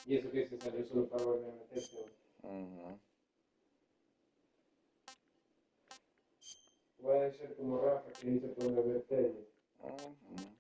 Y eso que se salió solo para volver a meterse. Ujú. Voy a ser como Rafa que dice por ver tele. Ujú.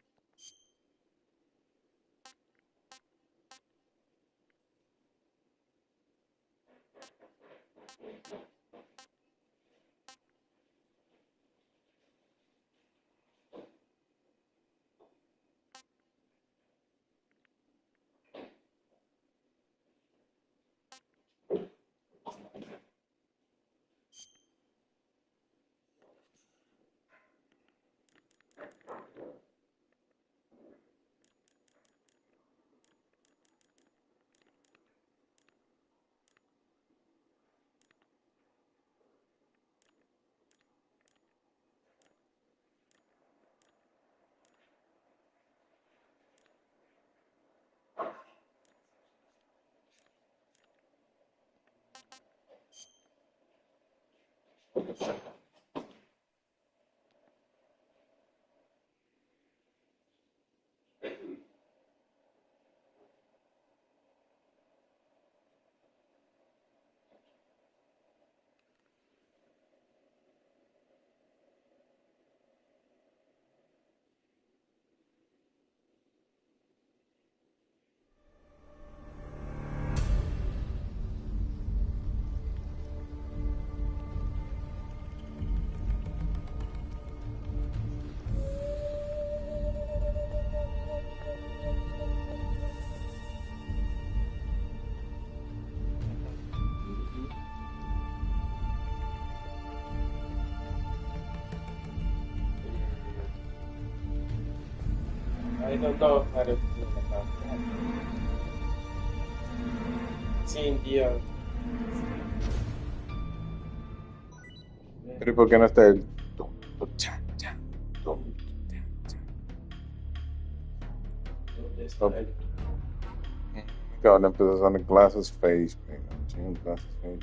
Ahí son todos varios. Sin Dios. Pero ¿y por qué no está el tum, tum, cha, cha, tum, cha, cha? ¿Dónde está Stop. él? Cuando empezó a usar glasses face, man. I'm changing glasses face.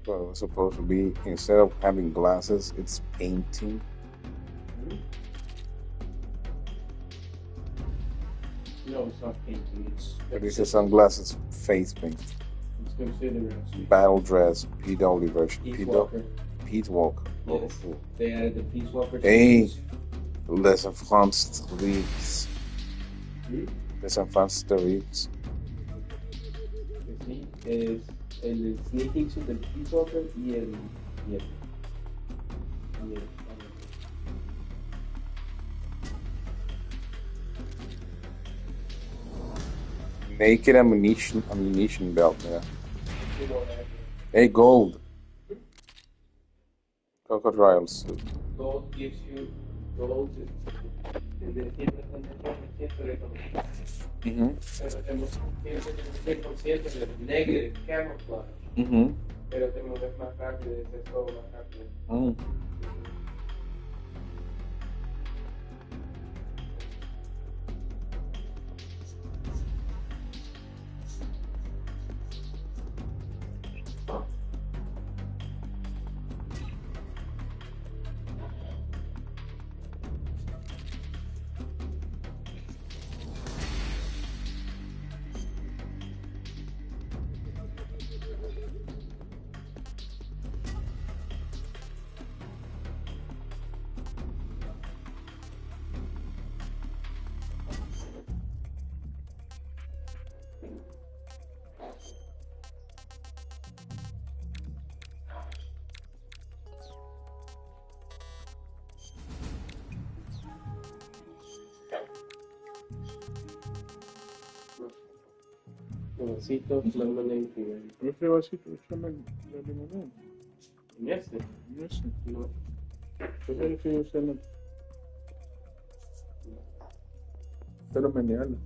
Well, it's supposed to be, instead of having glasses, it's painting. No, it's not painting. But it's a sunglasses face paint. It's considered Battle dress, PW version. Peace Walker. Peace Walker. Yes. Oh. They added the Peace Walker. Hey, les enfants terribles. Les enfants terribles. Sí, es el Sneaking Suit del Peace Walker y el Naked ammunition belt, yeah. Hey, gold. Crocodile suit. Gold gives you gold de 100%. Pero tenemos 100% de negative camouflage. Pero tenemos más rápido, es todo más rápido. Vasitos, lemonade y Ese vasito, échame la limonada. ¿En este? En ese. No. Ese es el que yo usé en el... Pero menealo.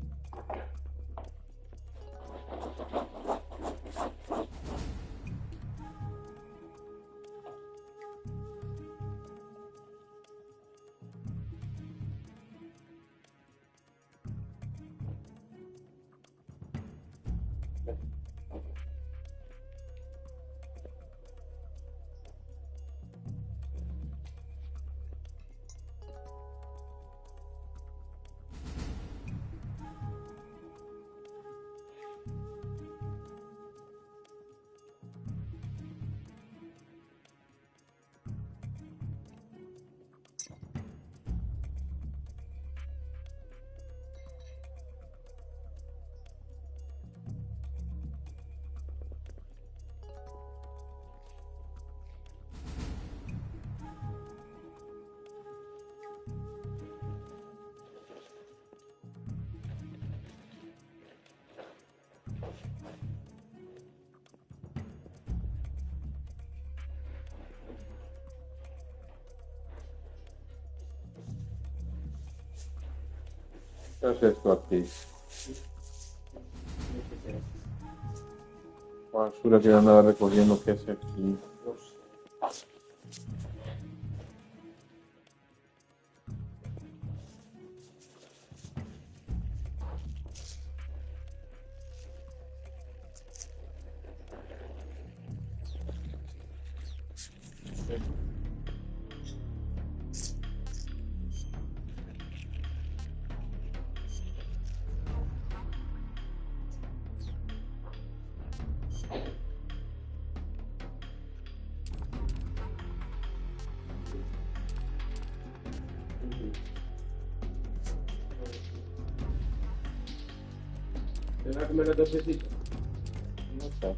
¿Qué haces tú aquí? Basura que andaba recogiendo, ¿qué hace aquí? No sé. ¿Te vas a comer la tosecita? No sé.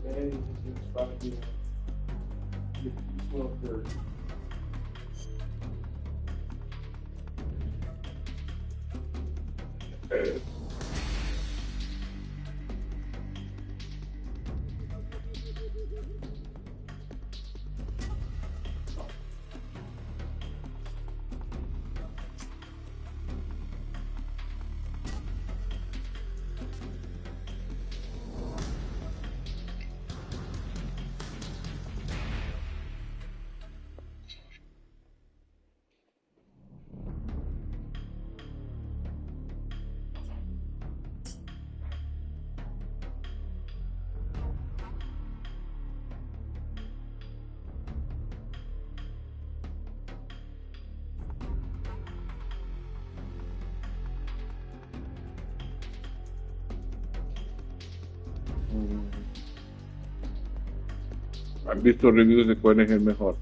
Man, you just about to be you smell dirt. ¿Has visto reviews de cuál es el mejor?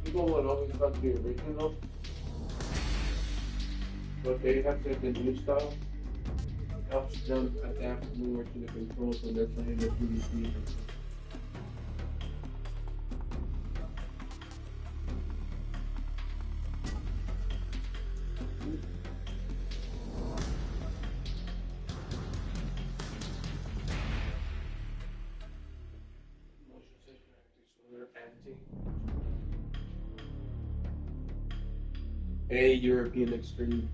People would always fuck the original, but they have to the new style. It helps them adapt more to the controls when they're playing the 3D. Motion sensor active, so they're anti. A European Extreme.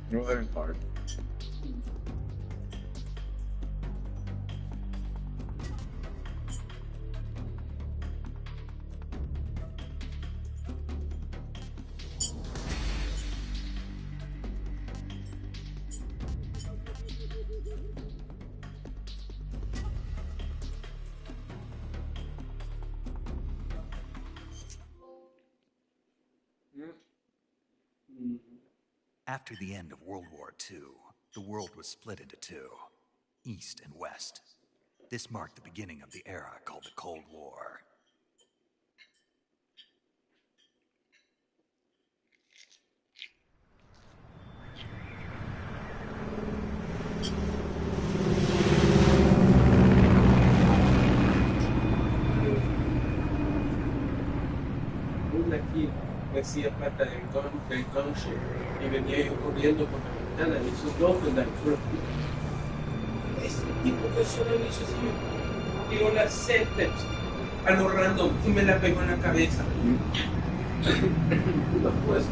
No, that is hard. After the end of World War II, the world was split into two, East and West. This marked the beginning of the era called the Cold War. Aquí decía plata del conche y venía yo corriendo por la ventana y esos locos de altura. Este tipo que solo me hizo así, tiró la Zeppelin a lo random y me la pegó en la cabeza. No puedes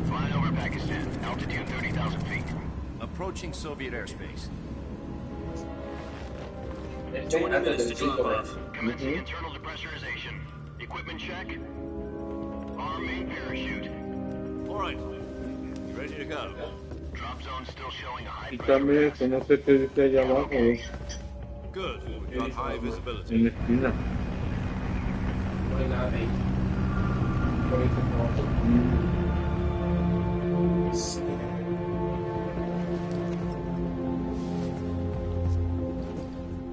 Flying over Pakistan, altitude 30,000 feet. Approaching Soviet airspace. 20 minutes to drop off. Commencing internal depressurization. Equipment check. Arm main parachute. All right. Ready to go. Drop zone still showing a high Y pressure. también que no sé qué dice allá abajo, Good. We've got high en visibility. la esquina. No hay nada ahí. Por eso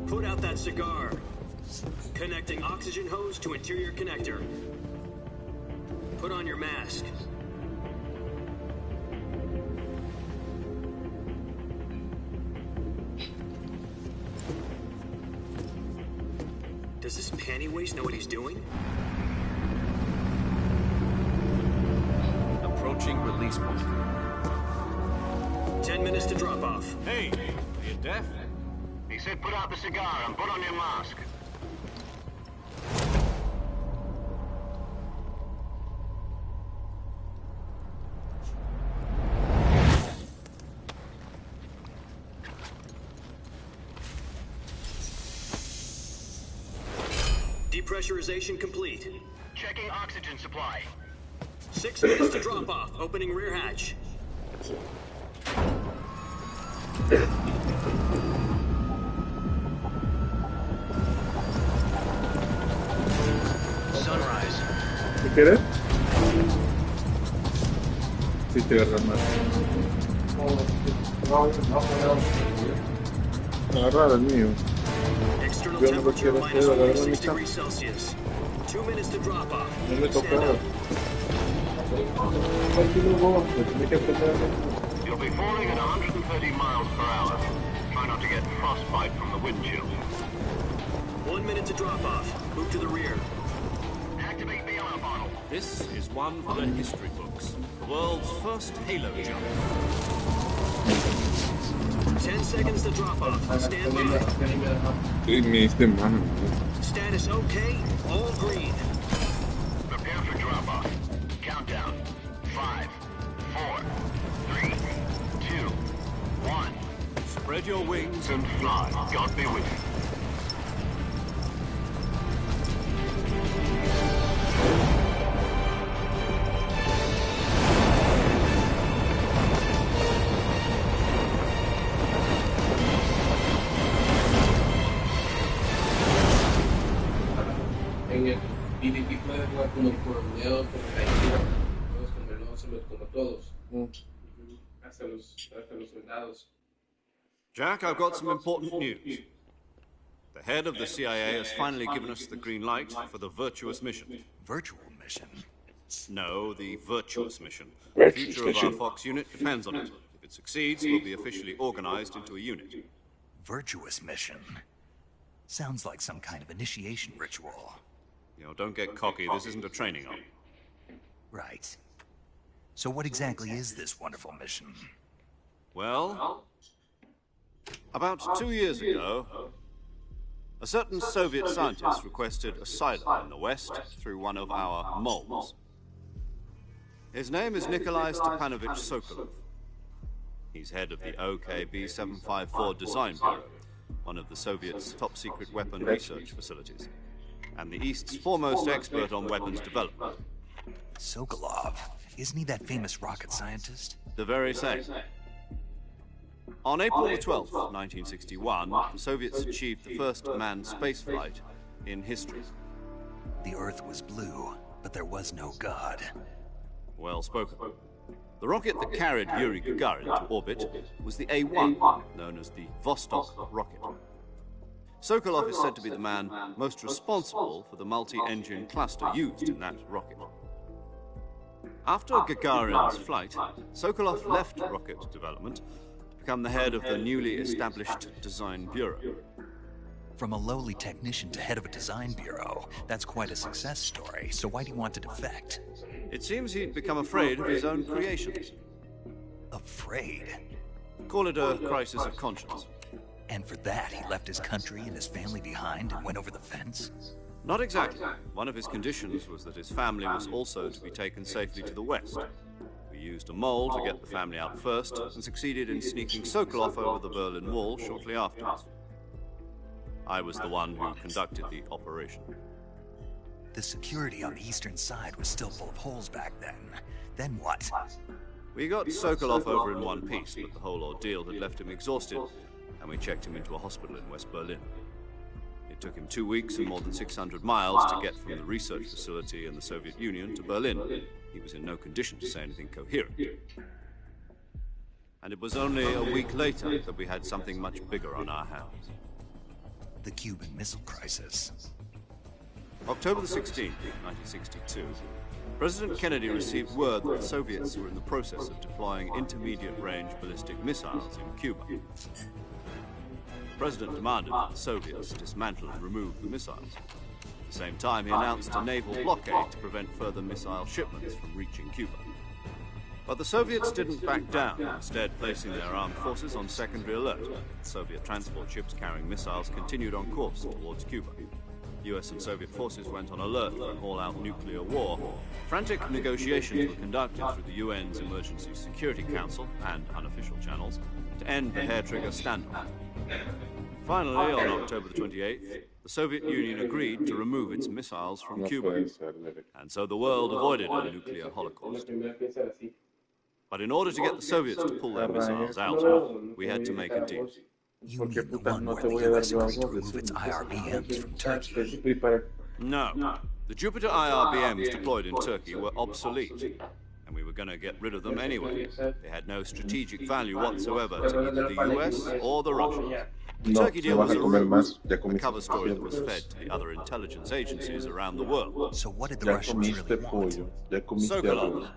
Put out that cigar. Connecting oxygen hose to interior connector. Put on your mask. Does this panty waste know what he's doing? Approaching release point. 10 minutes to drop off. Hey, are you deaf? He said put out the cigar and put on your mask. Depressurization complete. Checking oxygen supply. 6 minutes to drop off. Opening rear hatch. Sunrise. ¿Qué quieres? Sí, te agarras más. Agarrar el mío. External Yo no lo temperature quiero minus hacer, agarrar 46 mi cama. degrees Celsius. 2 minutes to drop off. No me Stand tocaba. up. Tranquilo vos, me tenés que aprender. You'll be falling at 130 miles per hour. Try not to get frostbite from the wind chill. 1 minute to drop off. Move to the rear. Activate the air bottle. This is one for the history books. The world's first halo jump. 10 seconds to drop off. Stand by. Sí, me diste mano. Status okay. All green. Prepare for drop off. Countdown. 5, 4, 3, 2, 1. Spread your wings and Fly. God be with you. En el PvP puedes jugar como por miedo, como la isla, todos como el Ocelot, como todos. Hasta los soldados. Jack, I've got some important news. The head of the CIA has finally given us the green light for the virtuous mission. Virtual mission? No, the virtuous mission. The future of our Fox unit depends on it. If it succeeds, we'll be officially organized into a unit. Virtuous mission? Sounds like some kind of initiation ritual. You know, don't get cocky. This isn't a training op. Right. So what exactly is this wonderful mission? Well, about 2 years ago, a certain Soviet scientist requested asylum in the West through one of our moles. His name is Nikolai Stepanovich Sokolov. He's head of the OKB-754 Design Bureau, one of the Soviets' top-secret weapon research facilities, and the East's foremost expert on weapons development. Sokolov. Isn't he that famous rocket scientist? The very same. On April the 12th, 1961, the Soviets achieved the first manned spaceflight in history. The Earth was blue, but there was no God. Well spoken. The rocket that carried Yuri Gagarin to orbit was the A-1, known as the Vostok rocket. Sokolov is said to be the man most responsible for the multi-engine cluster used in that rocket. After Gagarin's flight, Sokolov left rocket development to become the head of the newly established Design Bureau. From a lowly technician to head of a design bureau, that's quite a success story, so why'd he want to defect? It seems he'd become afraid of his own creations. Afraid? Call it a crisis of conscience. And for that, he left his country and his family behind and went over the fence? Not exactly. One of his conditions was that his family was also to be taken safely to the west. We used a mole to get the family out first and succeeded in sneaking Sokolov over the Berlin Wall shortly afterwards. I was the one who conducted the operation. The security on the eastern side was still full of holes back then. Then what? We got Sokolov over in one piece, but the whole ordeal had left him exhausted, and we checked him into a hospital in West Berlin. It took him 2 weeks and more than 600 miles to get from the research facility in the Soviet Union to Berlin. He was in no condition to say anything coherent. And it was only a week later that we had something much bigger on our hands. The Cuban Missile Crisis. October the 16th, 1962, President Kennedy received word that the Soviets were in the process of deploying intermediate-range ballistic missiles in Cuba. The President demanded that the Soviets dismantle and remove the missiles. At the same time, he announced a naval blockade to prevent further missile shipments from reaching Cuba. But the Soviets didn't back down, instead placing their armed forces on secondary alert. Soviet transport ships carrying missiles continued on course towards Cuba. US and Soviet forces went on alert for an all-out nuclear war. Frantic negotiations were conducted through the UN's Emergency Security Council and unofficial channels to end the hair-trigger standoff. Finally, on October the 28th, the Soviet Union agreed to remove its missiles from Cuba, and so the world avoided a nuclear holocaust. But in order to get the Soviets to pull their missiles out, we had to make a deal. You mean the one where the US agreed to remove its IRBMs from Turkey? No. The Jupiter IRBMs deployed in Turkey were obsolete, and we were going to get rid of them anyway. They had no strategic value whatsoever to either the US or the Russians. The Turkey deal was a cover story that was fed to the other intelligence agencies around the world. So what did the Russians really want? Sokolov.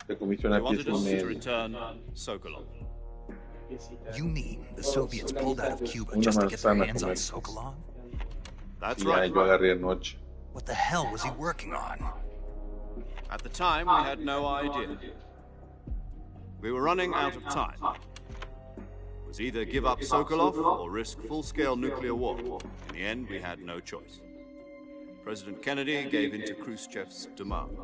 They wanted us to return Sokolov. You mean the Soviets pulled out of Cuba just to get their hands on Sokolov? That's right. What the hell was he working on? At the time, we had no idea. We were running out of time. It was either give up Sokolov or risk full-scale nuclear war. In the end, we had no choice. President Kennedy gave in to Khrushchev's demand.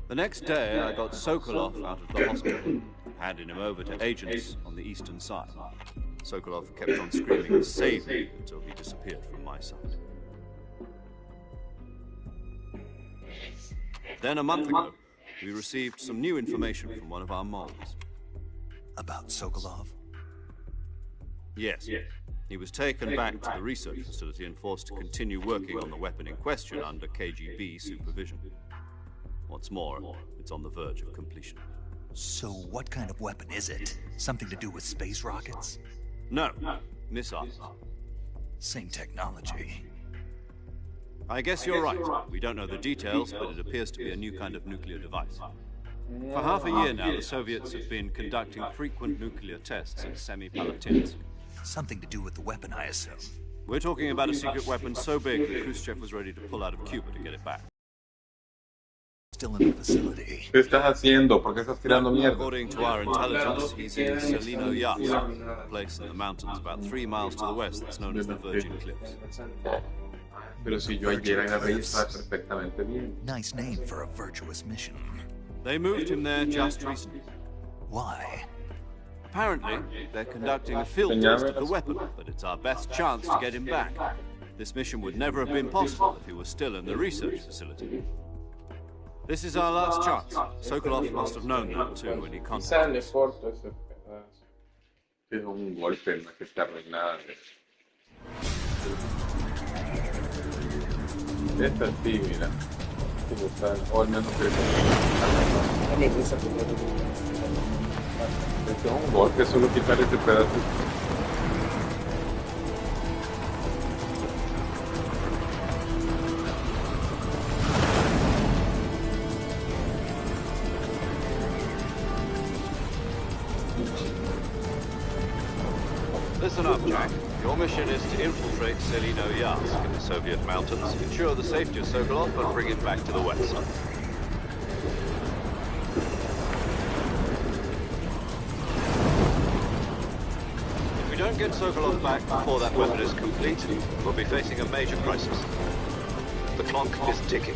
The next day, I got Sokolov out of the hospital, handed him over to agents on the eastern side. Sokolov kept on screaming, "Save me," until he disappeared from my side. Then a month ago, we received some new information from one of our moles. About Sokolov? Yes. He was taken back to the research facility and forced to continue working on the weapon in question under KGB supervision. What's more, it's on the verge of completion. So what kind of weapon is it? Something to do with space rockets? No, missiles. Same technology. I guess you're right. We don't know the details, but it appears to be a new kind of nuclear device. For half a year now, the Soviets have been conducting frequent nuclear tests at Semipalatinsk. Something to do with the weapon, I assume. We're talking about a secret weapon so big that Khrushchev was ready to pull out of Cuba to get it back. Still in the facility. ¿Qué estás haciendo? ¿Por qué estás tirando mierda? According to our intelligence, he's in Selino Yas, a place in the mountains about 3 miles to the west that's known as the Virgin Cliffs. Pero si yo ayer agarré y estaba perfectamente bien. Nice name for a virtuous mission. They moved him there just recently. Why? Apparently, they're conducting a field test of the weapon, but it's our best chance to get him back. This mission would never have been possible if he was still in the research facility. This is our last chance. Sokolov must have known that too when he contacted us. Es un golpe, no es que te arruinada. Esta sí, mira. Como tal, o al menos creo que No me gusta comer. este es un golpe, solo quitar este pedazo. Listen up, Jack. Your mission is to infiltrate Selino Yask in the Soviet mountains, ensure the safety of Sokolov, and bring it back to the west. If we don't get Sokolov back before that weapon is complete, we'll be facing a major crisis. The clock is ticking.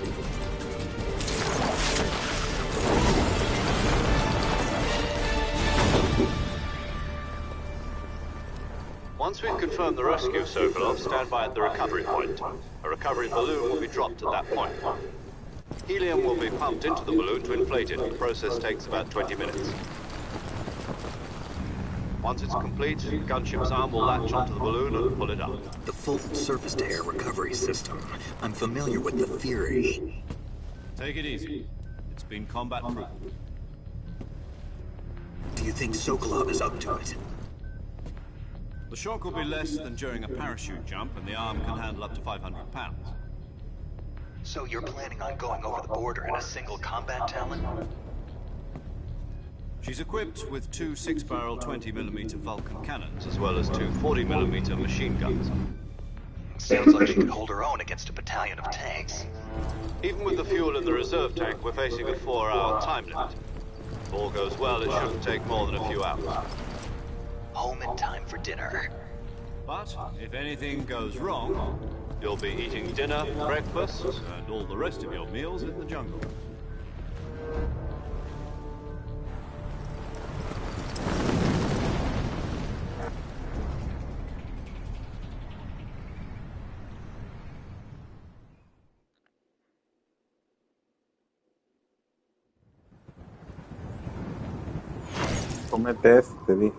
Once we've confirmed the rescue of Sokolov, stand by at the recovery point. A recovery balloon will be dropped at that point. Helium will be pumped into the balloon to inflate it. The process takes about 20 minutes. Once it's complete, gunship's arm will latch onto the balloon and pull it up. The Fulton surface-to-air recovery system. I'm familiar with the theory. Take it easy. It's been combat-proof. Do you think Sokolov is up to it? The shock will be less than during a parachute jump, and the arm can handle up to 500 pounds. So you're planning on going over the border in a single combat Talon? She's equipped with two 6-barrel 20mm Vulcan cannons, as well as two 40mm machine guns. Sounds like she could hold her own against a battalion of tanks. Even with the fuel in the reserve tank, we're facing a 4-hour time limit. If all goes well, it shouldn't take more than a few hours. Home in time for dinner. But if anything goes wrong, you'll be eating dinner, breakfast, and all the rest of your meals in the jungle. Comete ese, te dije.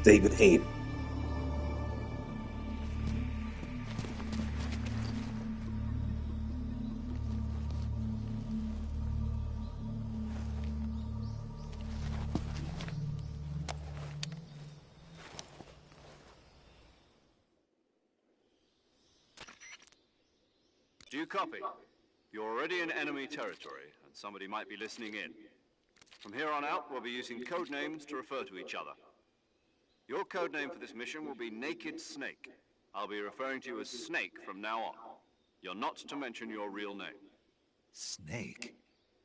David Hayden. Do you copy? You're already in enemy territory, and somebody might be listening in. From here on out, we'll be using code names to refer to each other. Your code name for this mission will be Naked Snake. I'll be referring to you as Snake from now on. You're not to mention your real name. Snake?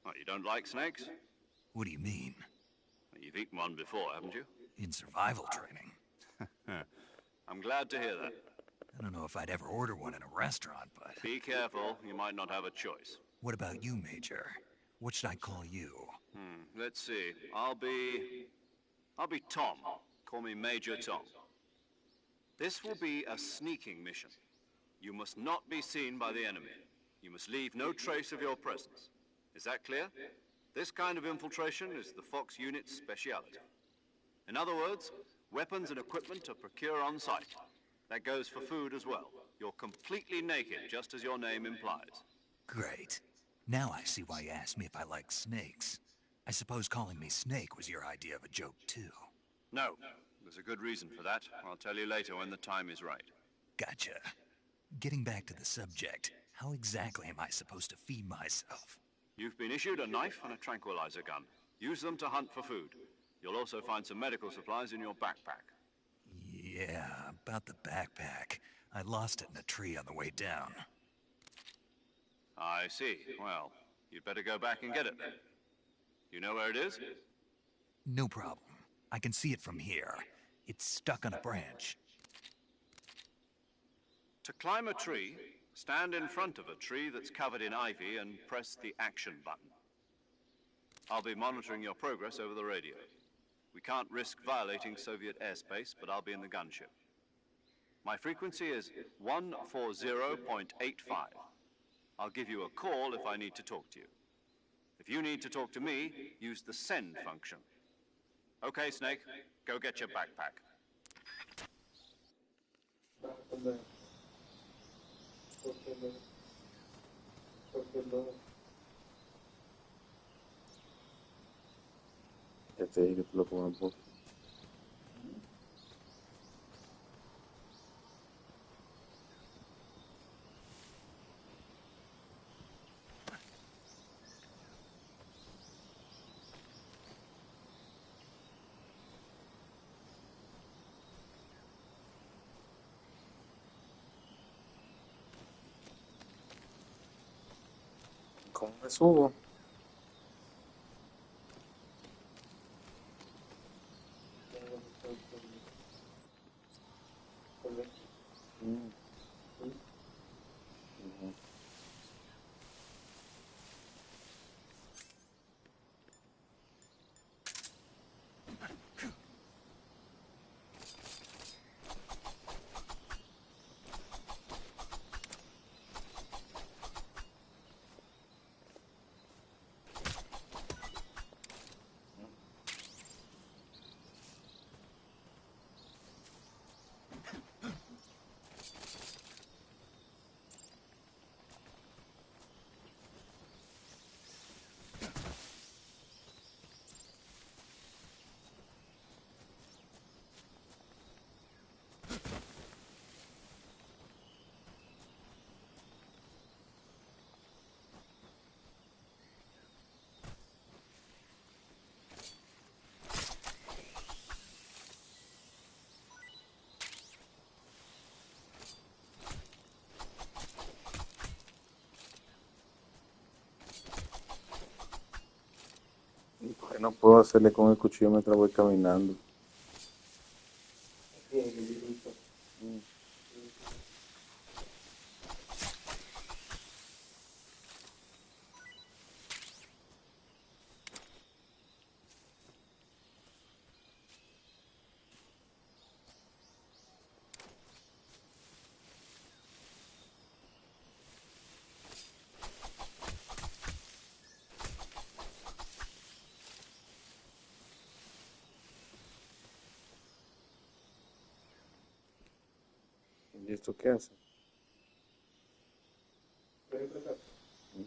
What, you don't like snakes? What do you mean? You've eaten one before, haven't you? In survival training. I'm glad to hear that. I don't know if I'd ever order one in a restaurant, but... Be careful, you might not have a choice. What about you, Major? What should I call you? Let's see. I'll be Tom. Call me Major Tom. This will be a sneaking mission. You must not be seen by the enemy. You must leave no trace of your presence. Is that clear? This kind of infiltration is the Fox unit's speciality. In other words, weapons and equipment are procured on site. That goes for food as well. You're completely naked, just as your name implies. Great. Now I see why you asked me if I like snakes. I suppose calling me Snake was your idea of a joke, too. No. There's a good reason for that. I'll tell you later when the time is right. Gotcha. Getting back to the subject, how exactly am I supposed to feed myself? You've been issued a knife and a tranquilizer gun. Use them to hunt for food. You'll also find some medical supplies in your backpack. Yeah, about the backpack. I lost it in a tree on the way down. I see. Well, you'd better go back and get it then. You know where it is? No problem. I can see it from here. It's stuck on a branch. To climb a tree, stand in front of a tree that's covered in ivy and press the action button. I'll be monitoring your progress over the radio. We can't risk violating Soviet airspace, but I'll be in the gunship. My frequency is 140.85. I'll give you a call if I need to talk to you. If you need to talk to me, use the send function. Okay, Snake, go get your backpack. Ya te dije que te lo pongan por. ¿Cómo me subo? Mm. Ujú. Porque no puedo hacerle con el cuchillo mientras voy caminando. Mm. ¿Y esto qué hace? Mm.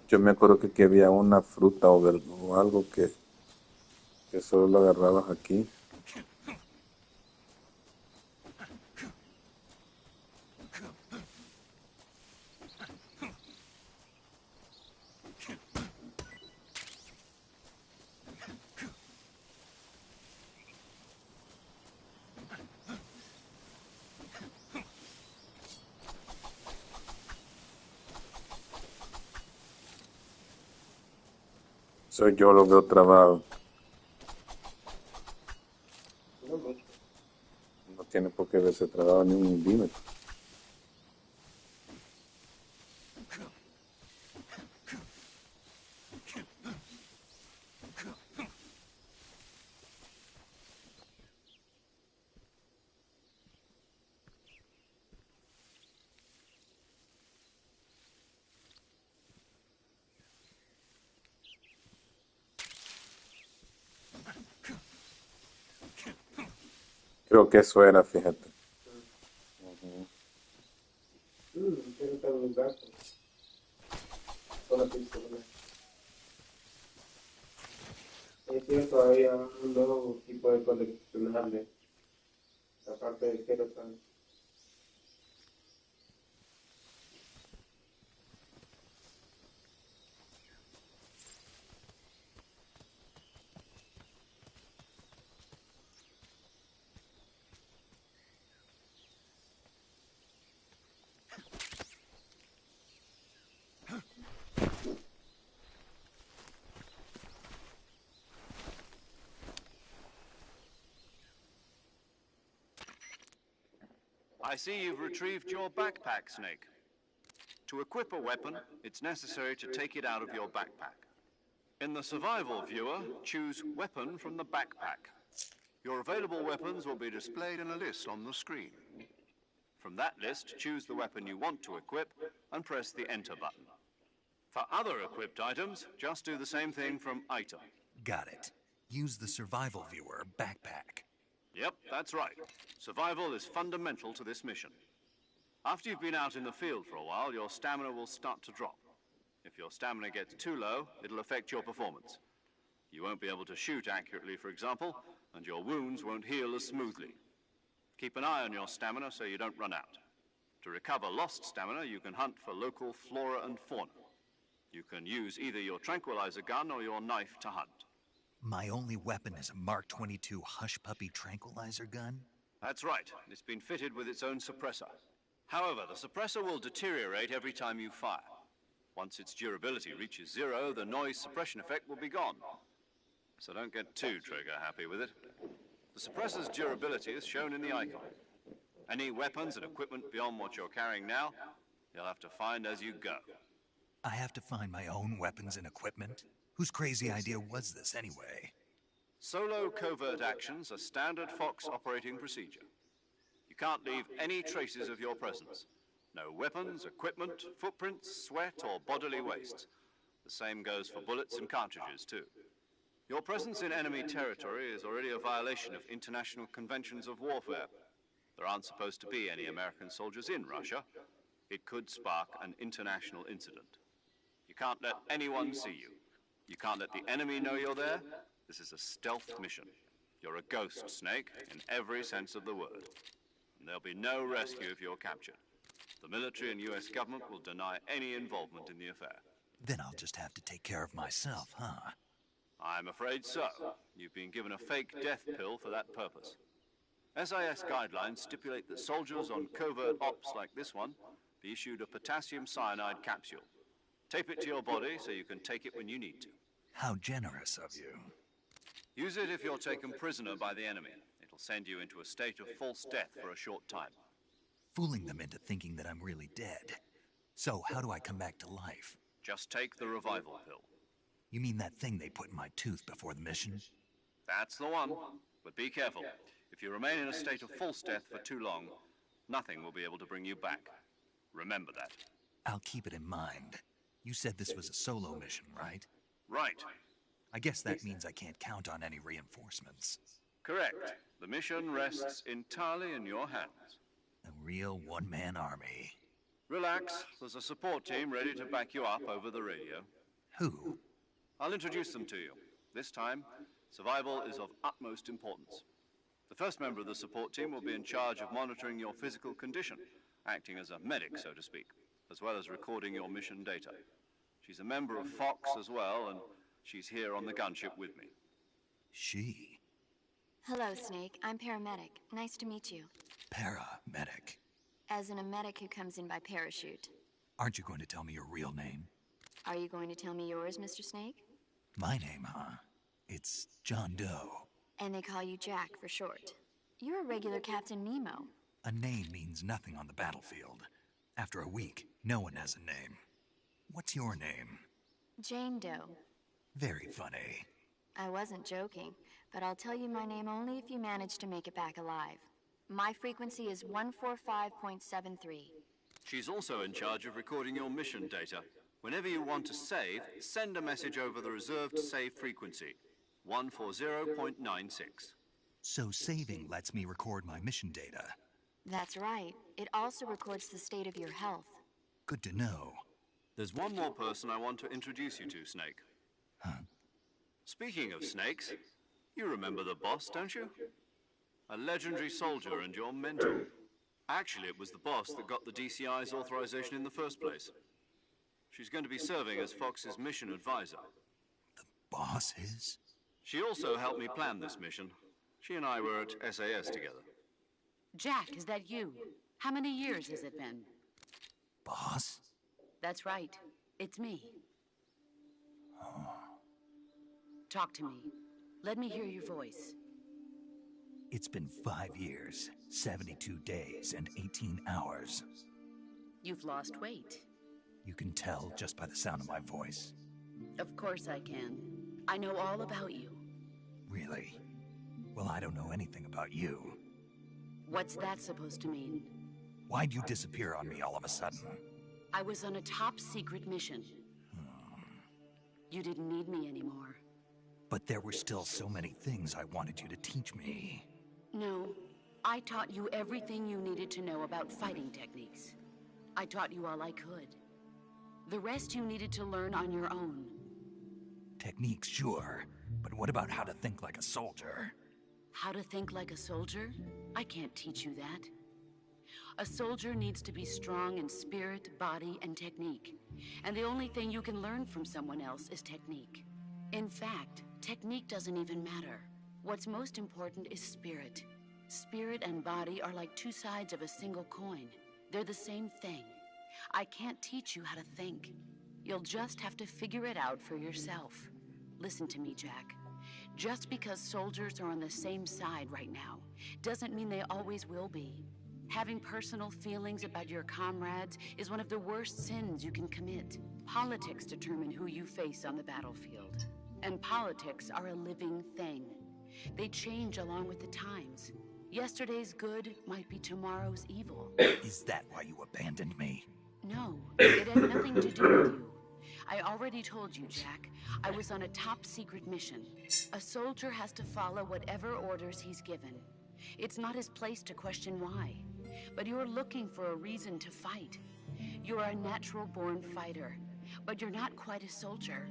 Yo me acuerdo que aquí había una fruta o algo que solo lo agarrabas aquí. Soy yo lo veo trabado. No tiene por qué verse trabado ni un milímetro. Creo que eso era, fíjate. Quiero estar en un gato. Con la pistola. Es cierto, había un nuevo tipo de coleccionable. Aparte de quiero estar. I see you've retrieved your backpack, Snake. To equip a weapon, it's necessary to take it out of your backpack. In the survival viewer, choose Weapon from the backpack. Your available weapons will be displayed in a list on the screen. From that list, choose the weapon you want to equip and press the Enter button. For other equipped items, just do the same thing from Item. Got it. Use the survival viewer backpack. Yep, that's right. Survival is fundamental to this mission. After you've been out in the field for a while, your stamina will start to drop. If your stamina gets too low, it'll affect your performance. You won't be able to shoot accurately, for example, and your wounds won't heal as smoothly. Keep an eye on your stamina so you don't run out. To recover lost stamina, you can hunt for local flora and fauna. You can use either your tranquilizer gun or your knife to hunt. My only weapon is a Mark 22 Hush Puppy tranquilizer gun? That's right. It's been fitted with its own suppressor. However, the suppressor will deteriorate every time you fire. Once its durability reaches 0, the noise suppression effect will be gone. So don't get too trigger happy with it. The suppressor's durability is shown in the icon. Any weapons and equipment beyond what you're carrying now, you'll have to find as you go. I have to find my own weapons and equipment? Whose crazy idea was this anyway? Solo covert actions are standard Fox operating procedure. You can't leave any traces of your presence. No weapons, equipment, footprints, sweat, or bodily waste. The same goes for bullets and cartridges, too. Your presence in enemy territory is already a violation of international conventions of warfare. There aren't supposed to be any American soldiers in Russia. It could spark an international incident. You can't let anyone see you. You can't let the enemy know you're there. This is a stealth mission. You're a ghost, Snake, in every sense of the word. And there'll be no rescue if you're captured. The military and US government will deny any involvement in the affair. Then I'll just have to take care of myself, huh? I'm afraid so. You've been given a fake death pill for that purpose. SIS guidelines stipulate that soldiers on covert ops like this one be issued a potassium cyanide capsule. Tape it to your body so you can take it when you need to. How generous of you. Use it if you're taken prisoner by the enemy. It'll send you into a state of false death for a short time. Fooling them into thinking that I'm really dead. So how do I come back to life? Just take the revival pill. You mean that thing they put in my tooth before the mission? That's the one. But be careful. If you remain in a state of false death for too long, nothing will be able to bring you back. Remember that. I'll keep it in mind. You said this was a solo mission, right? Right. I guess that means I can't count on any reinforcements. Correct. The mission rests entirely in your hands. A real one-man army. Relax. There's a support team ready to back you up over the radio. Who? I'll introduce them to you. This time, survival is of utmost importance. The first member of the support team will be in charge of monitoring your physical condition, acting as a medic, so to speak, as well as recording your mission data. She's a member of Fox as well, and she's here on the gunship with me. She? Hello, Snake. I'm paramedic. Nice to meet you. Paramedic. As in a medic who comes in by parachute. Aren't you going to tell me your real name? Are you going to tell me yours, Mr. Snake? My name, huh? It's John Doe. And they call you Jack for short. You're a regular Captain Nemo. A name means nothing on the battlefield. After a week, no one has a name. What's your name? Jane Doe. Very funny. I wasn't joking, but I'll tell you my name only if you manage to make it back alive. My frequency is 145.73. She's also in charge of recording your mission data. Whenever you want to save, send a message over the reserved save frequency, 140.96. So saving lets me record my mission data. That's right. It also records the state of your health. Good to know. There's one more person I want to introduce you to, Snake. Huh? Speaking of snakes, you remember the boss, don't you? A legendary soldier and your mentor. Actually, it was the boss that got the DCI's authorization in the first place. She's going to be serving as Fox's mission advisor. Boss is? She also helped me plan this mission. She and I were at SAS together. Jack, is that you? How many years has it been? Boss? That's right. It's me. Talk to me. Let me hear your voice. It's been 5 years, 72 days, and 18 hours. You've lost weight. You can tell just by the sound of my voice. Of course I can. I know all about you. Really? Well, I don't know anything about you. What's that supposed to mean? Why'd you disappear on me all of a sudden? I was on a top-secret mission. You didn't need me anymore. But there were still so many things I wanted you to teach me. No, I taught you everything you needed to know about fighting techniques. I taught you all I could. The rest you needed to learn on your own. Techniques, sure. But what about how to think like a soldier? How to think like a soldier? I can't teach you that. A soldier needs to be strong in spirit, body, and technique. And the only thing you can learn from someone else is technique. In fact, technique doesn't even matter. What's most important is spirit. Spirit and body are like two sides of a single coin. They're the same thing. I can't teach you how to think. You'll just have to figure it out for yourself. Listen to me, Jack. Just because soldiers are on the same side right now doesn't mean they always will be. Having personal feelings about your comrades is one of the worst sins you can commit. Politics determine who you face on the battlefield. And politics are a living thing. They change along with the times. Yesterday's good might be tomorrow's evil. Is that why you abandoned me? No, it had nothing to do with you. I already told you, Jack. I was on a top-secret mission. A soldier has to follow whatever orders he's given. It's not his place to question why. But you're looking for a reason to fight. You're a natural-born fighter, but you're not quite a soldier.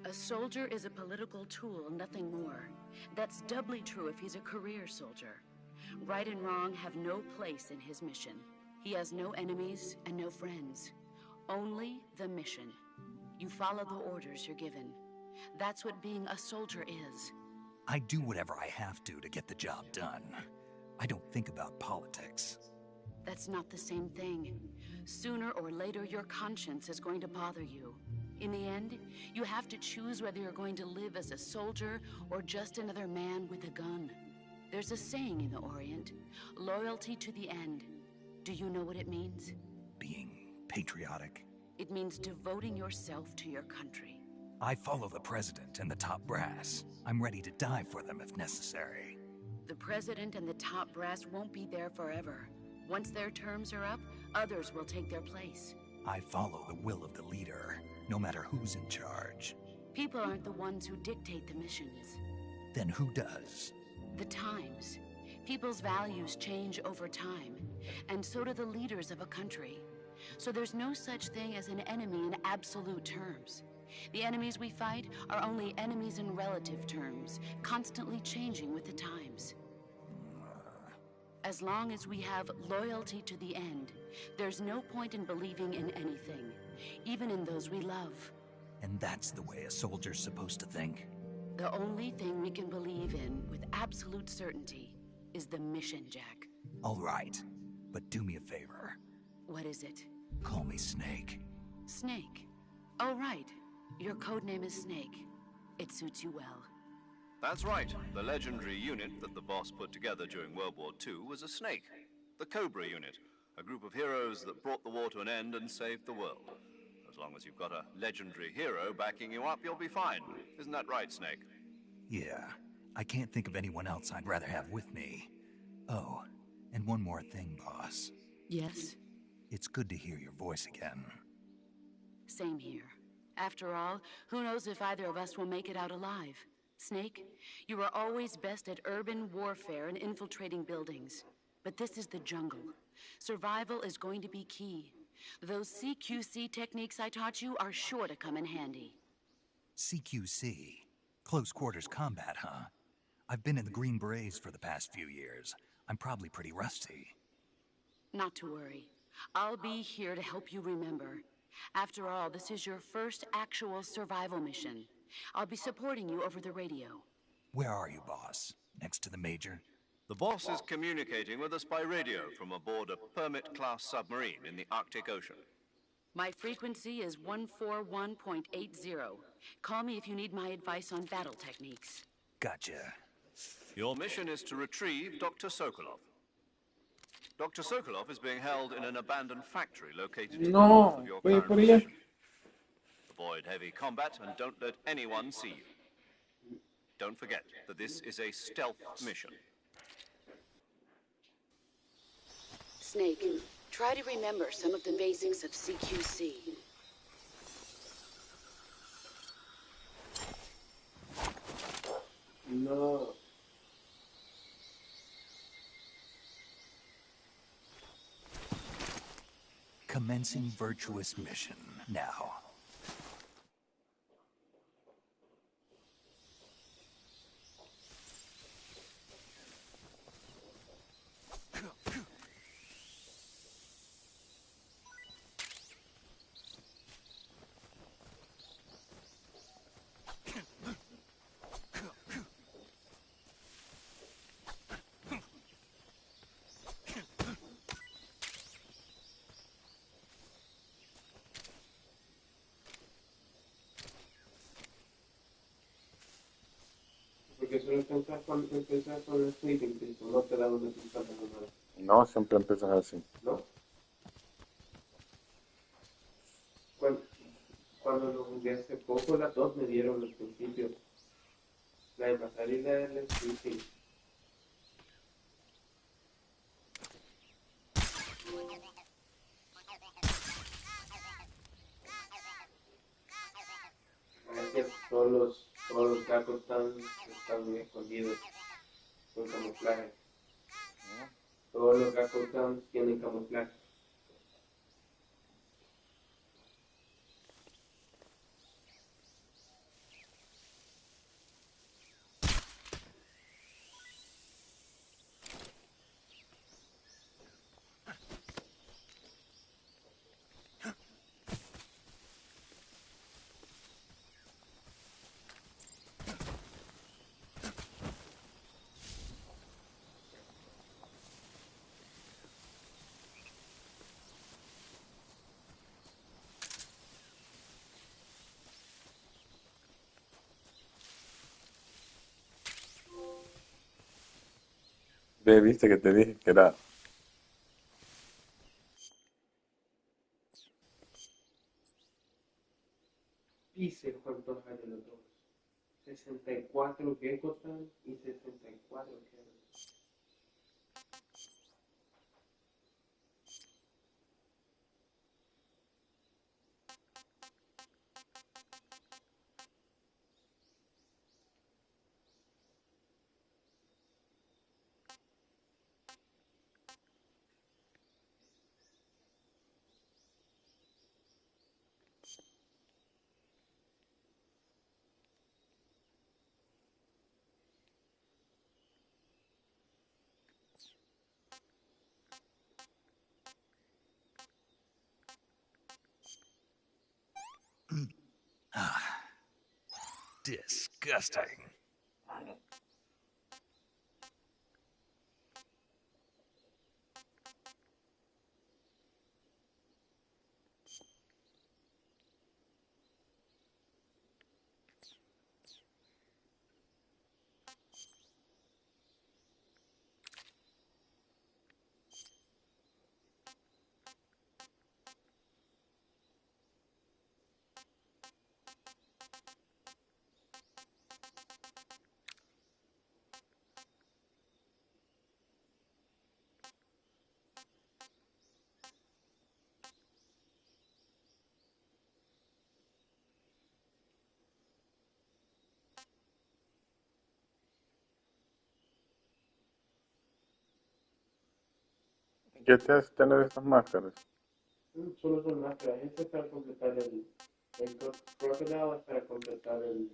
A soldier is a political tool, nothing more. That's doubly true if he's a career soldier. Right and wrong have no place in his mission. He has no enemies and no friends. Only the mission. You follow the orders you're given. That's what being a soldier is. I do whatever I have to get the job done. I don't think about politics. That's not the same thing. Sooner or later, your conscience is going to bother you. In the end, you have to choose whether you're going to live as a soldier or just another man with a gun. There's a saying in the Orient, loyalty to the end. Do you know what it means? Being patriotic. It means devoting yourself to your country. I follow the president and the top brass. I'm ready to die for them if necessary. The president and the top brass won't be there forever. Once their terms are up, others will take their place. I follow the will of the leader, no matter who's in charge. People aren't the ones who dictate the missions. Then who does? The times. People's values change over time, and so do the leaders of a country. So there's no such thing as an enemy in absolute terms. The enemies we fight are only enemies in relative terms, constantly changing with the times. As long as we have loyalty to the end, there's no point in believing in anything, even in those we love. And that's the way a soldier's supposed to think? The only thing we can believe in with absolute certainty is the mission, Jack. All right, but do me a favor. What is it? Call me Snake. Snake. Oh, right. Your codename is Snake. It suits you well. That's right. The legendary unit that the boss put together during World War II was a snake. The Cobra unit, a group of heroes that brought the war to an end and saved the world. As long as you've got a legendary hero backing you up, you'll be fine. Isn't that right, Snake? Yeah. I can't think of anyone else I'd rather have with me. Oh, and one more thing, boss. Yes? It's good to hear your voice again. Same here. After all, who knows if either of us will make it out alive? Snake, you are always best at urban warfare and infiltrating buildings. But this is the jungle. Survival is going to be key. Those CQC techniques I taught you are sure to come in handy. CQC? Close quarters combat, huh? I've been in the Green Berets for the past few years. I'm probably pretty rusty. Not to worry. I'll be here to help you remember. After all, this is your first actual survival mission. I'll be supporting you over the radio. Where are you, boss? Next to the Major? The boss is communicating with us by radio from aboard a Permit-class submarine in the Arctic Ocean. My frequency is 141.80. Call me if you need my advice on battle techniques. Gotcha. Your mission is to retrieve Dr. Sokolov. Dr. Sokolov is being held in an abandoned factory located to the north of your current position. Avoid heavy combat and don't let anyone see you. Don't forget that this is a stealth mission. Snake, try to remember some of the basics of CQC. No. Commencing virtuous mission now. Porque solo empezar con el sleeping pill, no te da una pintada normal. No, siempre empiezas así. ¿No? Cuando lo jugué hace poco, las dos me dieron al principio. La de pasar y la del sleeping. Todos los gatos están muy escondidos con camuflaje. Todos los gatos tienen camuflaje. Ve, viste que te dije que era. Dice cuántos hay de los dos. 64 geckos y 64 geckos. Disgusting. ¿Qué te hace tener estas máscaras? Solo son máscaras. Este es para completar el crocodile, es para completar el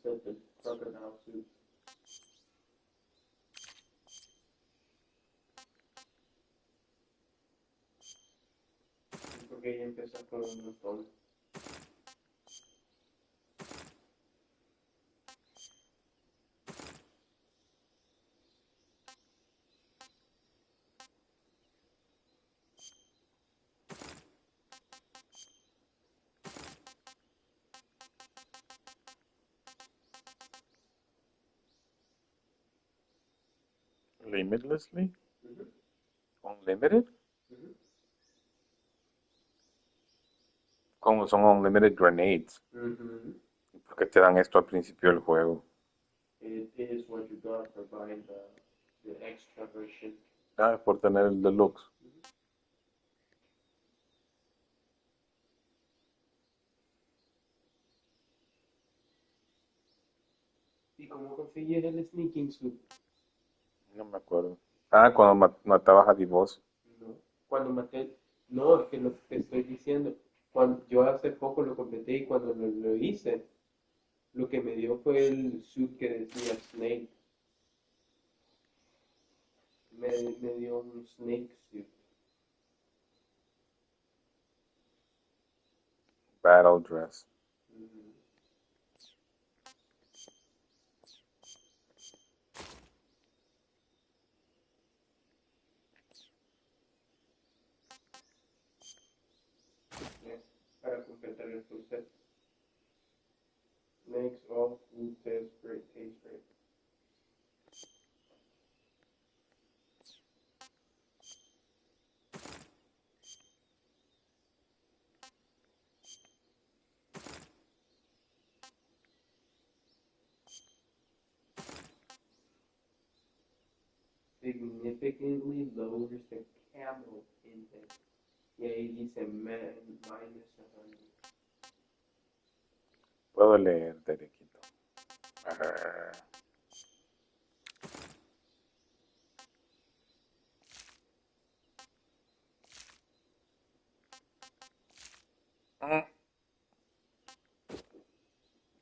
set del crocodile suit. Porque ella empieza con un montón. Limitlessly? Unlimited? Como son unlimited grenades. ¿Por qué te dan esto al principio del juego? It is what you got for buying the extra version. Ah, es por tener el deluxe. ¿Y cómo conseguir el sneaking suit? No me acuerdo. Ah, cuando matabas a Divos. No. Cuando maté. No, es que lo que estoy diciendo. Cuando, yo hace poco lo completé y cuando lo hice, lo que me dio fue el suit que decía Snake. Me dio un Snake suit. Battle dress. Para completar el full set. Makes all food taste great. Significantly lowers the camel index. Y ahí dice -100. Puedo leer, Derequito. Ah.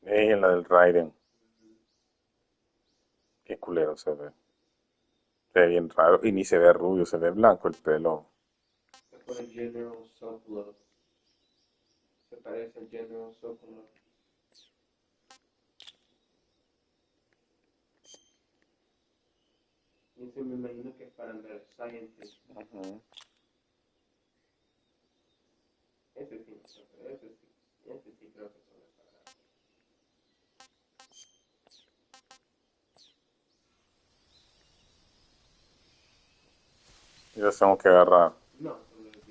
La del Raiden. Qué culero se ve. Se ve bien raro. Y ni se ve rubio, se ve blanco el pelo. Se pone General Self-Love. Se parece al General Self-Love. Y ese me imagino que es para andar Scientist. Ese sí, ese sí creo que son para. Y los tengo que agarrar. No, solo es diferente.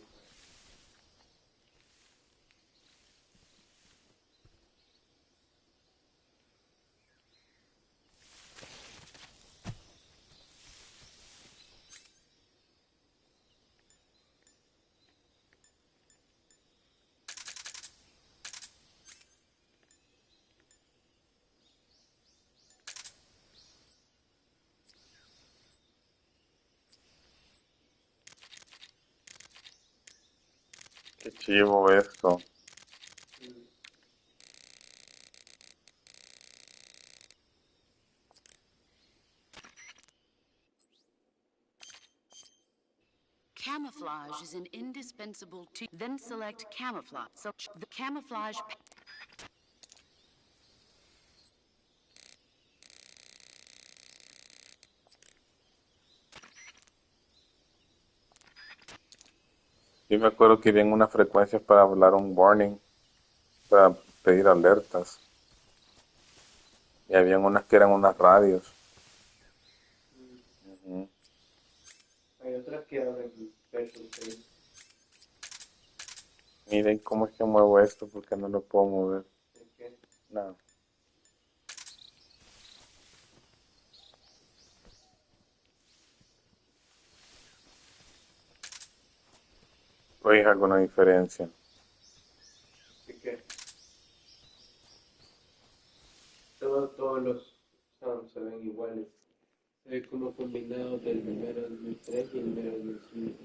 Qué chivo esto. Camouflage is an indispensable then select camouflage. So the camouflage. Yo me acuerdo que había unas frecuencias para hablar un warning, para pedir alertas. Y habían unas que eran unas radios. Hay otras que abren Special Face. Miren cómo es que muevo esto porque no lo puedo mover. ¿Qué? No. ¿Veis alguna diferencia? ¿Qué? Todos los sounds se ven iguales. Se ve como combinado del número 2003 y el número 2005.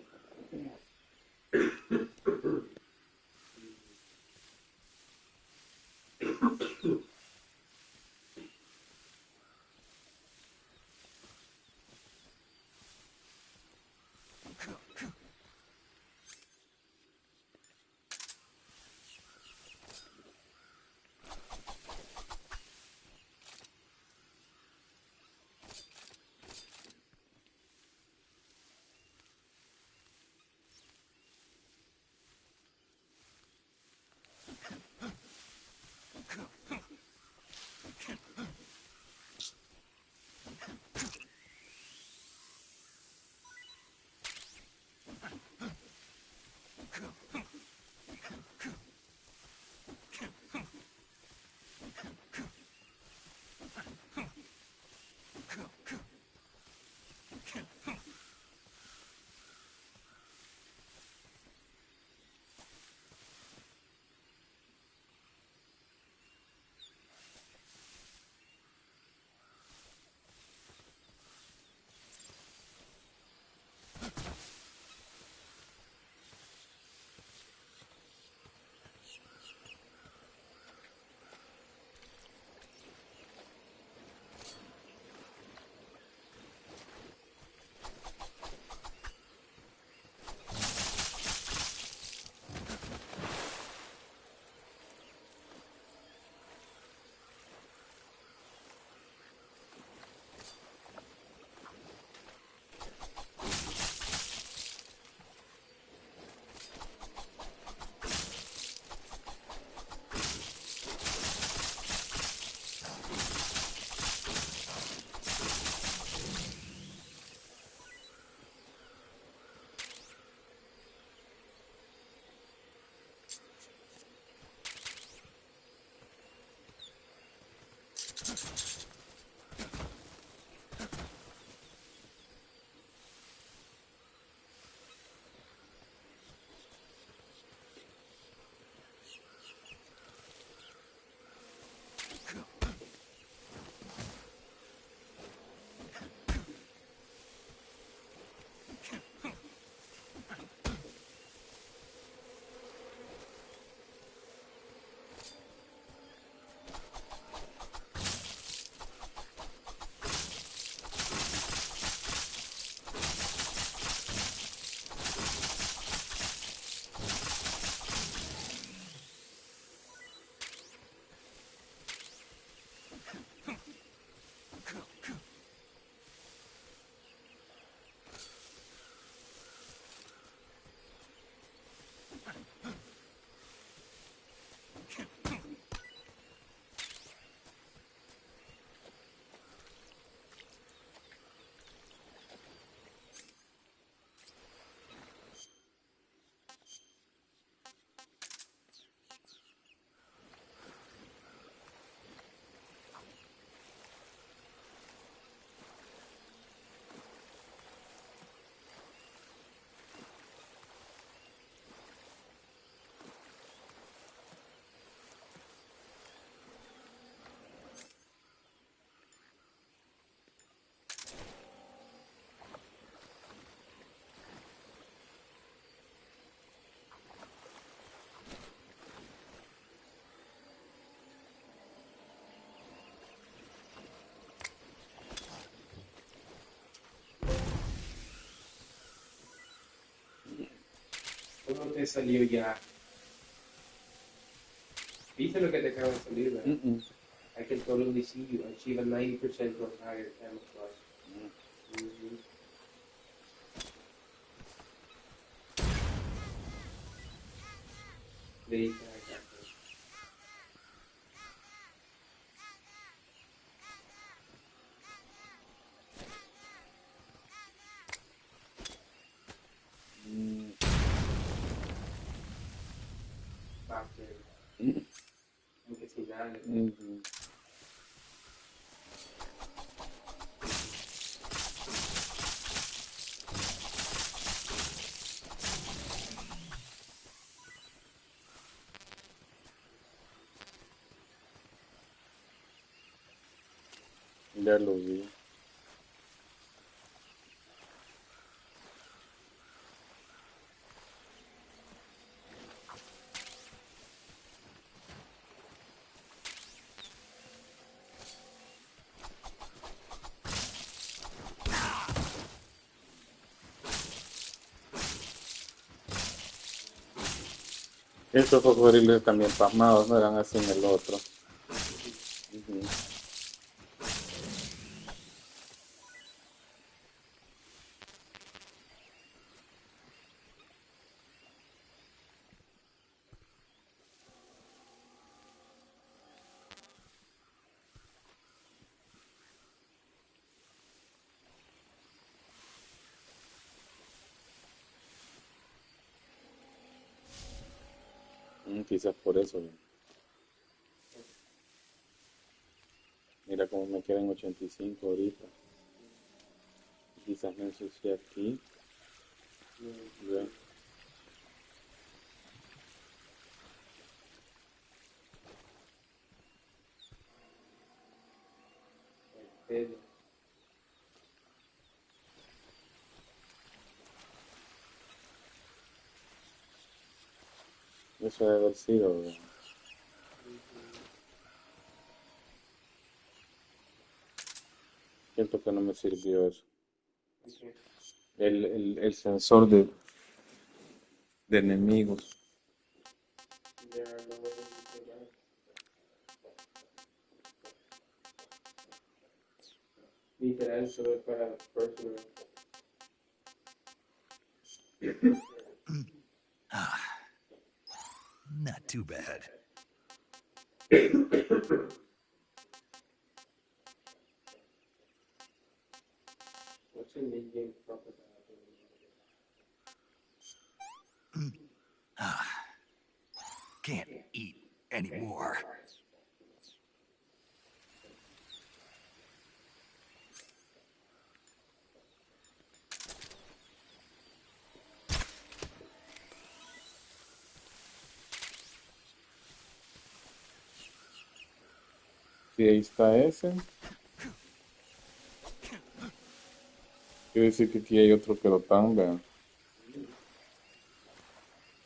¿Cómo te salió ya? ¿Viste lo que te acaba de salir, verdad? I can totally see you. Achieve a 90% or higher camouflage. Mm-hmm. There you go. Aunque sin nada. Ya lo vi. Estos cocodrilos también pasmados, no eran así en el otro. Ujú. Quizás por eso. Mira cómo me quedan 85 ahorita. Quizás me ensucié aquí. Ya. Eso debe haber sido. ¿Verdad? Siento que no me sirvió eso. El sensor de enemigos. Literal, solo para personal. Not too bad. What's in mid-game crocodile? Can't eat anymore. Si ahí está ese. Quiere decir que aquí hay otro pelotón, vean.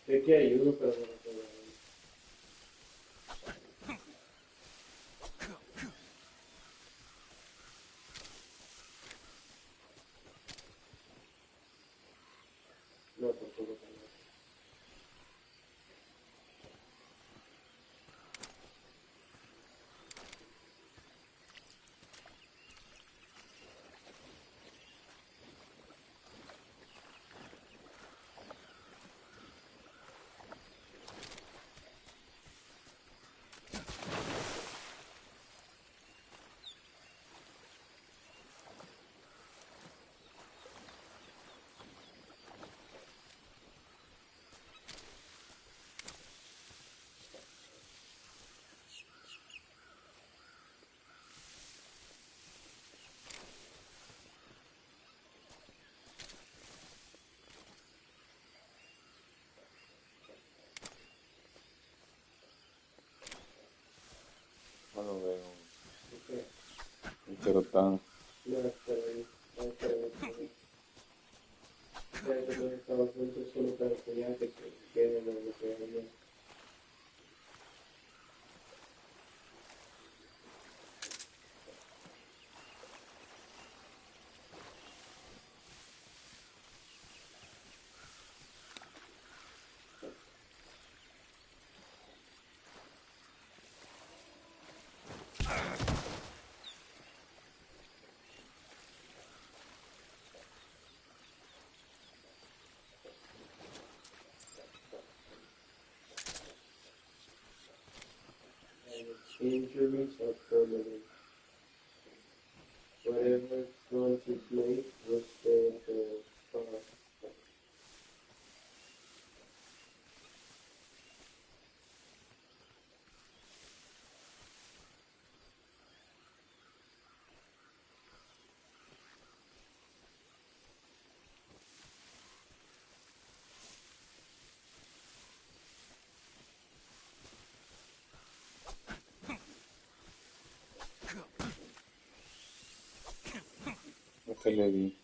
Sé que hay uno, pero no lo puedo ver. No, tampoco tengo. No lo veo. Ok. Un pelotón. No, espera ahí. No, espera ahí. Ya que los estamos juntos solo para enseñarte que queden lo que hay. Injuries are permanent. Whatever Francis made was the star. ¿Qué le di?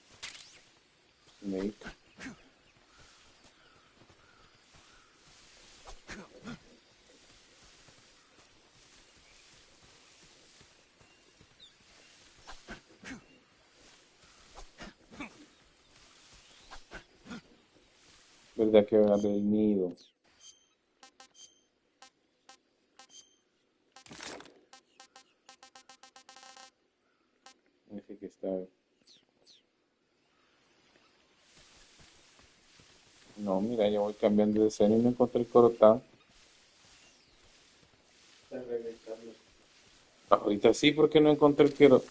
Snake. ¿Verdad que va del nido? aquí está. No, mira, yo voy cambiando de escena y no encontré el corotán. Está regresando. Ahorita sí, porque no encontré el quiero.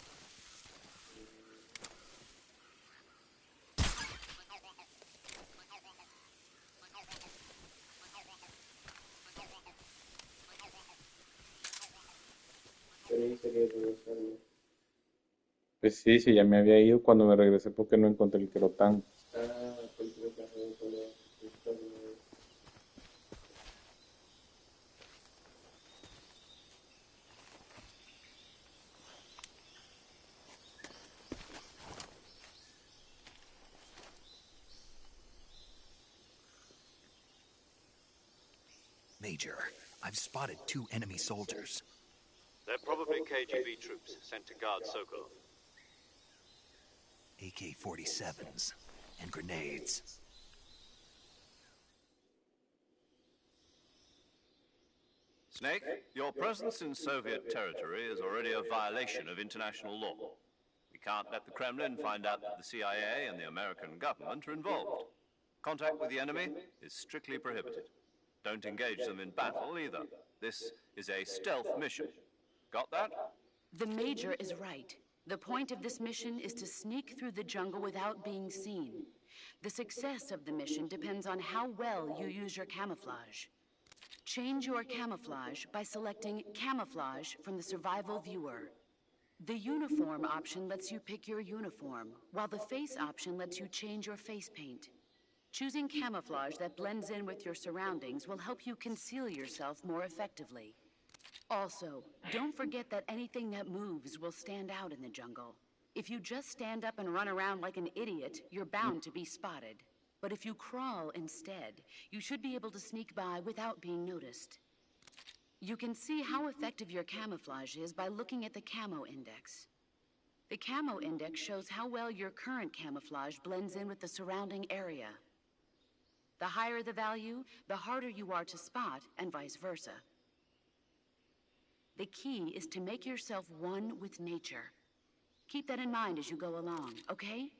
Pero ahí sería regresando. Pues sí, sí, ya me había ido cuando me regresé porque no encontré el querotán. Ah, control cargado con la. Major, I've spotted 2 enemy soldiers. They're probably KGB troops sent to guard Sokol. AK-47s and grenades. Snake, your presence in Soviet territory is already a violation of international law. We can't let the Kremlin find out that the CIA and the American government are involved. Contact with the enemy is strictly prohibited. Don't engage them in battle either. This is a stealth mission. Got that? The Major is right. The point of this mission is to sneak through the jungle without being seen. The success of the mission depends on how well you use your camouflage. Change your camouflage by selecting Camouflage from the Survival Viewer. The Uniform option lets you pick your uniform, while the Face option lets you change your face paint. Choosing camouflage that blends in with your surroundings will help you conceal yourself more effectively. Also, don't forget that anything that moves will stand out in the jungle. If you just stand up and run around like an idiot, you're bound to be spotted. But if you crawl instead, you should be able to sneak by without being noticed. You can see how effective your camouflage is by looking at the Camo Index. The Camo Index shows how well your current camouflage blends in with the surrounding area. The higher the value, the harder you are to spot, and vice versa. The key is to make yourself one with nature. Keep that in mind as you go along, okay?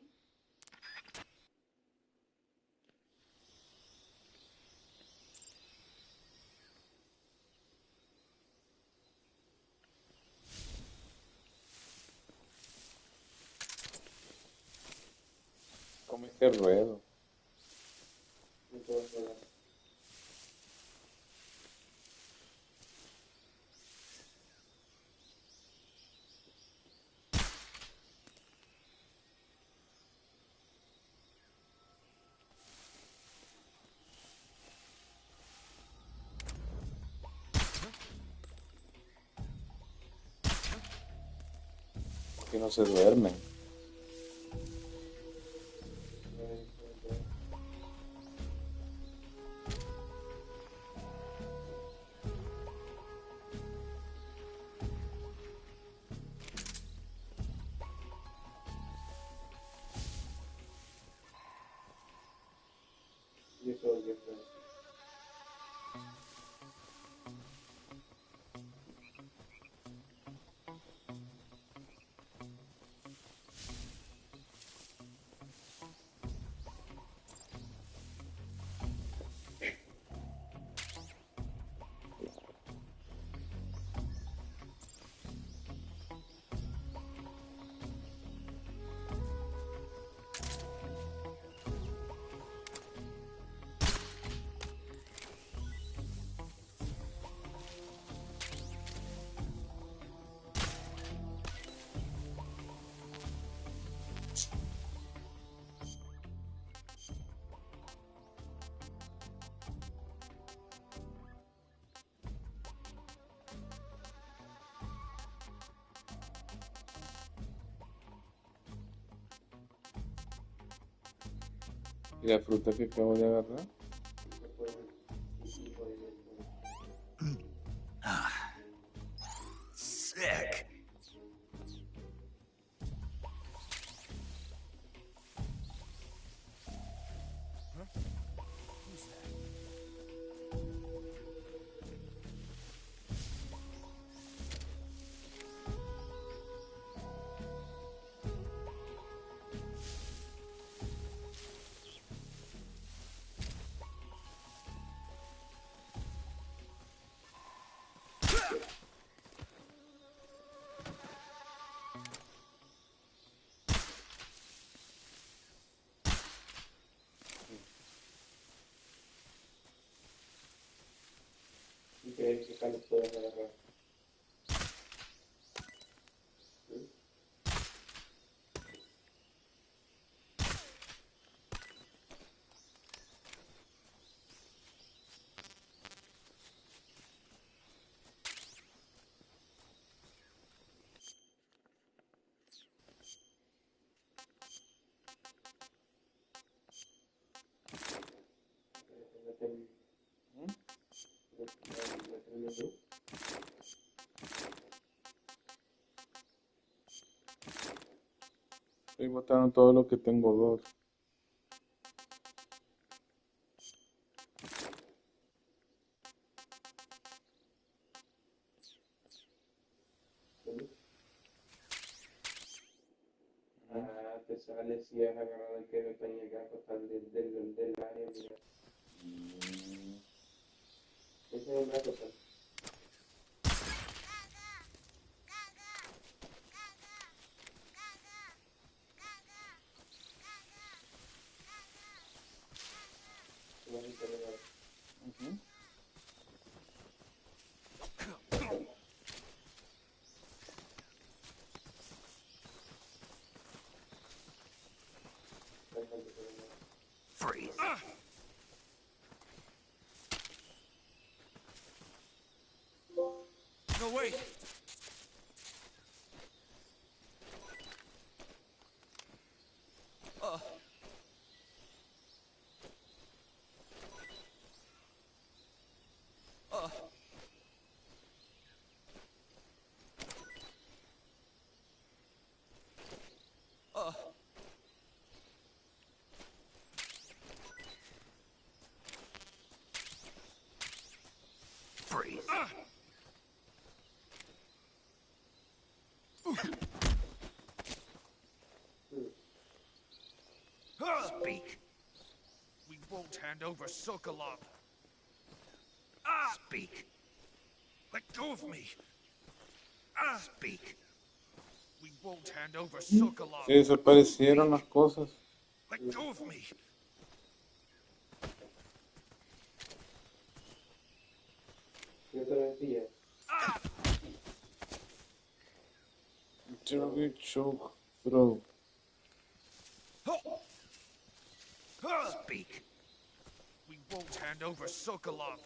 ¿Cómo es que ruedo? No puedo jugar. Que no se duermen. Y eso ya está. ¿Y la fruta que acabo de agarrar? Sick. ver qué carros puedes agarrar. Estoy botando todo lo que tengo dos. Te sale si has agarrado el que no tenía que acostar del área, mira. Ese es un gato tal. Freeze. No, wait! Freeze. Speak. We won't hand over Sokolov. Speak. Let go of me. Speak. We won't hand over Sokolov. Se desaparecieron las cosas. Let go of me. Yo te decía. Target choke throw. Speak. We won't hand over Sokolov.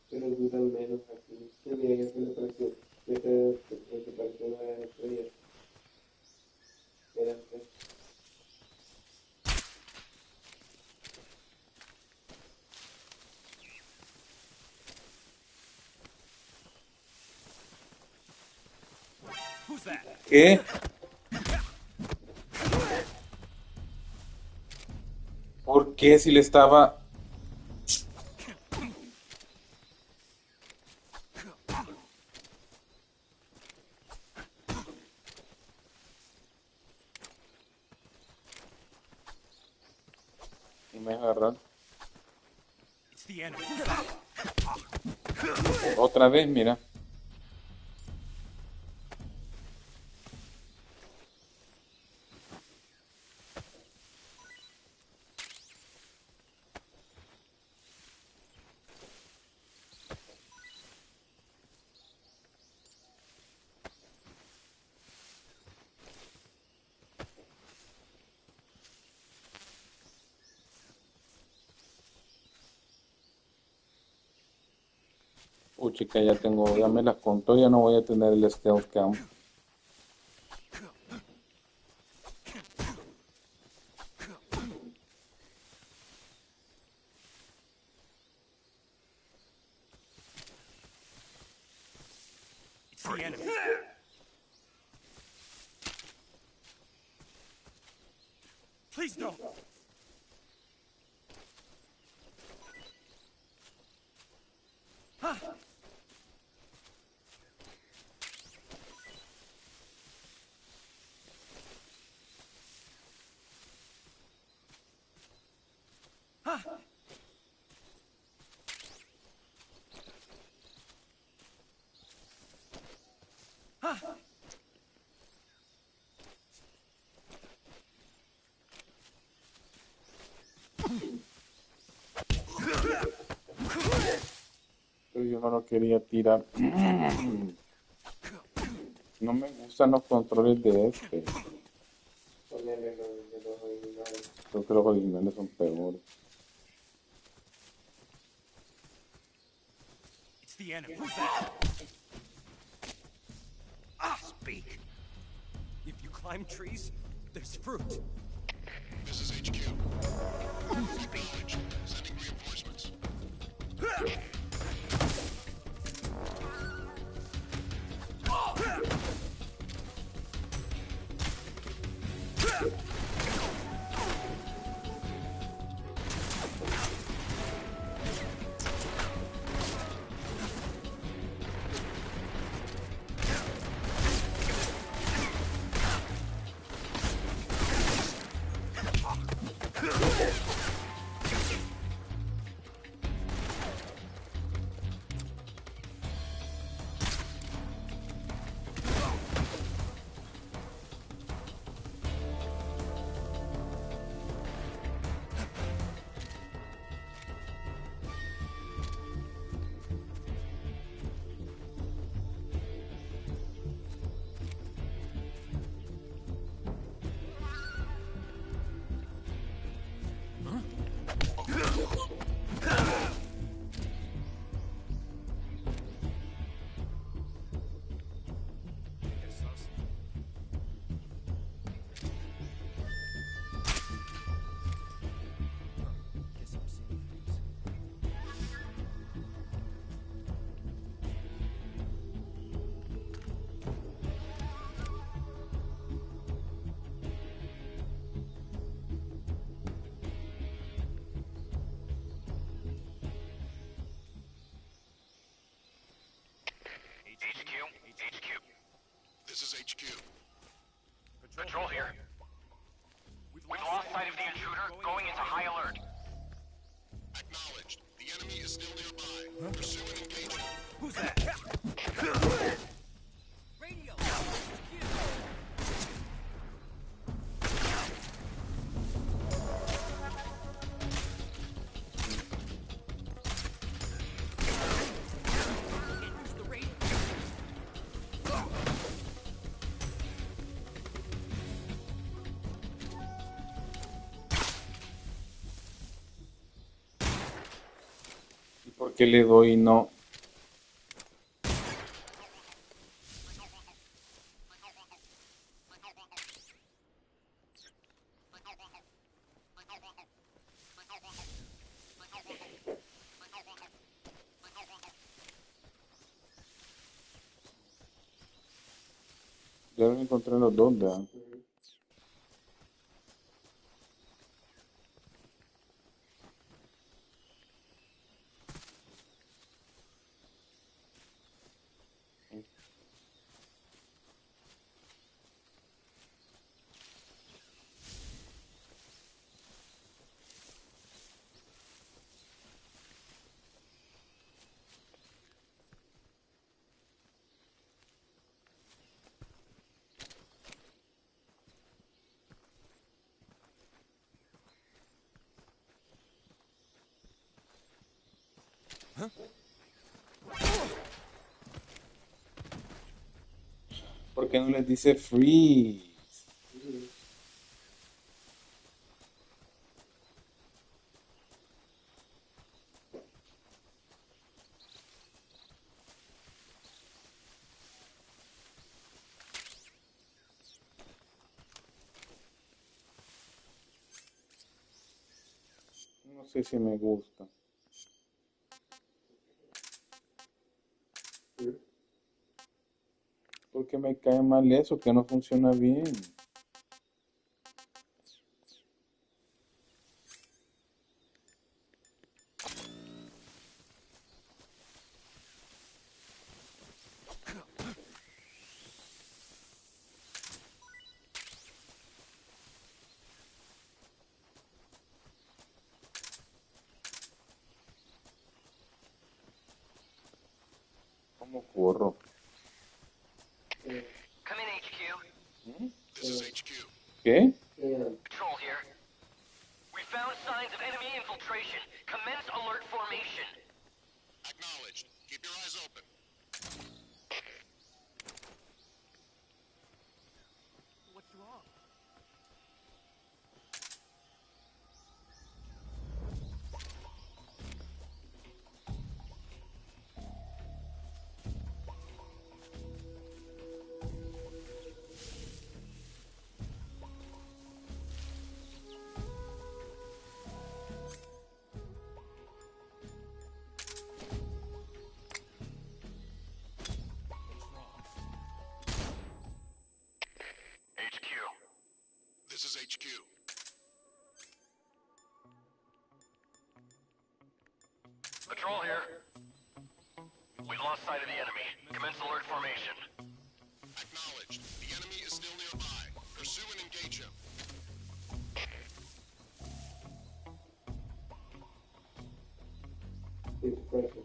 Pero duran menos así. Sí, mira, ya se le pareció. Ya te pareció una estrella. Era pues. Who's that? ¿Qué? ¿Por qué si le estaba... Y me agarran. It's the enemy. Otra vez, mira. Chica, ya tengo, ya me las contó, ya no voy a tener el stealth cam. It's the enemy. Please don't. me lo quería tirar. No me gustan los controles de este. Creo que los originales son peores. It's the enemy. Who's that? Speak. If you climb trees, there's fruit. This is HQ. Acknowledged. Sending reinforcements. This is HQ. Patrol here. We've lost sight of the intruder, going into high alert. Acknowledged. The enemy is still nearby. Pursue and engage him. Who's that? Radio. ¿Por qué le doy y no? Ya lo encontré en los dos, ¿verdad? ¿Por qué no les dice freeze? No sé si me gusta. Porque me cae mal eso, que no funciona bien. ¿Cómo corro? Come in, HQ. This is HQ. ¿Qué? Patrol here. We found signs of enemy infiltration. Commence alert formation. Acknowledged. Keep your is open. What's wrong? HQ. This is HQ. Patrol here. We've lost sight of the enemy. Commence alert formation. Acknowledged. The enemy is still nearby. Pursue and engage him. It's pressure.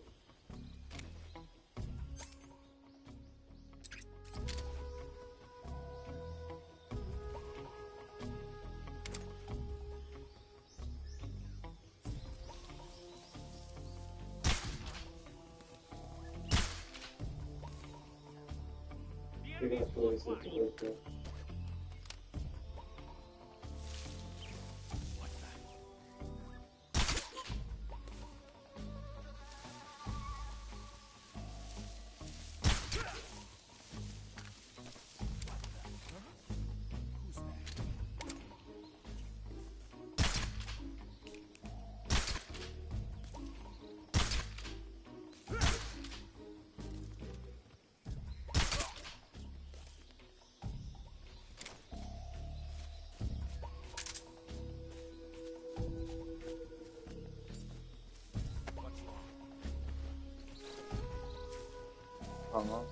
Uh-huh.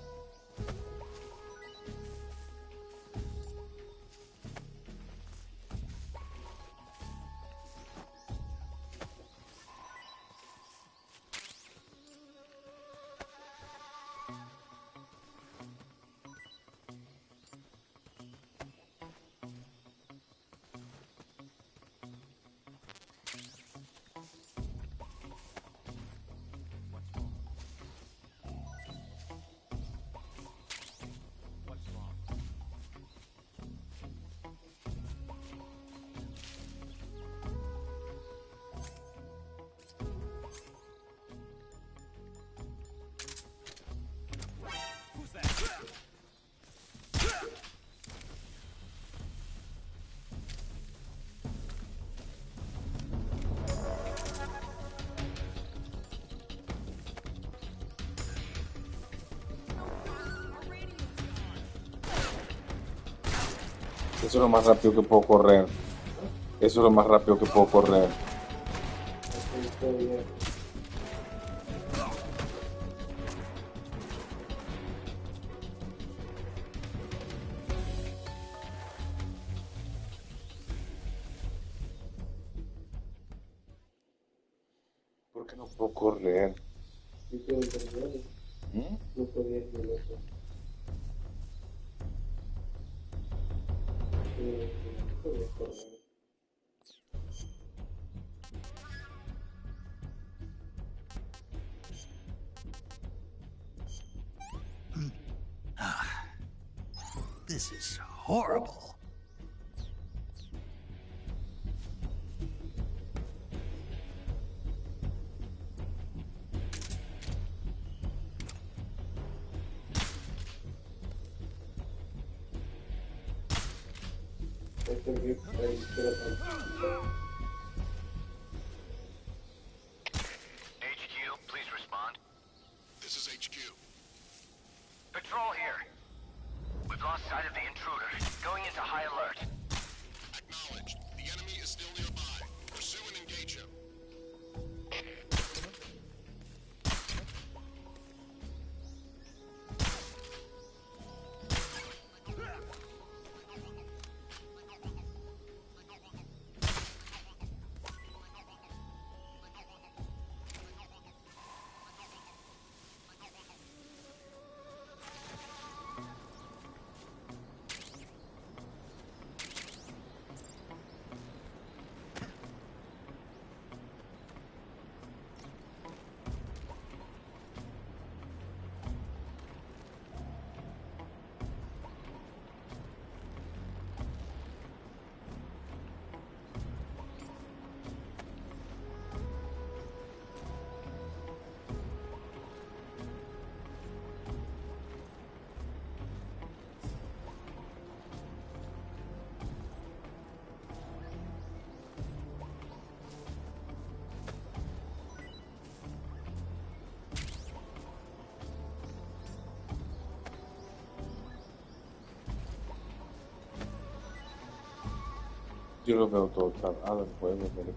Eso es lo más rápido que puedo correr. Eso es lo más rápido que puedo correr. ¿Por qué no puedo correr? ¿Mm? No podía ir de eso. No podía correr. This is horrible. HQ, please respond. This is HQ. Patrol here. We've lost sight of the intruder. Going into high alert. Acknowledged. The enemy is still nearby. Pursue and engage him. Yo lo veo todo tardado el juego, pero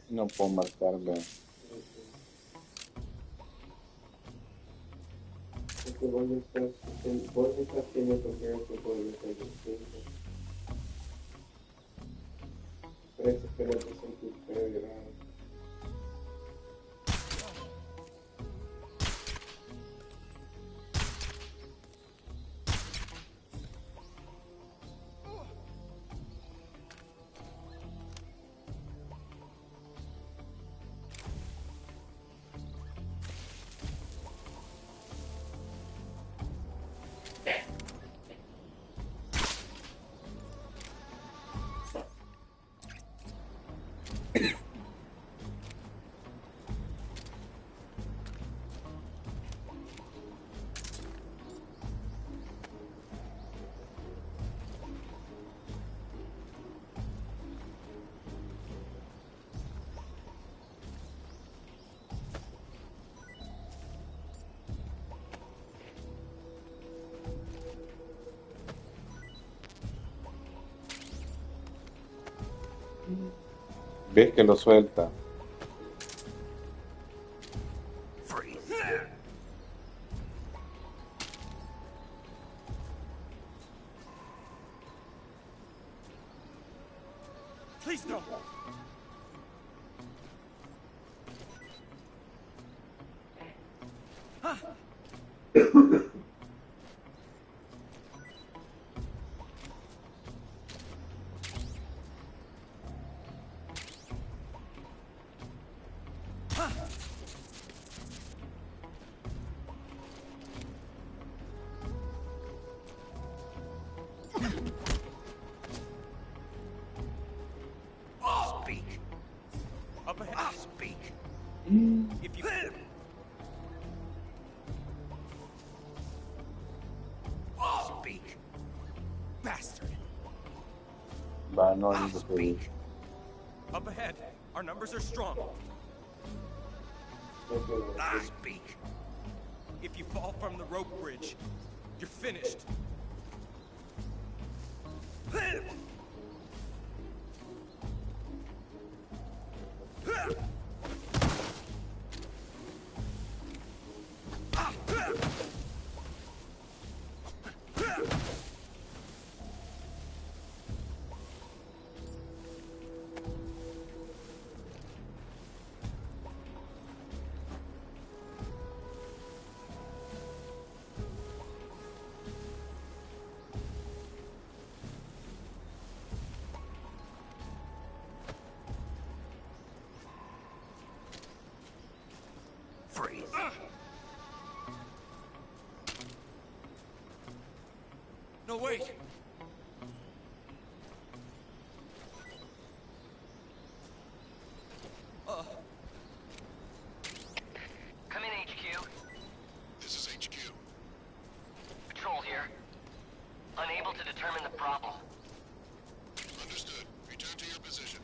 no puedo marcarle. Porque vos no estás teniendo confianza con los adolescentes. Parece que no te sentís grave. ¿Ves que lo suelta? Please don't. Speak. Up ahead. Speak. If you Speak. bastard. Va, no hay lo que Speak. Up ahead. Our numbers are strong. Speak. If you fall from the rope bridge, you're finished. Freeze. No, wait. Come in, HQ. This is HQ. Patrol here. Unable to determine the problem. Understood. Return to your position.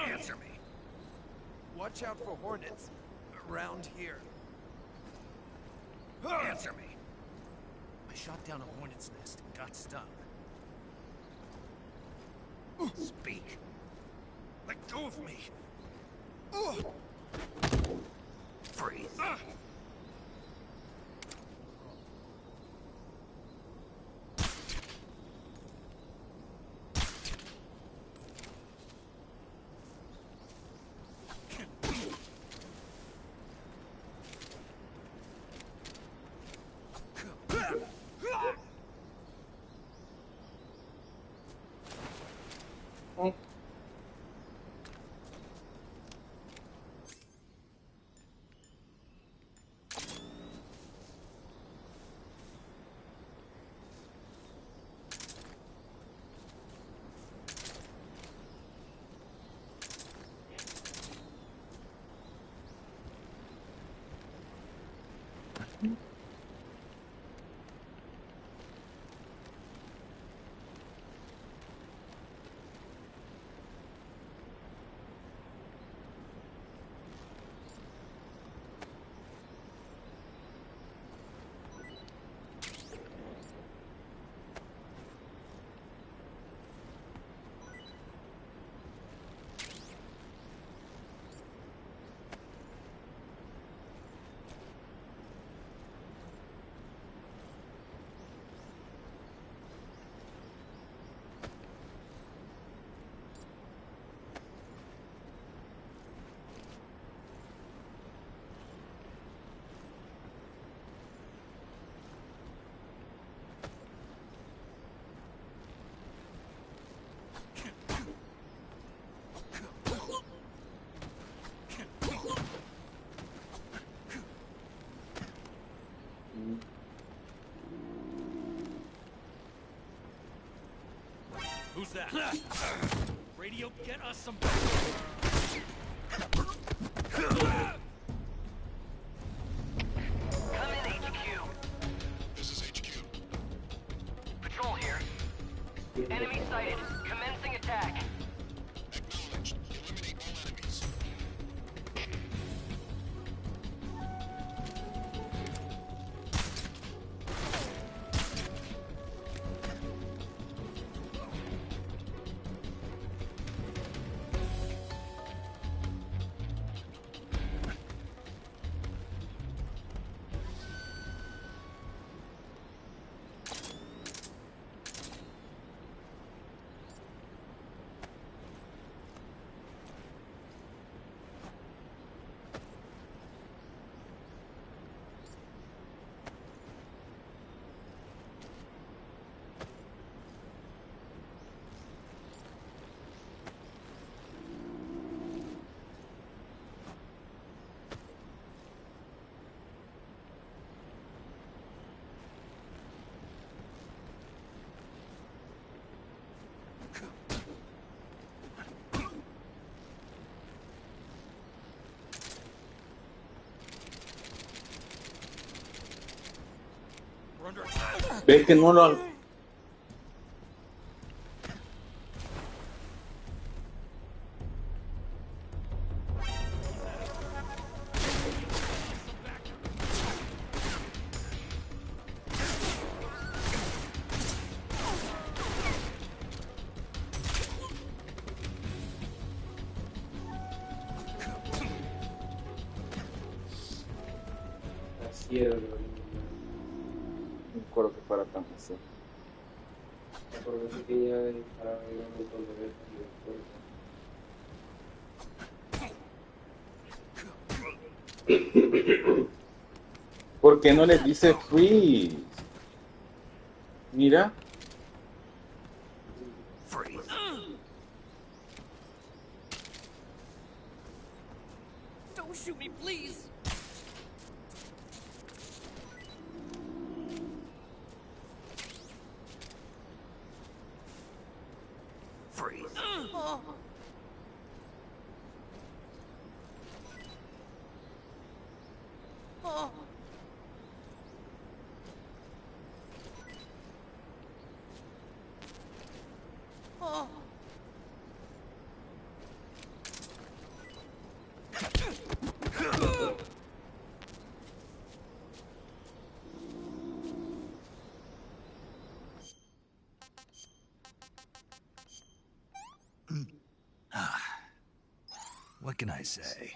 Answer me. Watch out for hornets around here. Answer me. I shot down a hornet's nest and got stung. Speak. Let go of me. Freeze. Who's that? Radio, get us some. Come in, HQ. This is HQ. Patrol here. Enemy sighted. Commencing attack. Acknowledged. Eliminate all enemies. We're under attack. Ve que no lo... Así era, No recuerdo que fuera tan así. por eso que ya disparaba un montón de veces y después. ¿Por qué no le dice freeze? Mira. Freeze. Don't shoot me, please. Freeze. What can I say?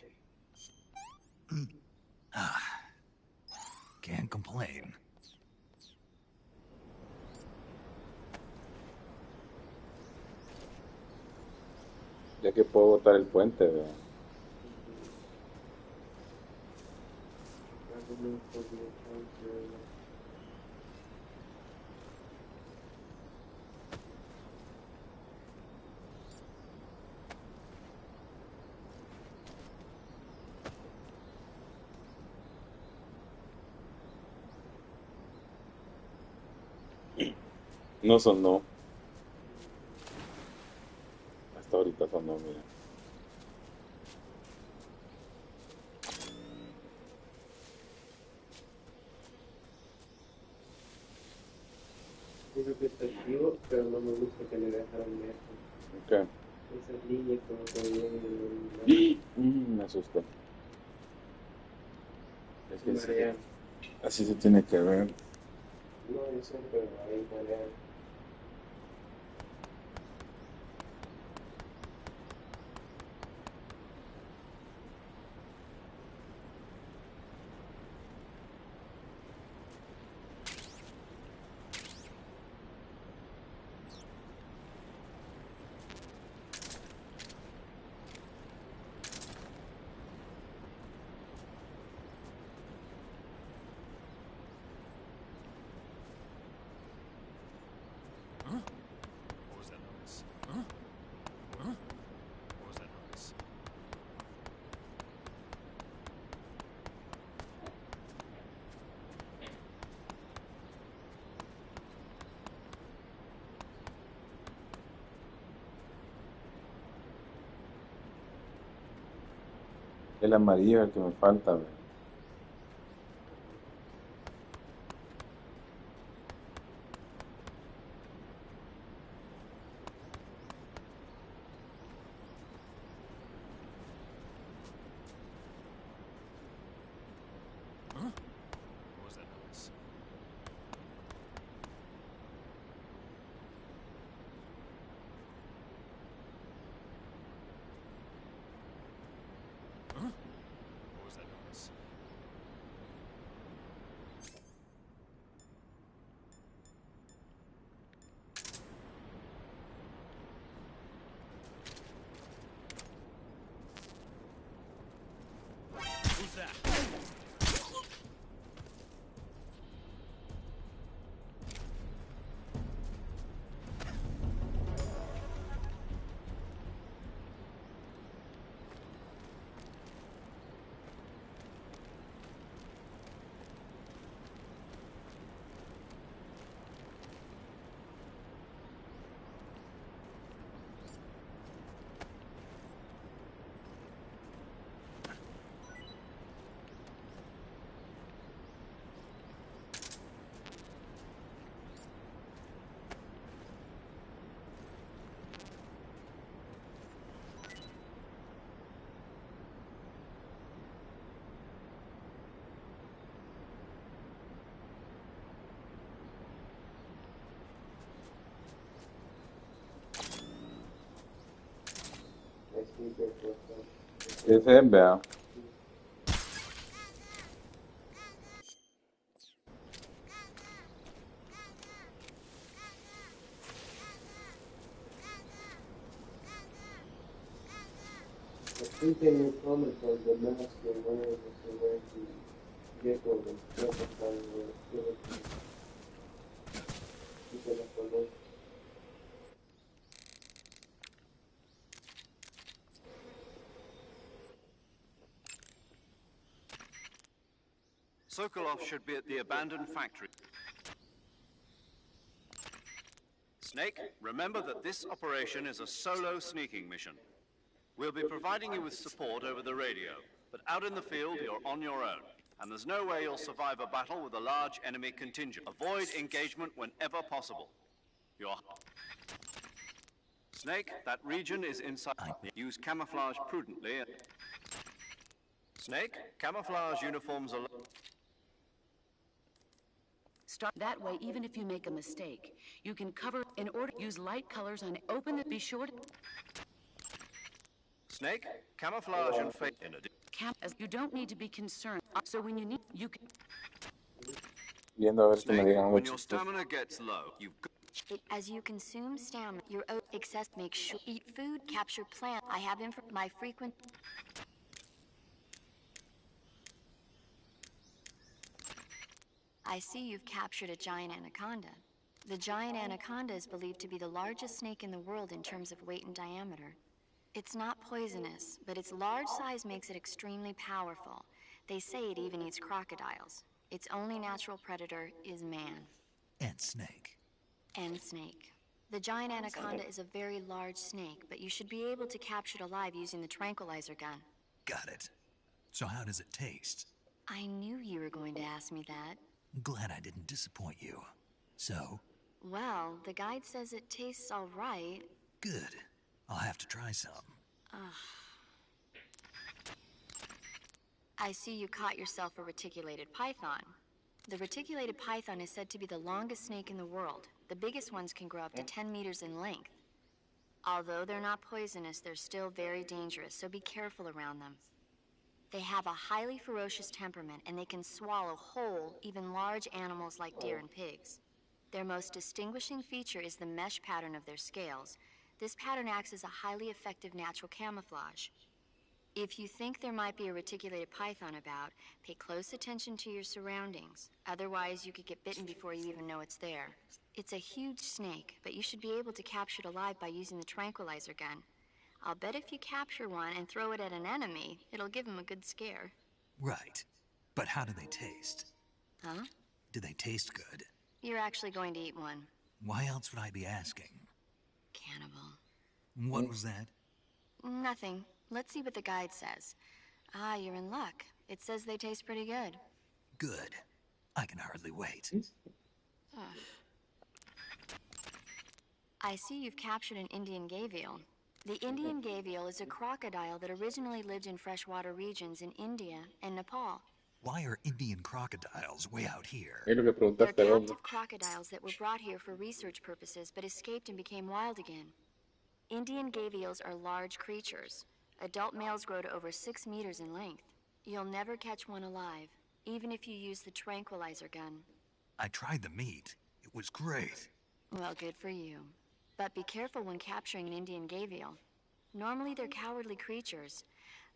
Can't complain. Ya que puedo botar el puente, ¿verdad? No sonó. Hasta ahorita sonó, mira. Digo que está activo, pero no me gusta que le dejaran eso. Ok. Esas líneas como que vienen Me asustó. Es que sí, marean. así se tiene que ver. No, yo sé, pero ahí marean. What was that noise? Huh? Huh? What was that noise? El amarillo es el que me falta, ¿verdad? Huh? What was that noise? Huh? What was that noise? Who's that? Ese es, vea. I think in your comments on the mask you're wearing is the way to get over the sacrifice of people that follow. Sokolov should be at the abandoned factory. Snake, remember that this operation is a solo sneaking mission. We'll be providing you with support over the radio, but out in the field, you're on your own. And there's no way you'll survive a battle with a large enemy contingent. Avoid engagement whenever possible. Snake, that region is inside. Use camouflage prudently. Snake, camouflage uniforms are... Start that way, even if you make a mistake. You can cover in order. Use light colors on. Open it. Be sure to. Snake, camouflage and fake in a You don't need to be concerned. So when you need, you can. Viendo a ver que me Snake, digan algo when your chistoso. stamina gets low, you've got As you consume stamina, your excess make sure eat food, capture plant. I have my frequent. I see you've captured a giant anaconda. The giant anaconda is believed to be the largest snake in the world in terms of weight and diameter. It's not poisonous, but its large size makes it extremely powerful. They say it even eats crocodiles. Its only natural predator is man. And snake. And snake. The giant anaconda is a very large snake, but you should be able to capture it alive using the tranquilizer gun. Got it. So how does it taste? I knew you were going to ask me that. Glad I didn't disappoint you. So? Well, the guide says it tastes all right. Good. I'll have to try some. I see you caught yourself a reticulated python. The reticulated python is said to be the longest snake in the world. The biggest ones can grow up to 10 meters in length. Although they're not poisonous, they're still very dangerous, so be careful around them. They have a highly ferocious temperament, and they can swallow whole, even large animals like deer and pigs. Their most distinguishing feature is the mesh pattern of their scales. This pattern acts as a highly effective natural camouflage. If you think there might be a reticulated python about, pay close attention to your surroundings. Otherwise, you could get bitten before you even know it's there. It's a huge snake, but you should be able to capture it alive by using the tranquilizer gun. I'll bet if you capture one and throw it at an enemy, it'll give him a good scare. Right. But how do they taste? Huh? Do they taste good? You're actually going to eat one. Why else would I be asking? Cannibal. What was that? Nothing. Let's see what the guide says. Ah, you're in luck. It says they taste pretty good. Good. I can hardly wait. I see you've captured an Indian gavial. The Indian gavial is a crocodile that originally lived in freshwater regions in India and Nepal. Why are Indian crocodiles way out here? Es lo que They're preguntaste, ¿dónde? captive crocodiles that were brought here for research purposes but escaped and became wild again. Indian gavials are large creatures. Adult males grow to over 6 meters in length. You'll never catch one alive, even if you use the tranquilizer gun. I tried the meat. It was great. Well, good for you. But be careful when capturing an Indian gavial. Normally they're cowardly creatures,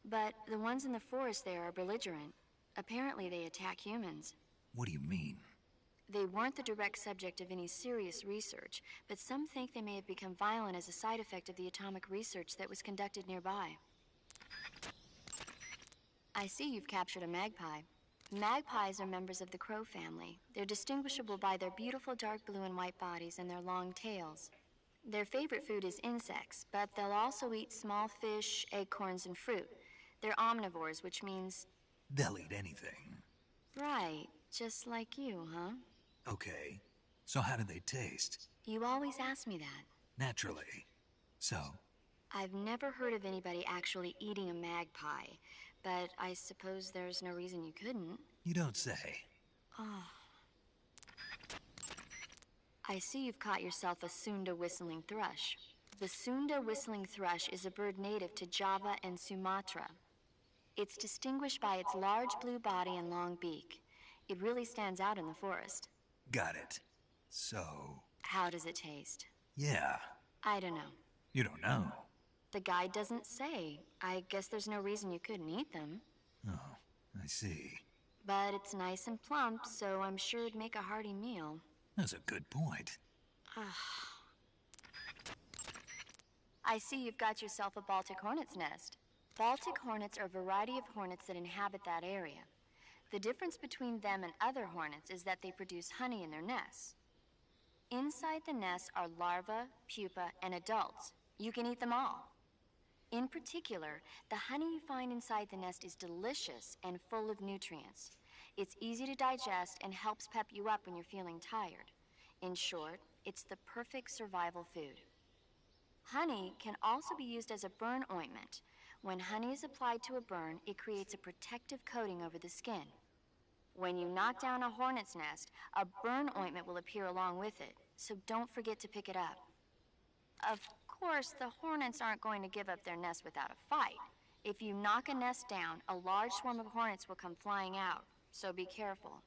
but the ones in the forest there are belligerent. Apparently they attack humans. What do you mean? They weren't the direct subject of any serious research, but some think they may have become violent as a side effect of the atomic research that was conducted nearby. I see you've captured a magpie. Magpies are members of the crow family. They're distinguishable by their beautiful dark blue and white bodies and their long tails. Their favorite food is insects, but they'll also eat small fish, acorns, and fruit. They're omnivores, which means... They'll eat anything. Right, just like you, huh? Okay. So how do they taste? You always ask me that. Naturally. So? I've never heard of anybody actually eating a magpie, but I suppose there's no reason you couldn't. You don't say. Oh. I see you've caught yourself a Sunda whistling thrush. The Sunda whistling thrush is a bird native to Java and Sumatra. It's distinguished by its large blue body and long beak. It really stands out in the forest. Got it. So... How does it taste? Yeah. I don't know. You don't know? The guide doesn't say. I guess there's no reason you couldn't eat them. Oh, I see. But it's nice and plump, so I'm sure it'd make a hearty meal. That's a good point. I see you've got yourself a Baltic hornet's nest. Baltic hornets are a variety of hornets that inhabit that area. The difference between them and other hornets is that they produce honey in their nests. Inside the nests are larvae, pupa, and adults. You can eat them all. In particular, the honey you find inside the nest is delicious and full of nutrients. It's easy to digest and helps pep you up when you're feeling tired. In short, it's the perfect survival food. Honey can also be used as a burn ointment. When honey is applied to a burn, it creates a protective coating over the skin. When you knock down a hornet's nest, a burn ointment will appear along with it, so don't forget to pick it up. Of course, the hornets aren't going to give up their nest without a fight. If you knock a nest down, a large swarm of hornets will come flying out, so be careful.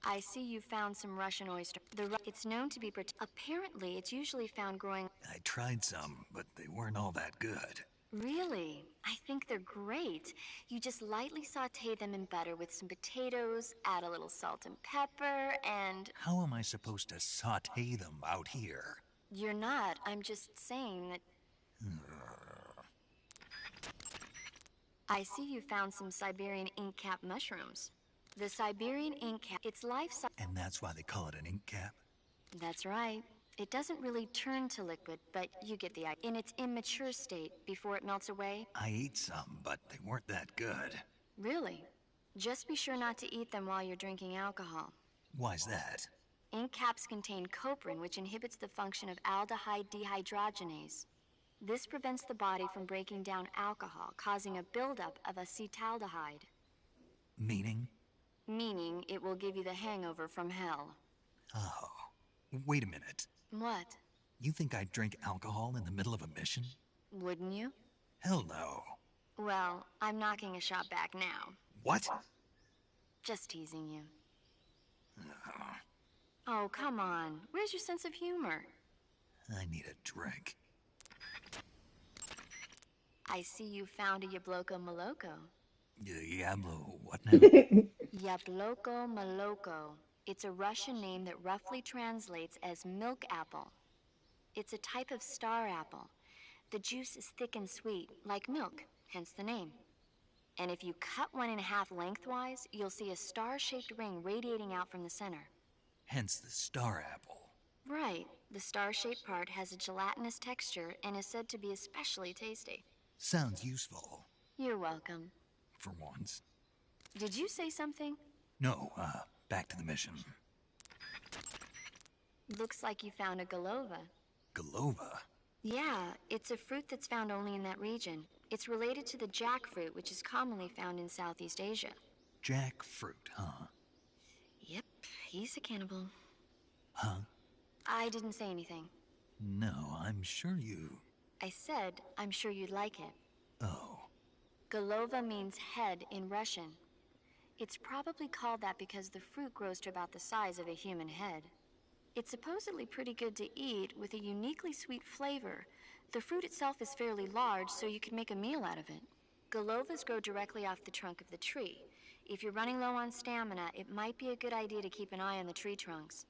I see you found some Russian oyster. It's known to be apparently, it's usually found growing. I tried some, but they weren't all that good. Really? I think they're great. You just lightly saute them in butter with some potatoes, add a little salt and pepper, and... How am I supposed to saute them out here? You're not. I'm just saying that... I see you found some Siberian ink cap mushrooms. The Siberian ink cap, its life... And that's why they call it an ink cap? That's right. It doesn't really turn to liquid, but you get the idea. In its immature state, before it melts away. I ate some, but they weren't that good. Really? Just be sure not to eat them while you're drinking alcohol. Why's that? Ink caps contain coprin, which inhibits the function of aldehyde dehydrogenase. This prevents the body from breaking down alcohol, causing a buildup of acetaldehyde. Meaning? Meaning it will give you the hangover from hell. Oh. Wait a minute. What? You think I'd drink alcohol in the middle of a mission? Wouldn't you? Hell no. Well, I'm knocking a shot back now. What? Just teasing you. Oh, come on. Where's your sense of humor? I need a drink. I see you found a Yabloko Moloko. Yablo, what now? Yabloko Moloko. It's a Russian name that roughly translates as milk apple. It's a type of star apple. The juice is thick and sweet, like milk, hence the name. And if you cut one in half lengthwise, you'll see a star-shaped ring radiating out from the center. Hence the star apple. Right. The star-shaped part has a gelatinous texture and is said to be especially tasty. Sounds useful. You're welcome. For once. Did you say something? No, back to the mission. Looks like you found a Golova. Golova? Yeah, it's a fruit that's found only in that region. It's related to the jackfruit, which is commonly found in Southeast Asia. Jackfruit, huh? Yep, he's a cannibal. Huh? I didn't say anything. No, I'm sure you... I said, I'm sure you'd like it. Oh. Golova means head in Russian. It's probably called that because the fruit grows to about the size of a human head. It's supposedly pretty good to eat with a uniquely sweet flavor. The fruit itself is fairly large, so you can make a meal out of it. Golovas grow directly off the trunk of the tree. If you're running low on stamina, it might be a good idea to keep an eye on the tree trunks.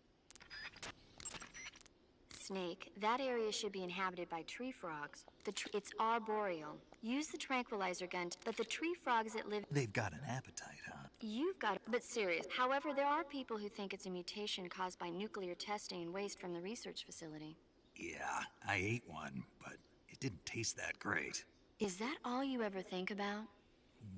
Snake, that area should be inhabited by tree frogs. It's arboreal. Use the tranquilizer gun, but the tree frogs that live... They've got an appetite, huh? You've got... But serious. However, there are people who think it's a mutation caused by nuclear testing and waste from the research facility. Yeah, I ate one, but it didn't taste that great. Is that all you ever think about?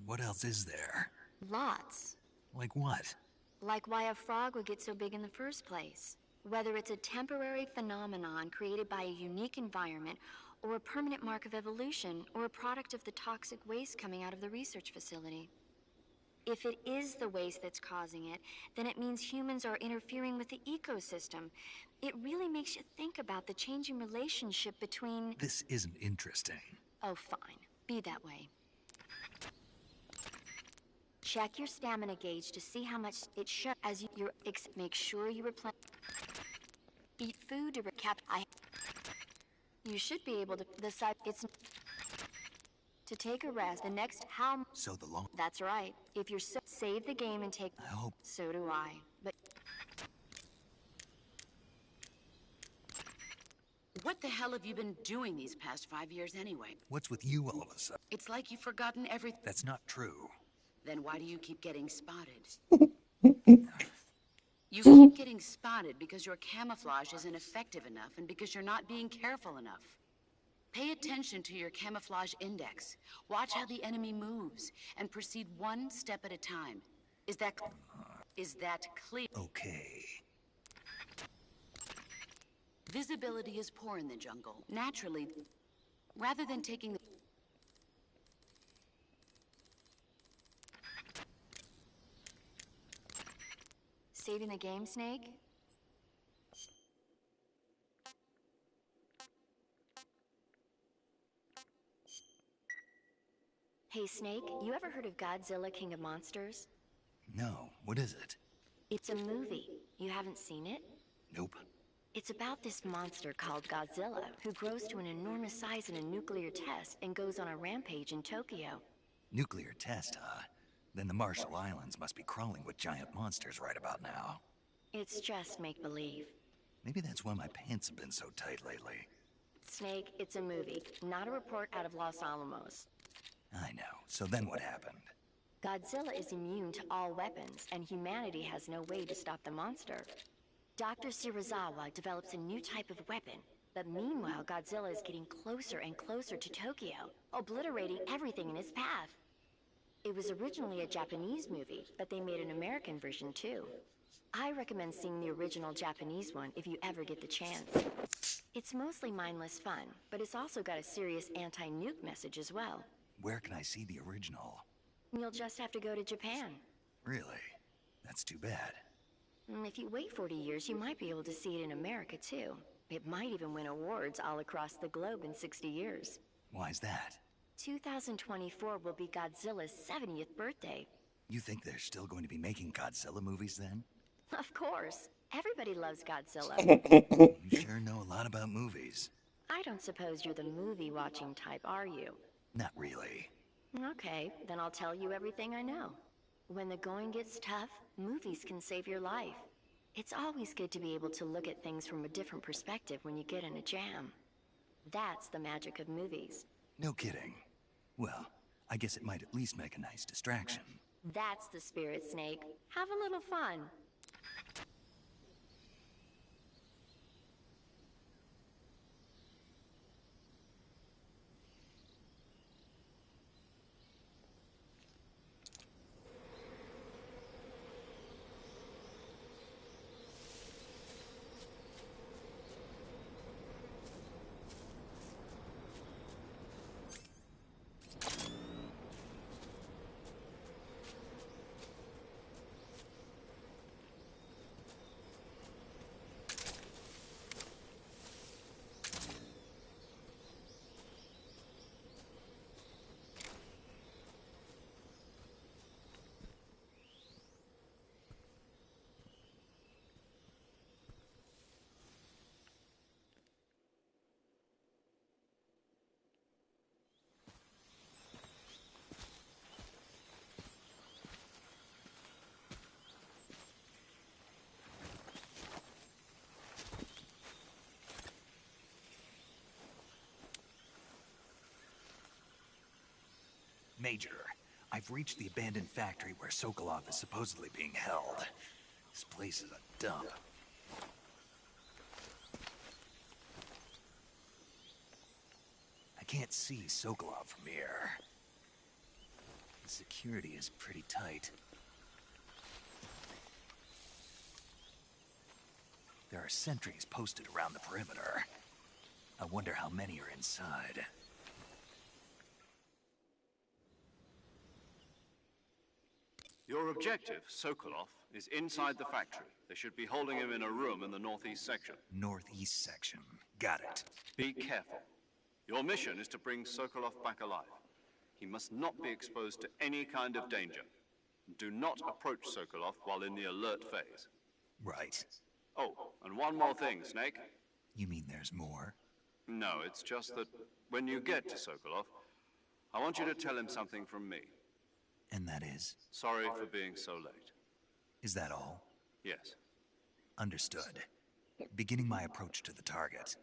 What else is there? Lots. Like what? Like why a frog would get so big in the first place. Whether it's a temporary phenomenon created by a unique environment, or a permanent mark of evolution, or a product of the toxic waste coming out of the research facility. If it is the waste that's causing it, then it means humans are interfering with the ecosystem. It really makes you think about the changing relationship between... This isn't interesting. Oh, fine. Be that way. Check your stamina gauge to see how much it should as you're... Make sure you replenish... Eat food to recap... You should be able to... It's... To take a rest, the next how... So the long... That's right. If you're save the game and take... I hope... So do I. But... What the hell have you been doing these past 5 years anyway? What's with you all of a sudden? It's like you've forgotten everything. That's not true. Then why do you keep getting spotted? You keep getting spotted because your camouflage isn't effective enough and because you're not being careful enough. Pay attention to your camouflage index. Watch how the enemy moves and proceed one step at a time. Is that clear? Okay. Visibility is poor in the jungle. Naturally, rather than taking the... Saving the game, Snake? Hey, Snake, you ever heard of Godzilla King of Monsters? No, what is it? It's a movie. You haven't seen it? Nope. It's about this monster called Godzilla, who grows to an enormous size in a nuclear test and goes on a rampage in Tokyo. Nuclear test, huh? Then the Marshall Islands must be crawling with giant monsters right about now. It's just make-believe. Maybe that's why my pants have been so tight lately. Snake, it's a movie, not a report out of Los Alamos. I know. So then what happened? Godzilla is immune to all weapons, and humanity has no way to stop the monster. Dr. Shirazawa develops a new type of weapon, but meanwhile Godzilla is getting closer and closer to Tokyo, obliterating everything in his path. It was originally a Japanese movie, but they made an American version too. I recommend seeing the original Japanese one if you ever get the chance. It's mostly mindless fun, but it's also got a serious anti-nuke message as well. Where can I see the original? You'll just have to go to Japan. Really? That's too bad. If you wait 40 years, you might be able to see it in America too. It might even win awards all across the globe in 60 years. Why's that? 2024 will be Godzilla's 70th birthday. You think they're still going to be making Godzilla movies then? Of course. Everybody loves Godzilla. You sure know a lot about movies. I don't suppose you're the movie-watching type, are you? Not really. Okay, then I'll tell you everything I know. When the going gets tough, movies can save your life. It's always good to be able to look at things from a different perspective when you get in a jam. That's the magic of movies. No kidding. Well, I guess it might at least make a nice distraction. That's the spirit, Snake. Have a little fun. Major, I've reached the abandoned factory where Sokolov is supposedly being held. This place is a dump. I can't see Sokolov from here. The security is pretty tight. There are sentries posted around the perimeter. I wonder how many are inside. Your objective, Sokolov, is inside the factory. They should be holding him in a room in the northeast section. Northeast section. Got it. Be careful. Your mission is to bring Sokolov back alive. He must not be exposed to any kind of danger. Do not approach Sokolov while in the alert phase. Right. Oh, and one more thing, Snake. You mean there's more? No, it's just that when you get to Sokolov, I want you to tell him something from me. And that is? Sorry for being so late. Is that all? Yes. Understood. Beginning my approach to the target.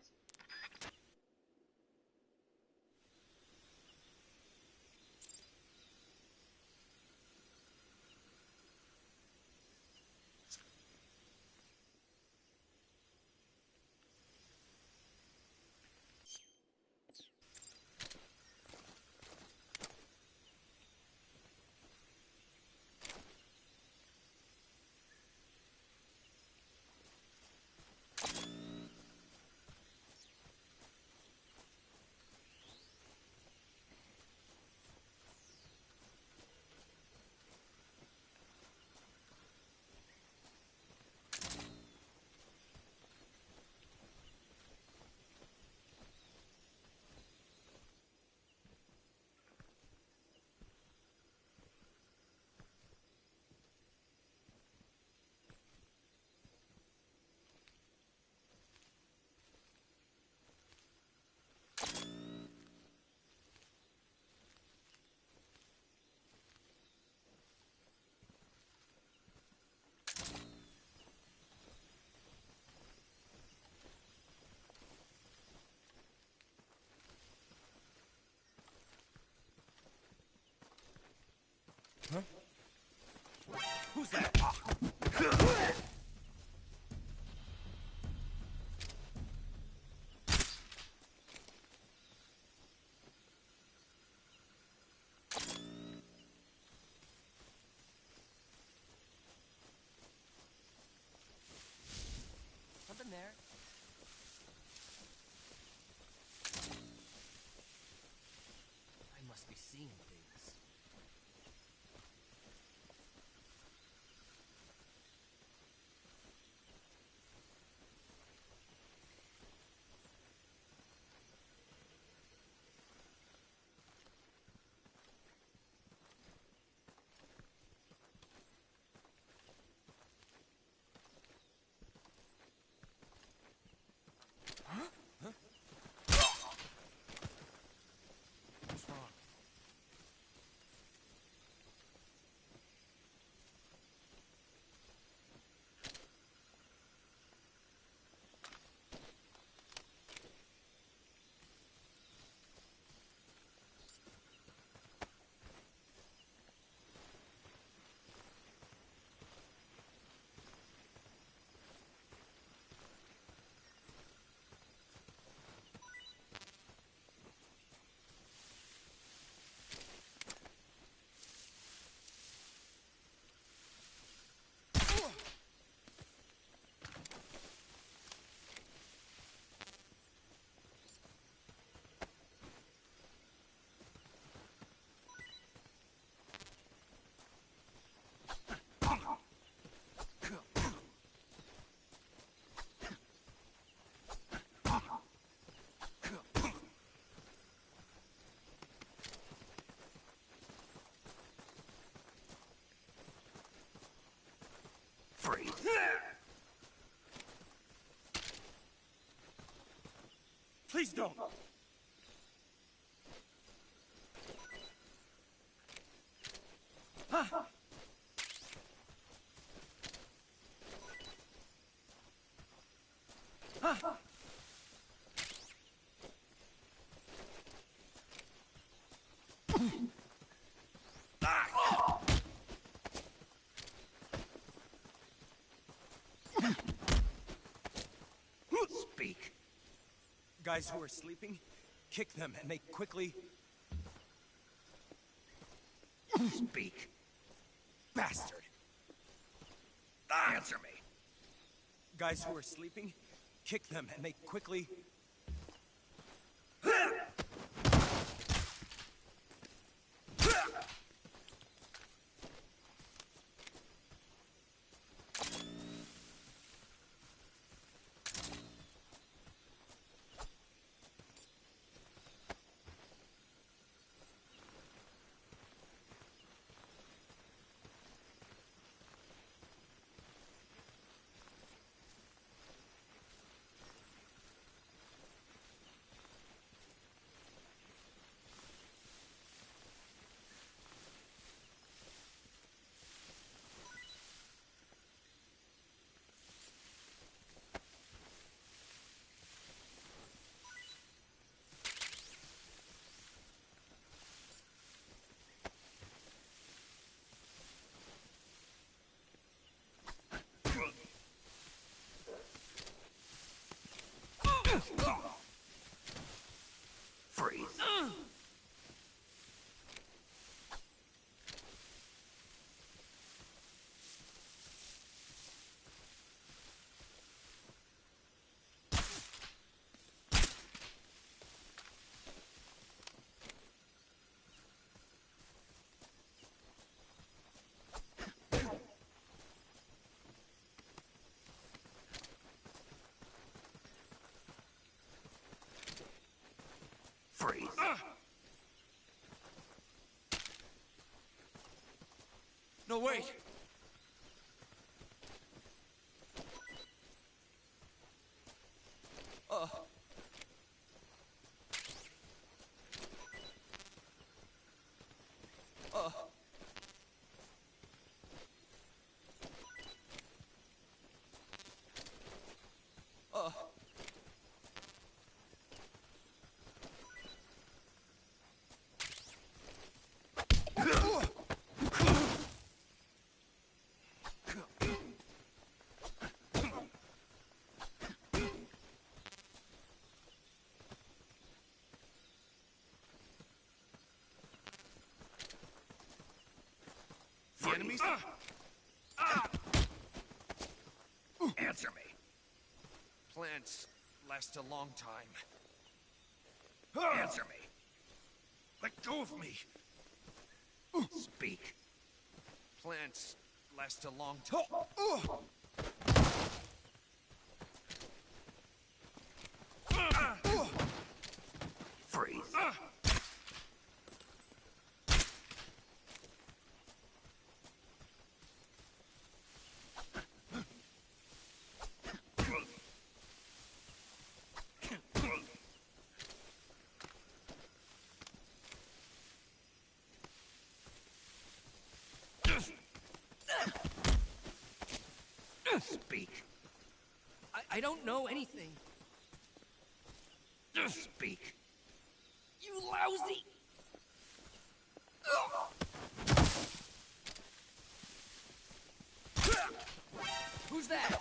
Who's that? Something there. I must be seeing things. What's wrong? Freeze. Please don't! Speak. Guys who are sleeping, kick them and make quickly... Speak. Bastard! Answer me. Guys who are sleeping, kick them and make quickly... Freeze. Freeze. No, wait! enemies? Answer me. Plants last a long time. Answer me. Let go of me. Speak. Plants last a long time. Freeze. Speak. I don't know anything. Speak. You lousy! Who's that?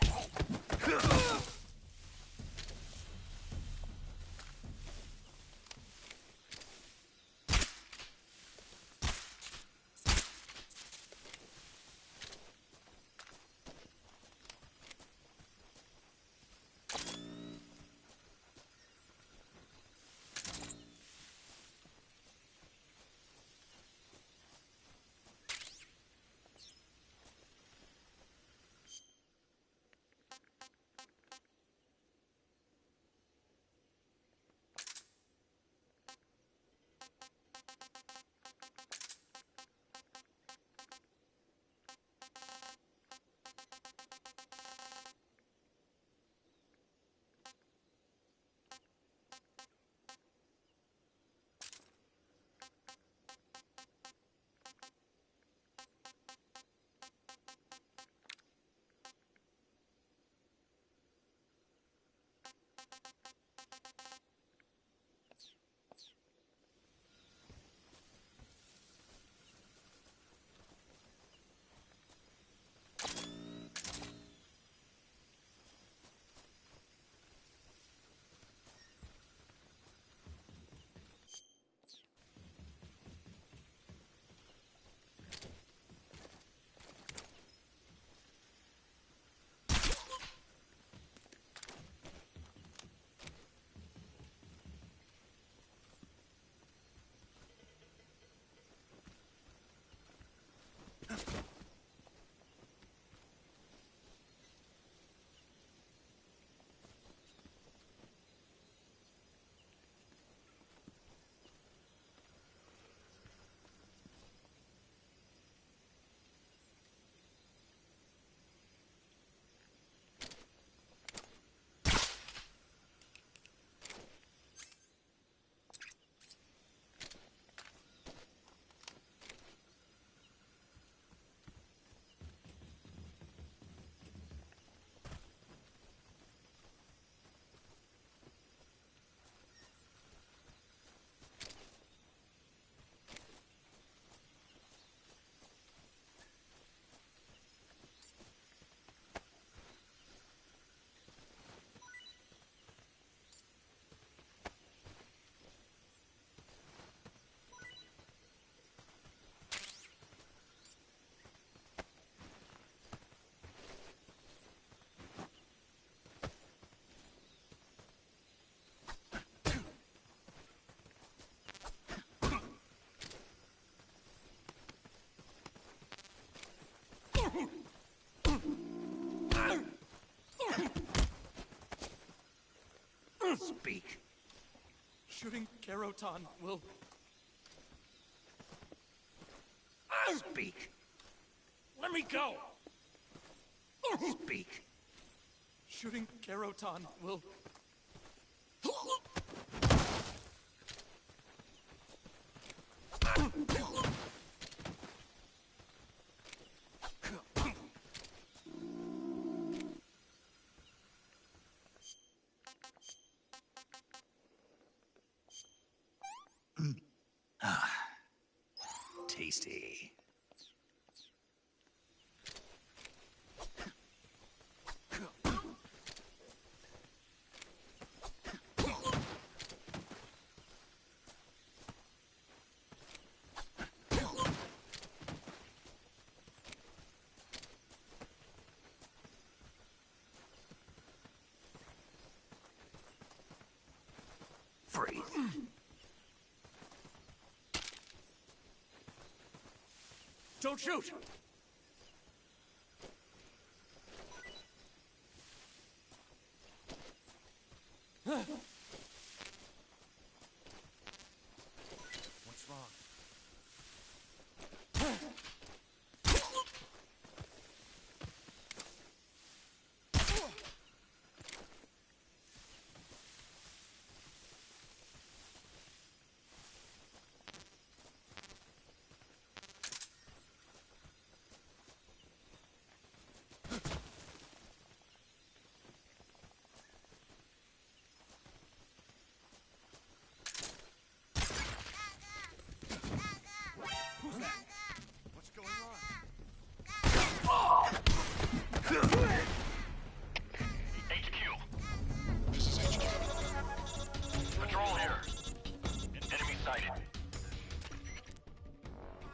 Speak. Shooting Keroton will... Speak. Let me go! Speak. Shooting Keroton will... Tasty. free. Don't shoot! What's wrong? Who's that? What's going on? HQ. This is HQ. Patrol here. Enemy sighted.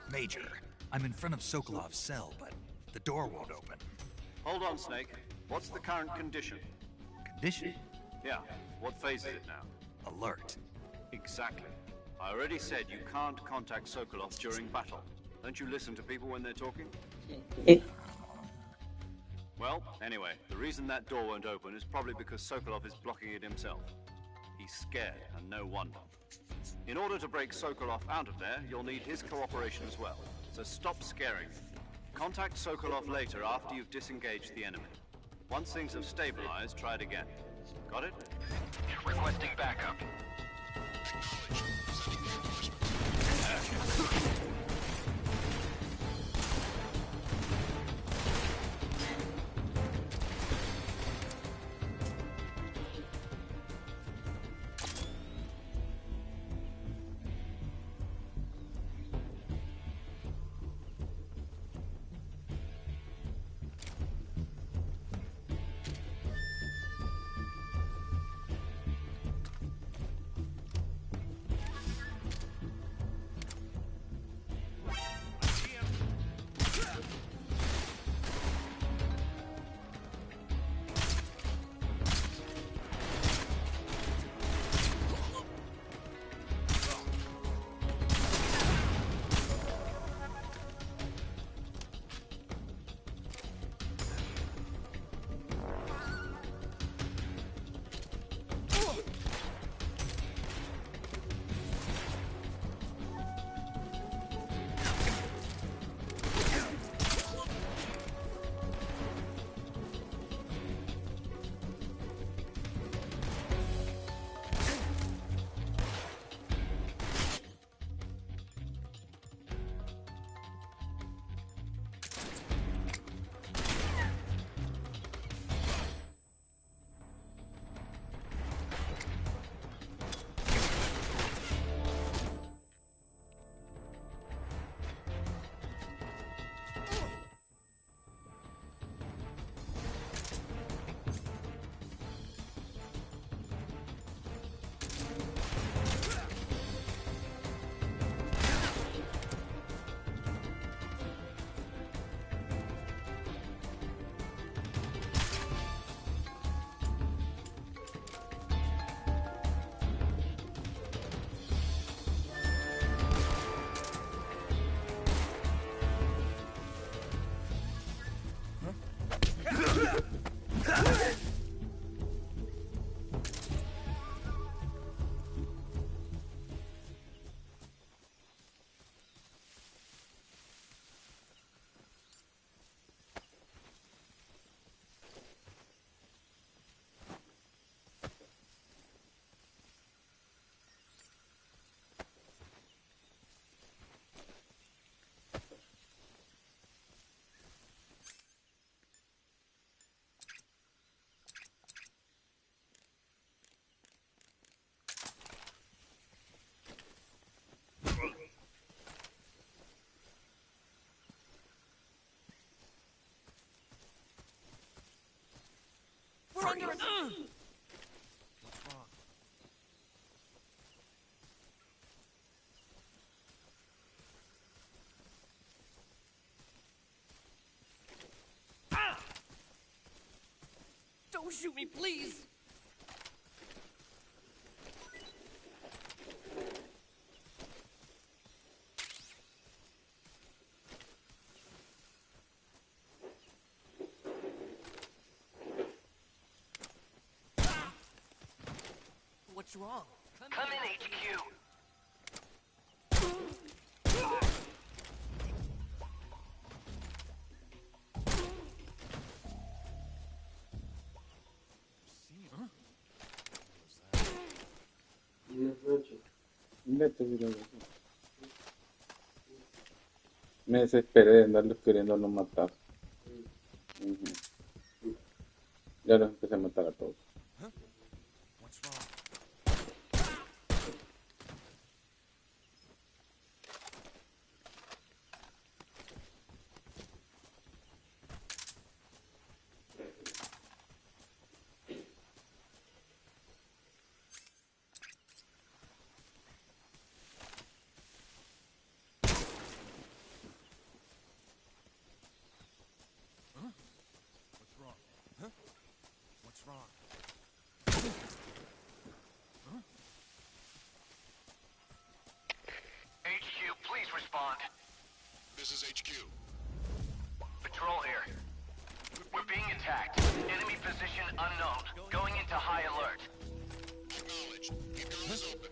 Major, I'm in front of Sokolov's cell, but the door won't open. Hold on, Snake. What's the current condition? Condition? Yeah, what phase is it now? Alert. Exactly. I already said you can't contact Sokolov during battle. Don't you listen to people when they're talking? Well, anyway, the reason that door won't open is probably because Sokolov is blocking it himself. He's scared, and no wonder. In order to break Sokolov out of there, you'll need his cooperation as well. So stop scaring him. Contact Sokolov later after you've disengaged the enemy. Once things have stabilized, try it again. Got it? Requesting backup. We're under it! What's wrong? Ah! Don't shoot me, please! What's wrong? Come in, HQ. Me desesperé de andarlos queriéndolos matar. Ya los empecé a matar a todos. What's wrong? What's wrong? HQ, please respond. This is HQ. Patrol here. We're being attacked. Enemy position unknown. Going into high alert. Acknowledged. Keep your eyes open.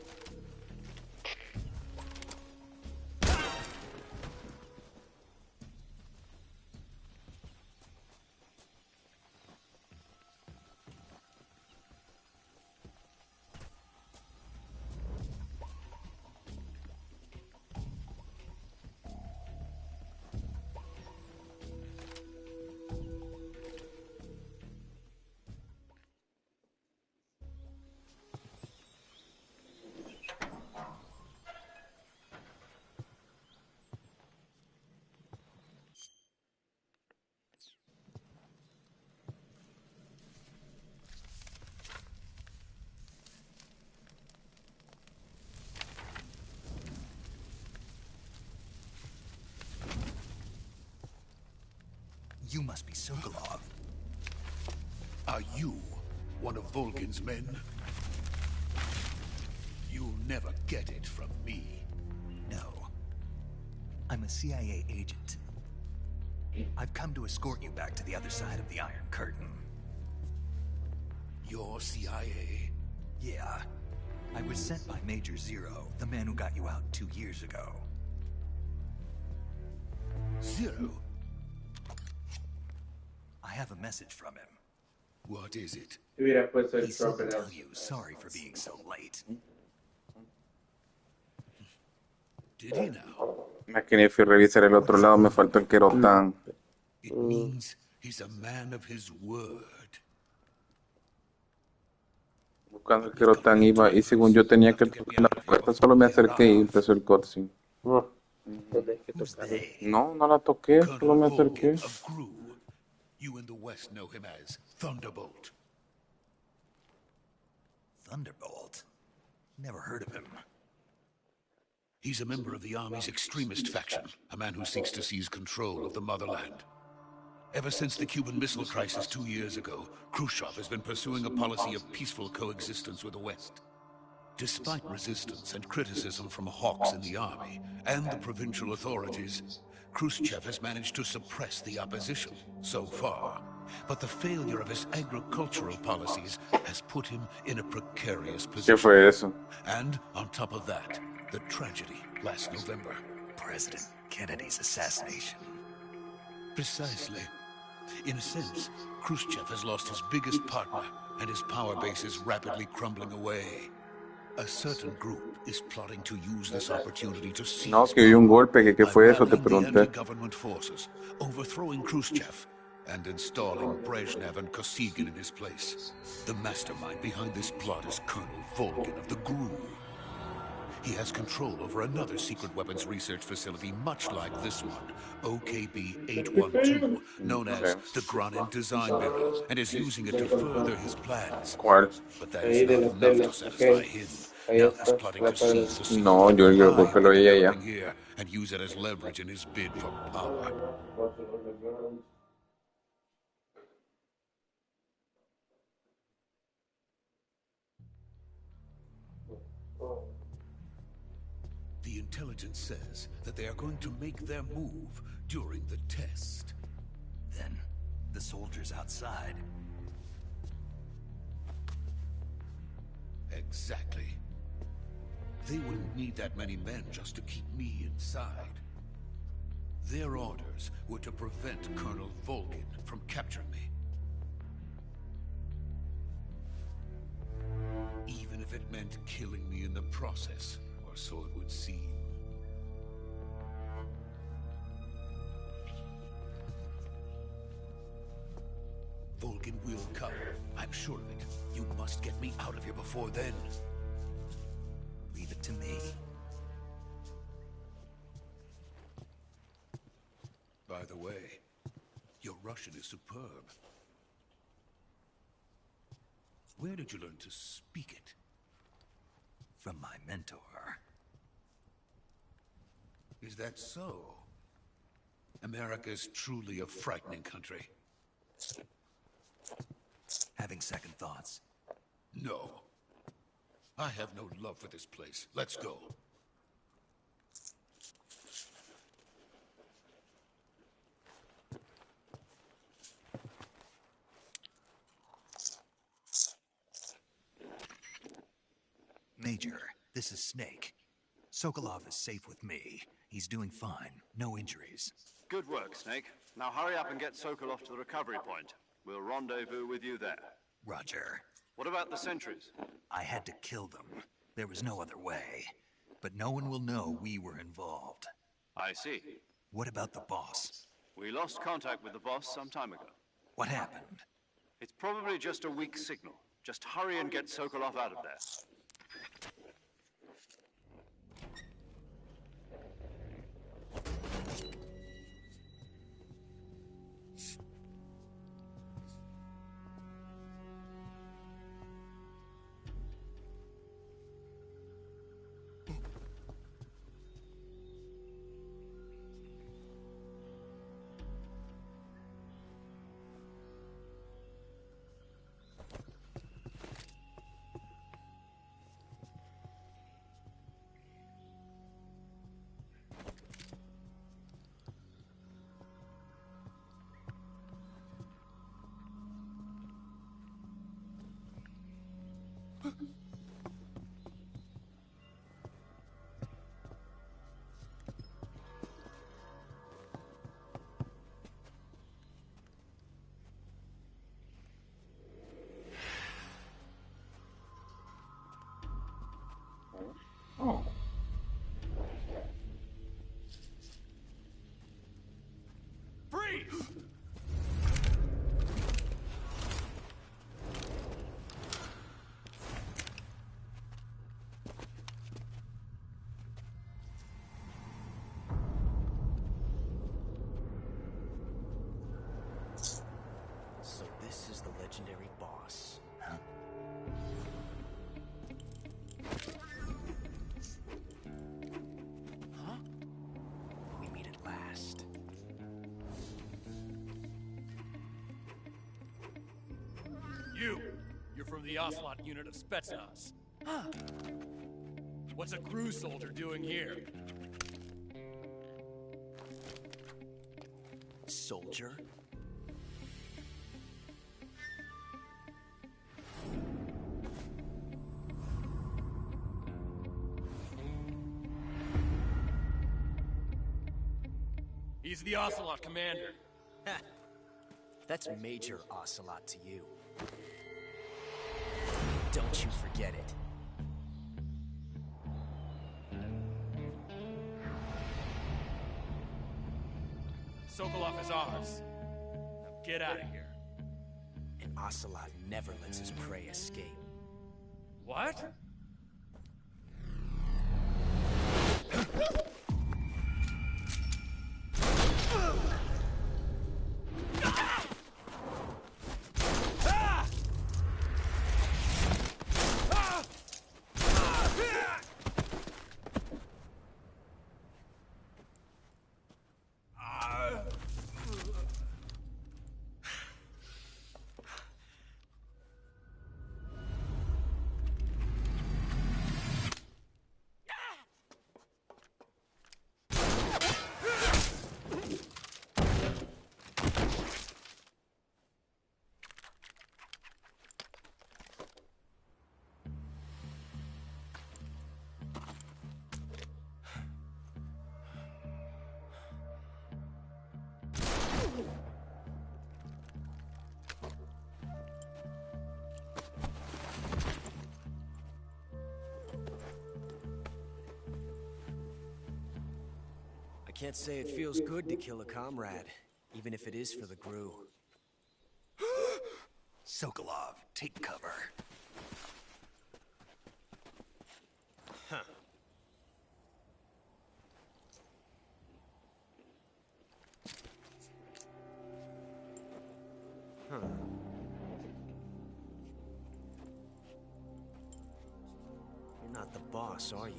You must be Sokolov. Are you one of Volgin's men? You'll never get it from me. No. I'm a CIA agent. I've come to escort you back to the other side of the Iron Curtain. You're CIA? Yeah. I was sent by Major Zero, the man who got you out 2 years ago. Zero? I have a message from him. What is it? He said to tell you sorry for being so late. Did he now? Máquina, fui a revisar el otro lado, me faltó el Kerotán. It means he's a man of his word. Buscando el Kerotán iba y según yo tenía que tocar la puerta, solo me acerqué y empezó el cutscene. No, no la toqué, solo me acerqué. You in the West know him as Thunderbolt. Thunderbolt? Never heard of him. He's a member of the Army's extremist faction, a man who seeks to seize control of the motherland. Ever since the Cuban Missile Crisis 2 years ago, Khrushchev has been pursuing a policy of peaceful coexistence with the West. Despite resistance and criticism from hawks in the army and the provincial authorities, Khrushchev has managed to suppress the opposition so far. But the failure of his agricultural policies has put him in a precarious position. ¿Qué fue eso? And on top of that, the tragedy last November. President Kennedy's assassination. Precisely. In a sense, Khrushchev has lost his biggest partner, and his power base is rapidly crumbling away. A certain group is plotting to use this opportunity to seize No, que oí un golpe, que qué fue eso, te the pregunté. anti-government forces, overthrowing Khrushchev, and installing Brezhnev and Kosygin in his place. The mastermind behind this plot is Colonel Volgin of the GRU. He has control over another secret weapons research facility much like this one, OKB-812, known as the Granin Design Bureau, and is using it to further his plans. But that is not enough to satisfy him. Now he's plotting to seize the secret No, yo creo que lo oí ella. here and use it as leverage in his bid for power. The intelligence says that they are going to make their move during the test. Then, the soldiers outside. Exactly. They wouldn't need that many men just to keep me inside. Their orders were to prevent Colonel Volgin from capturing me. Even if it meant killing me in the process, or so it would seem. Volgin will come. I'm sure of it. You must get me out of here before then. Leave it to me. By the way, your Russian is superb. Where did you learn to speak it? From my mentor. Is that so? America's truly a frightening country. Having second thoughts? No. I have no love for this place. Let's go. Major, this is Snake. Sokolov is safe with me. He's doing fine. No injuries. Good work, Snake. Now hurry up and get Sokolov to the recovery point. We'll rendezvous with you there. Roger. What about the sentries? I had to kill them. There was no other way. But no one will know we were involved. I see. What about the boss? We lost contact with the boss some time ago. What happened? It's probably just a weak signal. Just hurry and get Sokolov out of there. Oh. Freeze! So this is the legendary boss. Huh? Huh? We meet at last. You're from the Ocelot unit of Spetsnaz. Huh. What's a crew soldier doing here? Soldier? He's the Ocelot commander. Ha! That's Major Ocelot to you. Don't you forget it. Sokolov is ours. Now get out of here. And Ocelot never lets his prey escape. What? can't say it feels good to kill a comrade, even if it is for the Gru. Sokolov, take cover. Huh. Huh. You're not the boss, are you?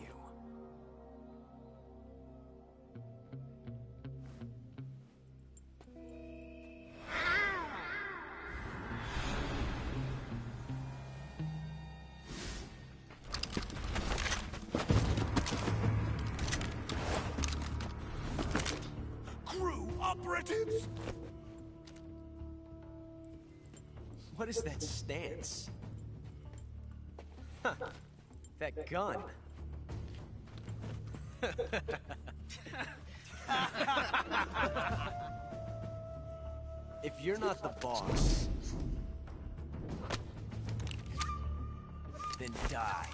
Crew operatives! What is that stance? Huh. That gun. If you're not the boss, then die.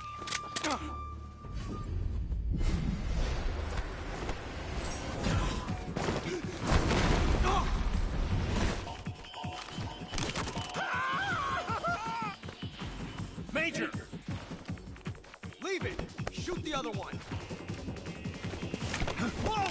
Major! Leave it! Shoot the other one! Whoa!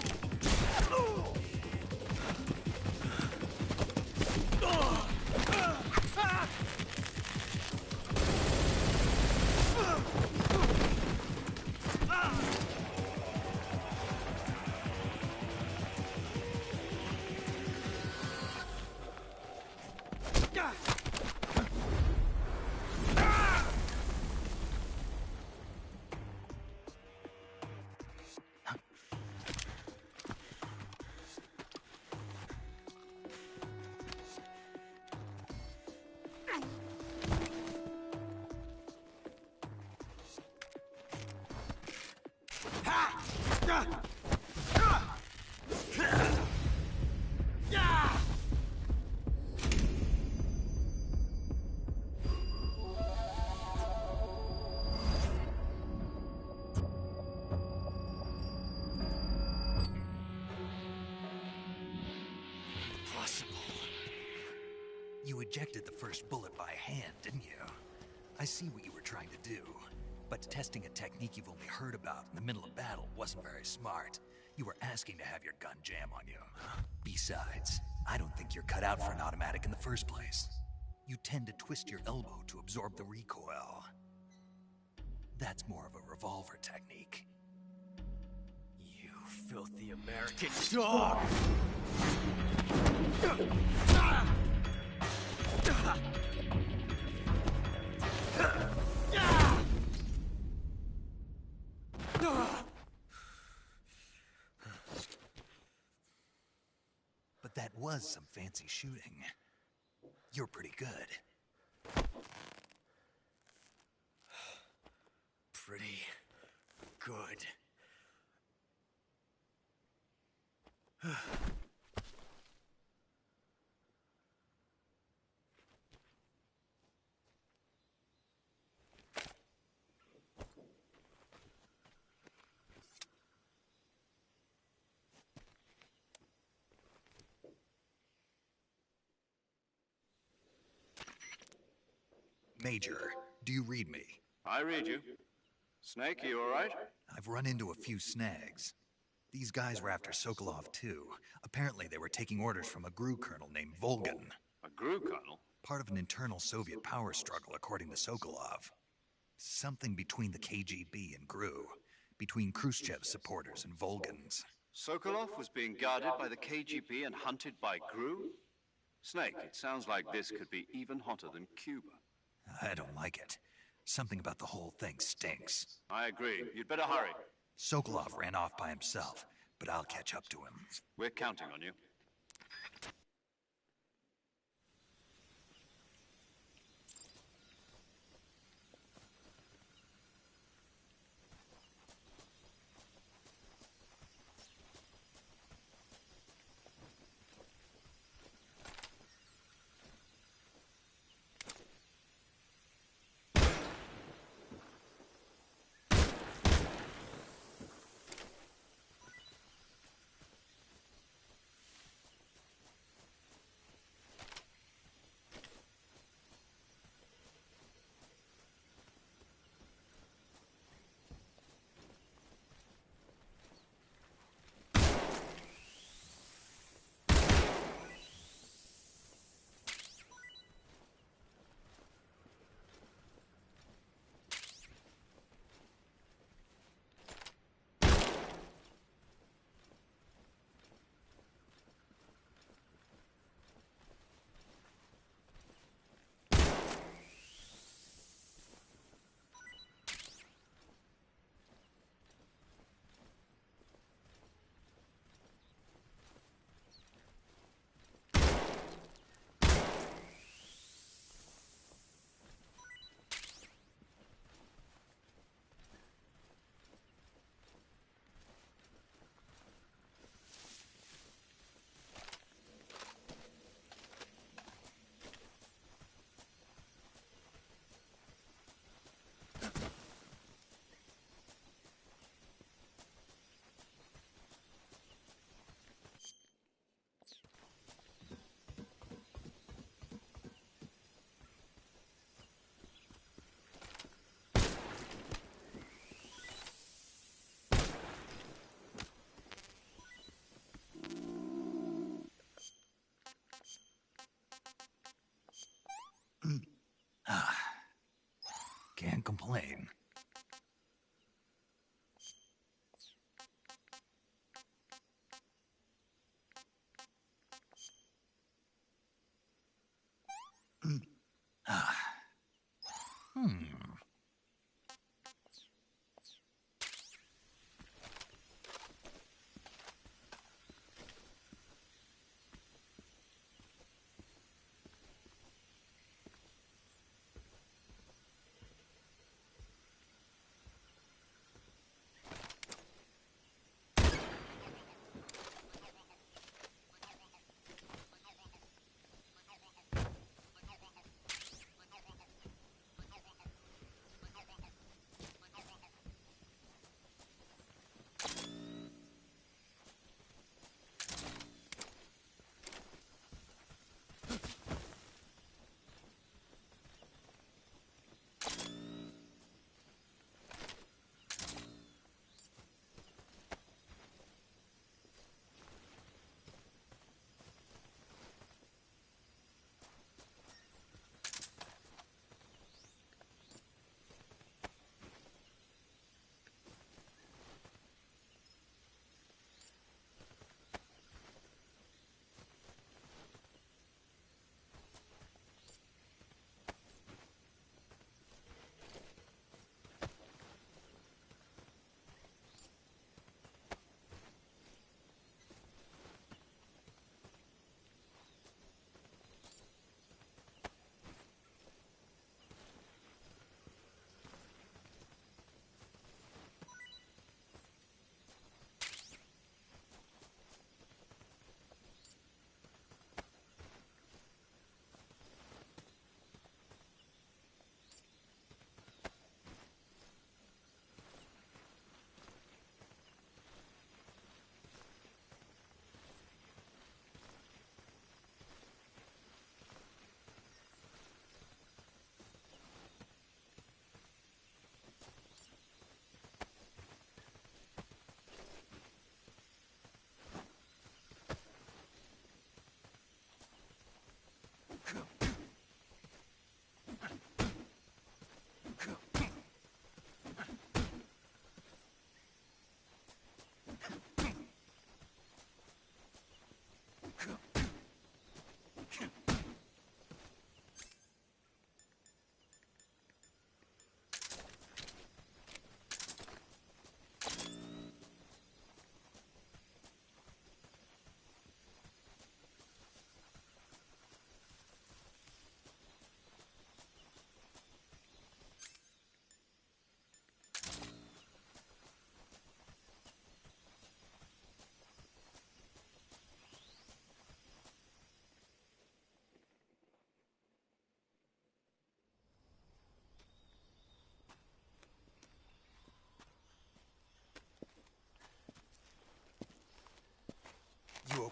You ejected the first bullet by hand, didn't you? I see what you were trying to do. But testing a technique you've only heard about in the middle of battle wasn't very smart. You were asking to have your gun jam on you. Besides, I don't think you're cut out for an automatic in the first place. You tend to twist your elbow to absorb the recoil. That's more of a revolver technique. You filthy American dog! But that was some fancy shooting. You're pretty good. Pretty good. Major, do you read me? I read you. Snake, you all right? I've run into a few snags. These guys were after Sokolov too. Apparently they were taking orders from a GRU colonel named Volgan. A GRU colonel? Part of an internal Soviet power struggle, according to Sokolov. Something between the KGB and GRU. Between Khrushchev's supporters and Volgan's. Sokolov was being guarded by the KGB and hunted by GRU? Snake, it sounds like this could be even hotter than Cuba. I don't like it. Something about the whole thing stinks. I agree. You'd better hurry. Sokolov ran off by himself, but I'll catch up to him. We're counting on you.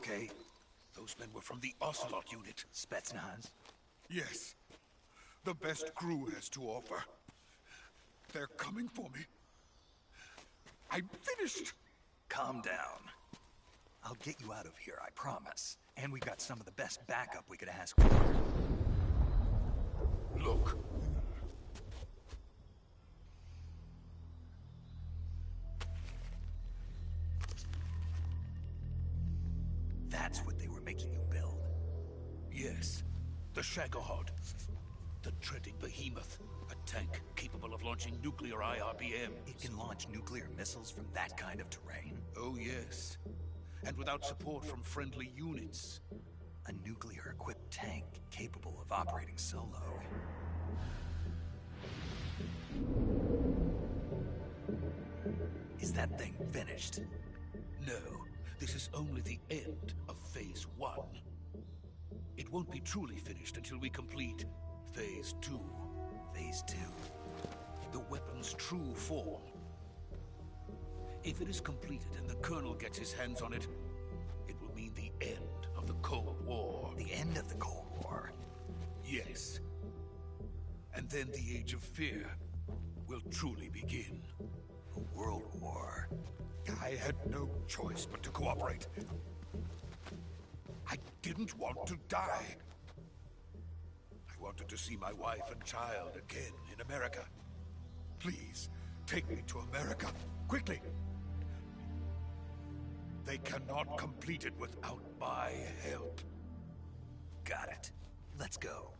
okay? Those men were from the Ocelot unit. Spetsnaz? Yes. The best crew has to offer. They're coming for me. I'm finished. Calm down. I'll get you out of here, I promise. And we've got some of the best backup we could ask for. Look. That's what they were making you build? Yes. The Shagohod. The dreaded behemoth. A tank capable of launching nuclear IRBM. It can launch nuclear missiles from that kind of terrain? Oh, yes. And without support from friendly units. A nuclear-equipped tank capable of operating solo. Is that thing finished? No. This is only the end of Phase 1. It won't be truly finished until we complete Phase 2. Phase 2? The weapon's true form. If it is completed and the Colonel gets his hands on it, it will mean the end of the Cold War. The end of the Cold War? Yes. And then the Age of Fear will truly begin. A world war? I had no choice but to cooperate. I didn't want to die. I wanted to see my wife and child again in America. Please, take me to America, quickly. They cannot complete it without my help. Got it. Let's go.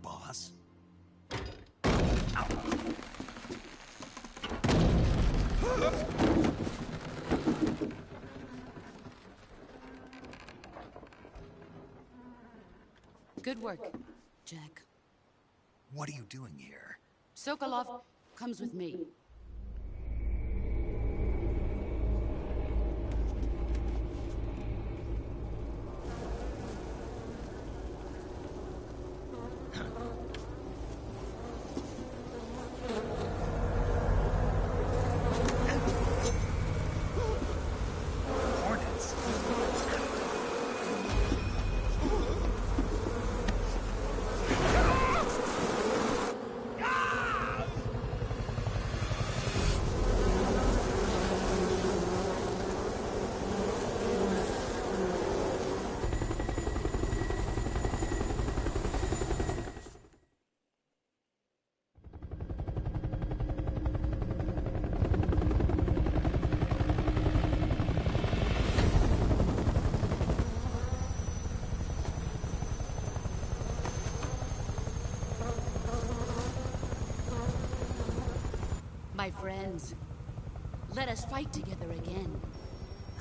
Boss? Good work, Jack. What are you doing here? Sokolov comes with me. My friends, let us fight together again.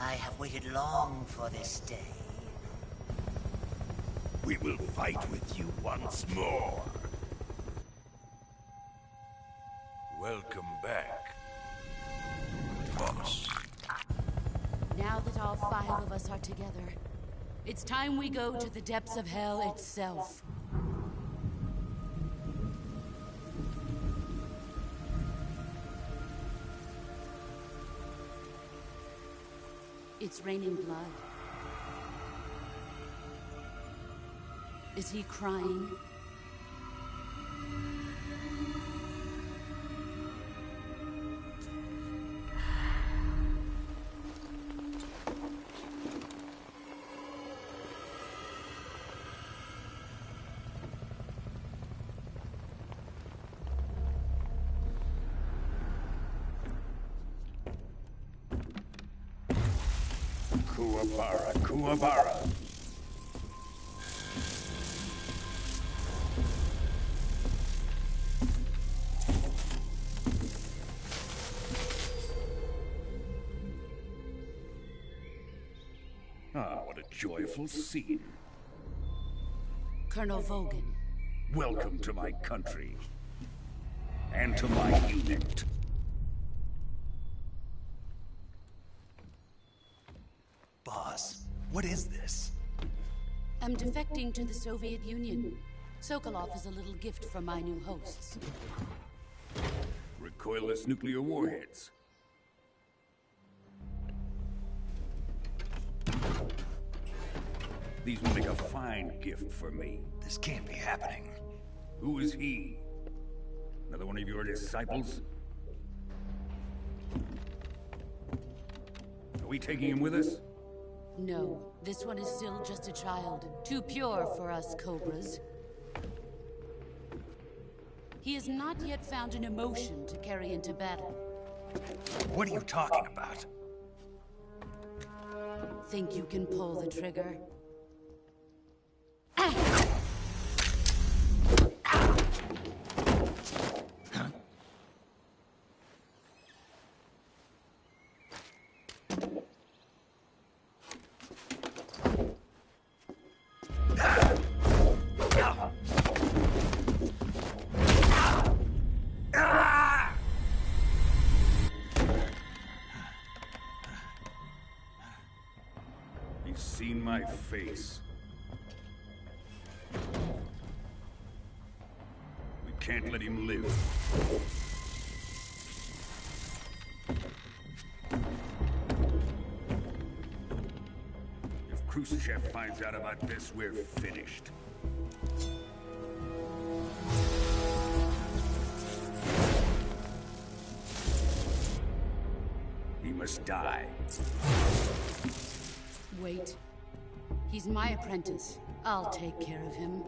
I have waited long for this day. We will fight with you once more. Welcome back, boss. Now that all 5 of us are together, it's time we go to the depths of hell itself. It's raining blood. Is he crying? Kuwabara, Kuwabara. Ah, what a joyful scene. Colonel Vogan. Welcome to my country. And to my unit. Boss, what is this? I'm defecting to the Soviet Union. Sokolov is a little gift from my new hosts. Recoilless nuclear warheads. These will make a fine gift for me. This can't be happening. Who is he? Another one of your disciples? Are we taking him with us? No, this one is still just a child. Too pure for us Cobras. He has not yet found an emotion to carry into battle. What are you talking about? Think you can pull the trigger? He's seen my face. We can't let him live. If Khrushchev finds out about this, we're finished. He must die. Wait. He's my apprentice. I'll take care of him.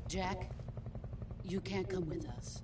Jack, you can't come with us.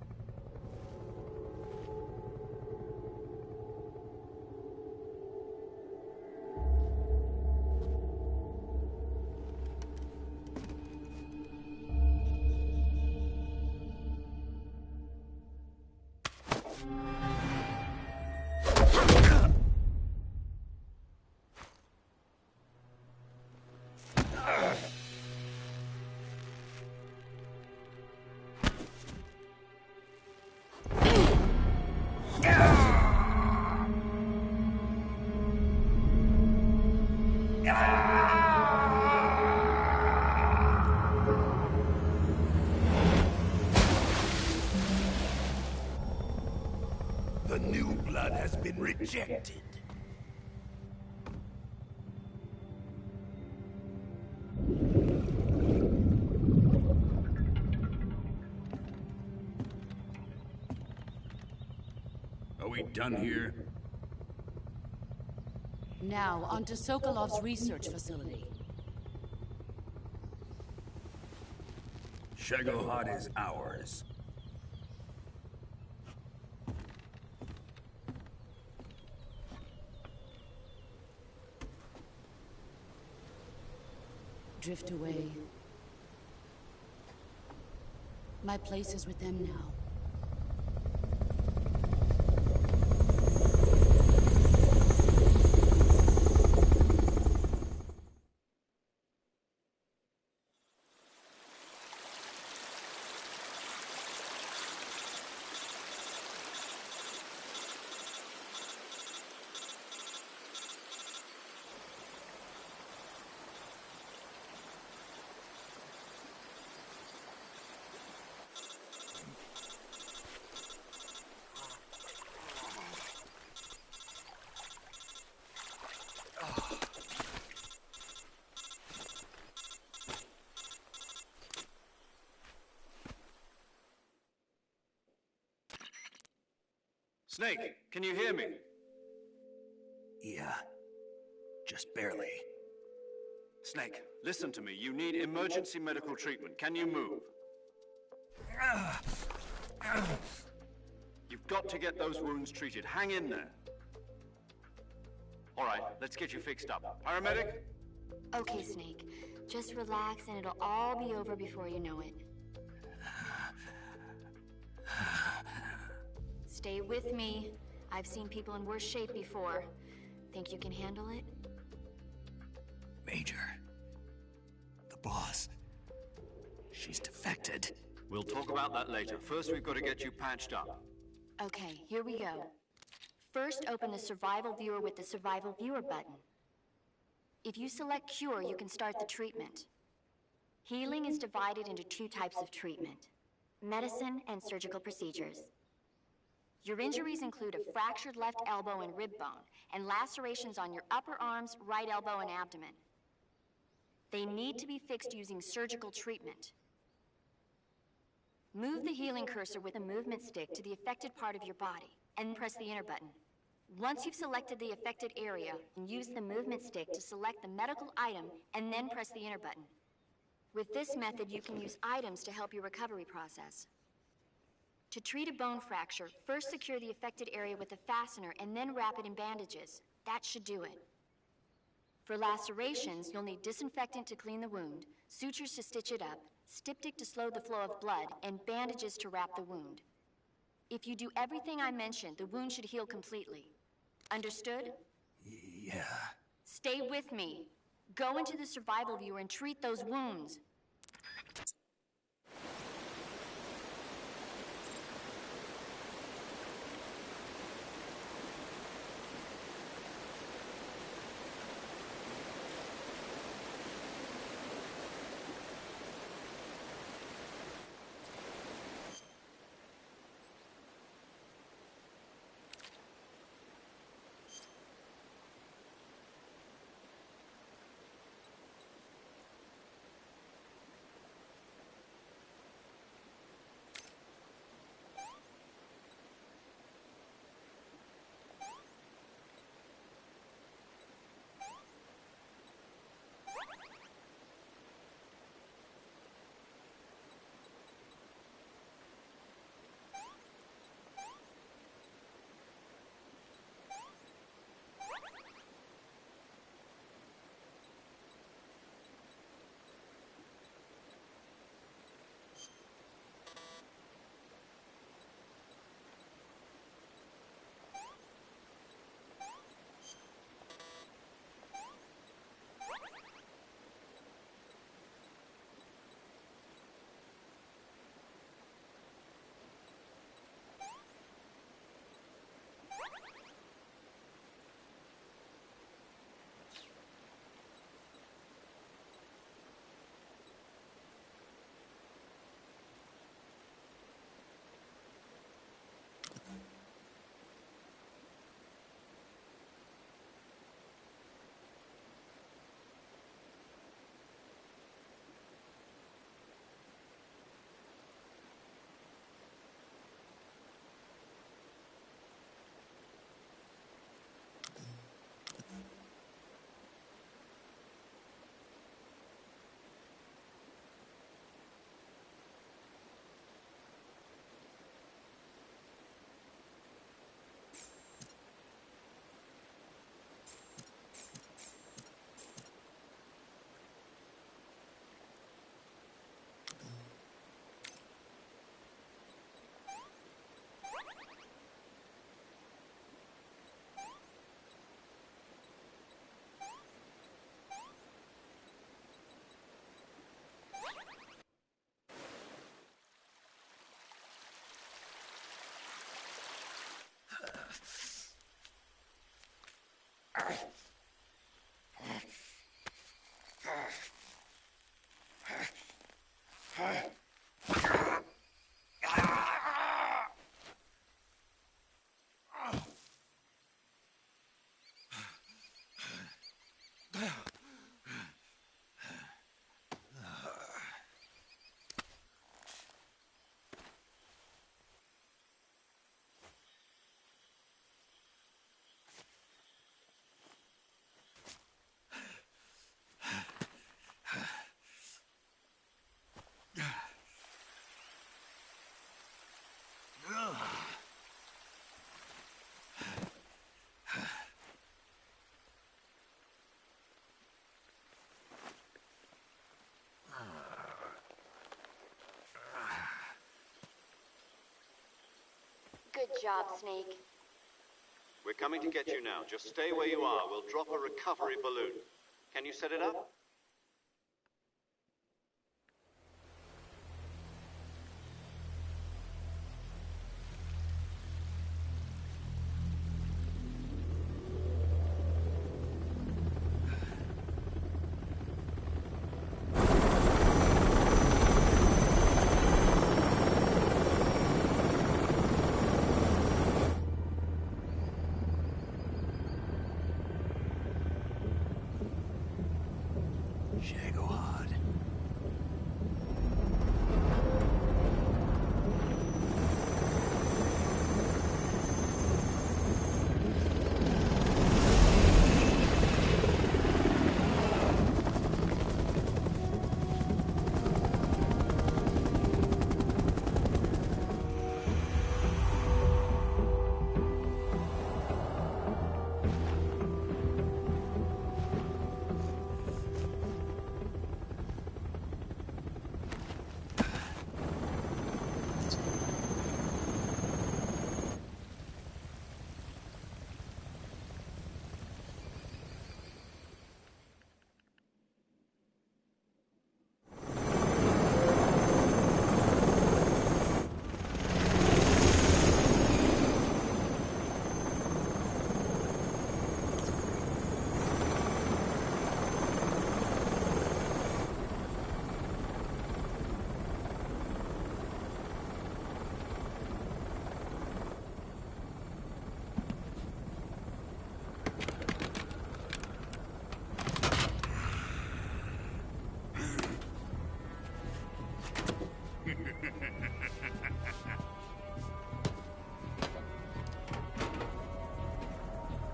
The new blood has been rejected. Are we done here? Now, onto Sokolov's research facility. Shagohod is ours. Drift away. My place is with them now. Snake, can you hear me? Yeah, just barely. Snake, listen to me. You need emergency medical treatment. Can you move? You've got to get those wounds treated. Hang in there. All right, let's get you fixed up. Paramedic? Okay, Snake. Just relax and it'll all be over before you know it. Stay with me. I've seen people in worse shape before. Think you can handle it? Major. The boss. She's defected. We'll talk about that later. First, we've got to get you patched up. Okay, here we go. First, open the survival viewer with the survival viewer button. If you select cure, you can start the treatment. Healing is divided into two types of treatment: medicine and surgical procedures. Your injuries include a fractured left elbow and rib bone, and lacerations on your upper arms, right elbow, and abdomen. They need to be fixed using surgical treatment. Move the healing cursor with a movement stick to the affected part of your body, and press the enter button. Once you've selected the affected area, use the movement stick to select the medical item, and then press the enter button. With this method, you can use items to help your recovery process. To treat a bone fracture, first secure the affected area with a fastener and then wrap it in bandages. That should do it. For lacerations, you'll need disinfectant to clean the wound, sutures to stitch it up, styptic to slow the flow of blood, and bandages to wrap the wound. If you do everything I mentioned, the wound should heal completely. Understood? Yeah. Stay with me. Go into the survival viewer and treat those wounds. job, Snake. We're coming to get you now. Just stay where you are. We'll drop a recovery balloon. Can you set it up?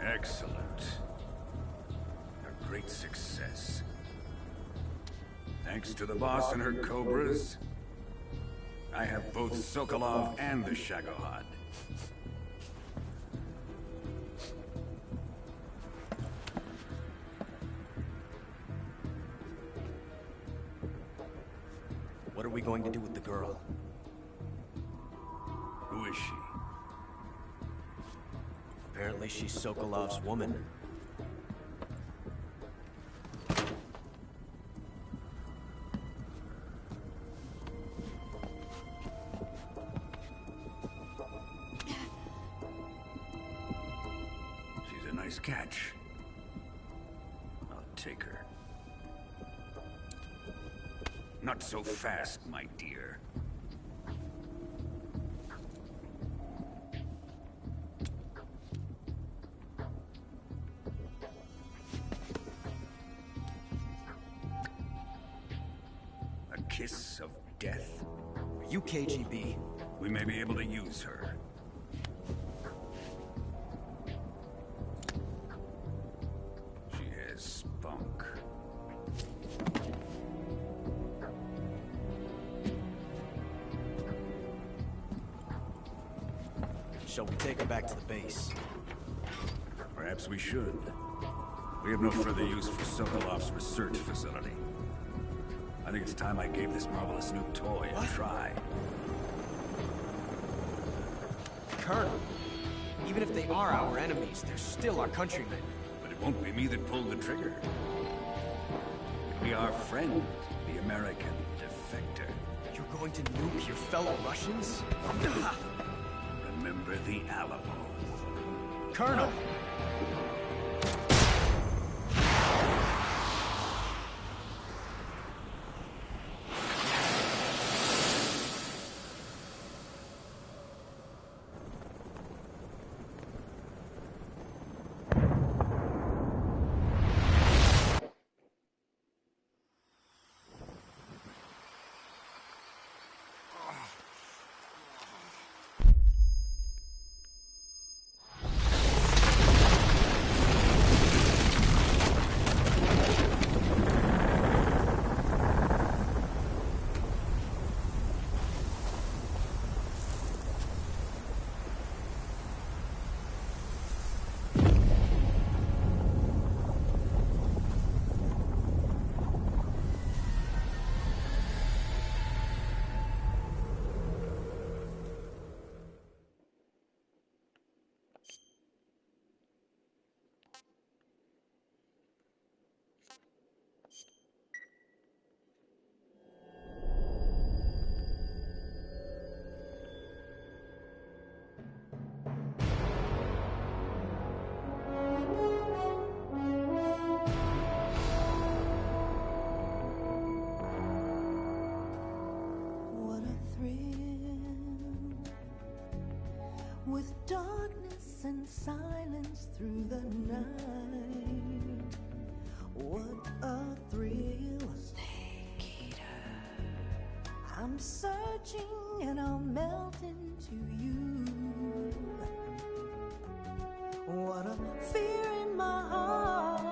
Excellent. A great success. Thanks to the boss and her cobras, I have both Sokolov and the Shagohod. What are we going to do with the girl? Who is she? Apparently she's Sokolov's woman. She's a nice catch. I'll take her. Not so fast, my dear. A kiss of death. Are you KGB? We may be able to use her. She has spunk. Shall we take her back to the base? Perhaps we should. We have no further use for Sokolov's research facility. I think it's time I gave this marvelous new toy a try. Colonel, even if they are our enemies, they're still our countrymen. But it won't be me that pulled the trigger. It'll be our friend, the American defector. You're going to nuke your fellow Russians? Remember the Alamo. Colonel! silence through the night. What a thrill. Snake eater. I'm searching and I'll melt into you. What a fear in my heart,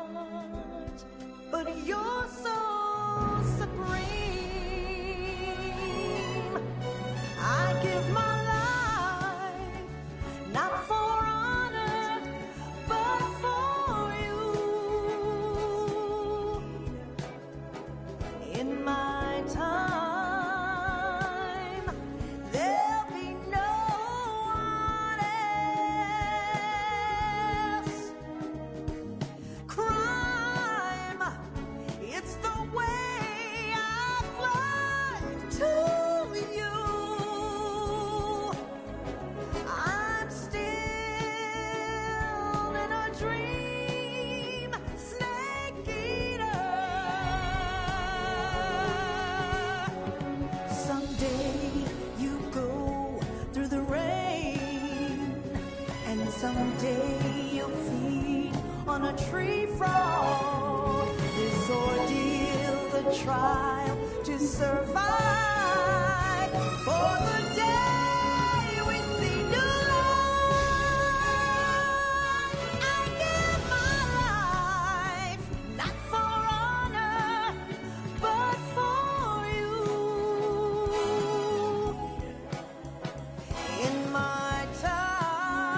but you're so supreme. I give my life, not for honor, but for you. In my time, there'll be no one else. Crime, it's the way I fly to you. I'm still in a dream, snake eater. Someday you go through the rain, and someday you'll feed on a tree frog. This ordeal, the trial to survive for the day we see new light. I give my life, not for honor, but for you. In my time,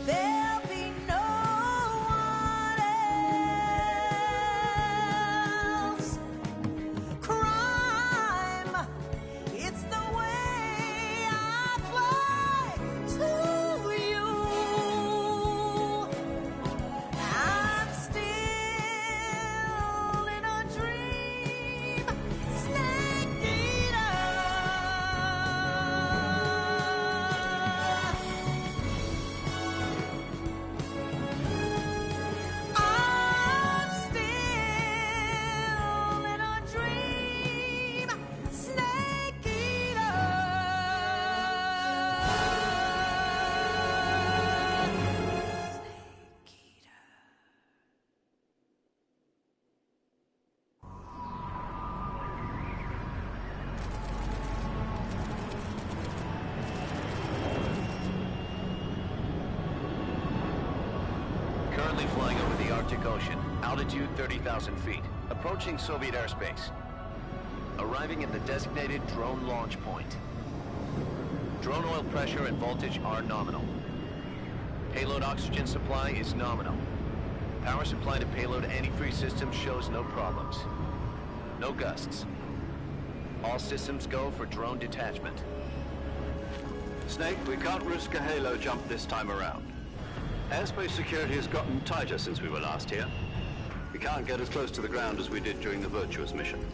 there'll be no one else. Crime, it's the way I fly to you. I'm still in a dream, snake eater. I'm still in a dream, snake eater. Currently flying over the Arctic Ocean, altitude 30,000 feet, approaching Soviet airspace. Arriving at the designated drone launch point. Drone oil pressure and voltage are nominal. Payload oxygen supply is nominal. Power supply to payload antifreeze system shows no problems. No gusts. All systems go for drone detachment. Snake, we can't risk a halo jump this time around. Airspace security has gotten tighter since we were last here. We can't get as close to the ground as we did during the Virtuous mission.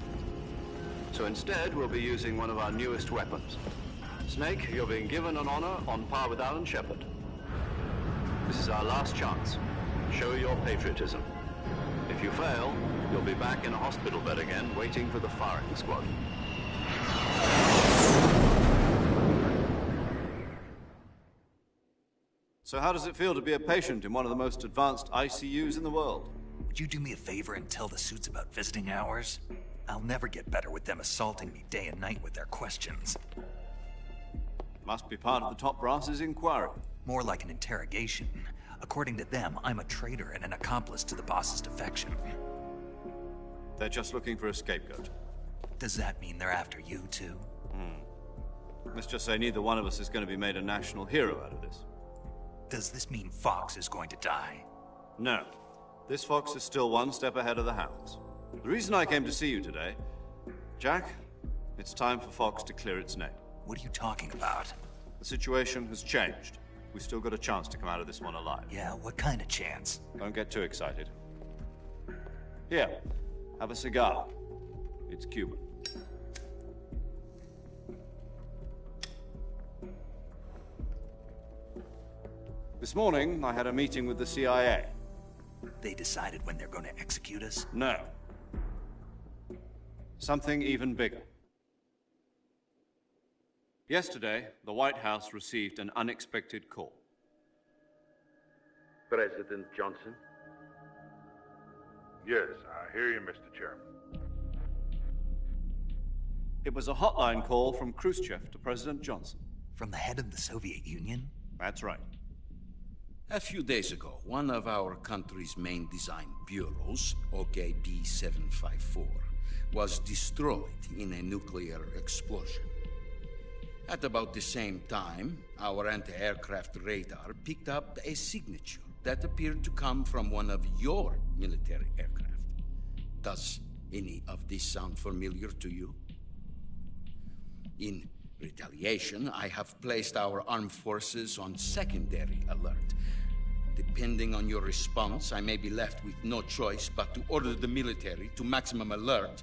So instead, we'll be using one of our newest weapons. Snake, you're being given an honor on par with Alan Shepard. This is our last chance. Show your patriotism. If you fail, you'll be back in a hospital bed again, waiting for the firing squad. So how does it feel to be a patient in one of the most advanced ICUs in the world? Would you do me a favor and tell the suits about visiting hours? I'll never get better with them assaulting me day and night with their questions. Must be part of the top brass's inquiry. More like an interrogation. According to them, I'm a traitor and an accomplice to the boss's defection. They're just looking for a scapegoat. Does that mean they're after you, too? Let's just say neither one of us is going to be made a national hero out of this. Does this mean Fox is going to die? No. This fox is still one step ahead of the hounds. The reason I came to see you today... Jack, it's time for Fox to clear its name. What are you talking about? The situation has changed. We've still got a chance to come out of this one alive. Yeah, what kind of chance? Don't get too excited. Here, have a cigar. It's Cuban. This morning, I had a meeting with the CIA. They decided when they're going to execute us? No. Something even bigger. Yesterday, the White House received an unexpected call. President Johnson? Yes, I hear you, Mr. Chairman. It was a hotline call from Khrushchev to President Johnson. From the head of the Soviet Union? That's right. A few days ago, one of our country's main design bureaus, OKB 754, was destroyed in a nuclear explosion. At about the same time, our anti-aircraft radar picked up a signature that appeared to come from one of your military aircraft. Does any of this sound familiar to you? In retaliation, I have placed our armed forces on secondary alert. Depending on your response, I may be left with no choice but to order the military to maximum alert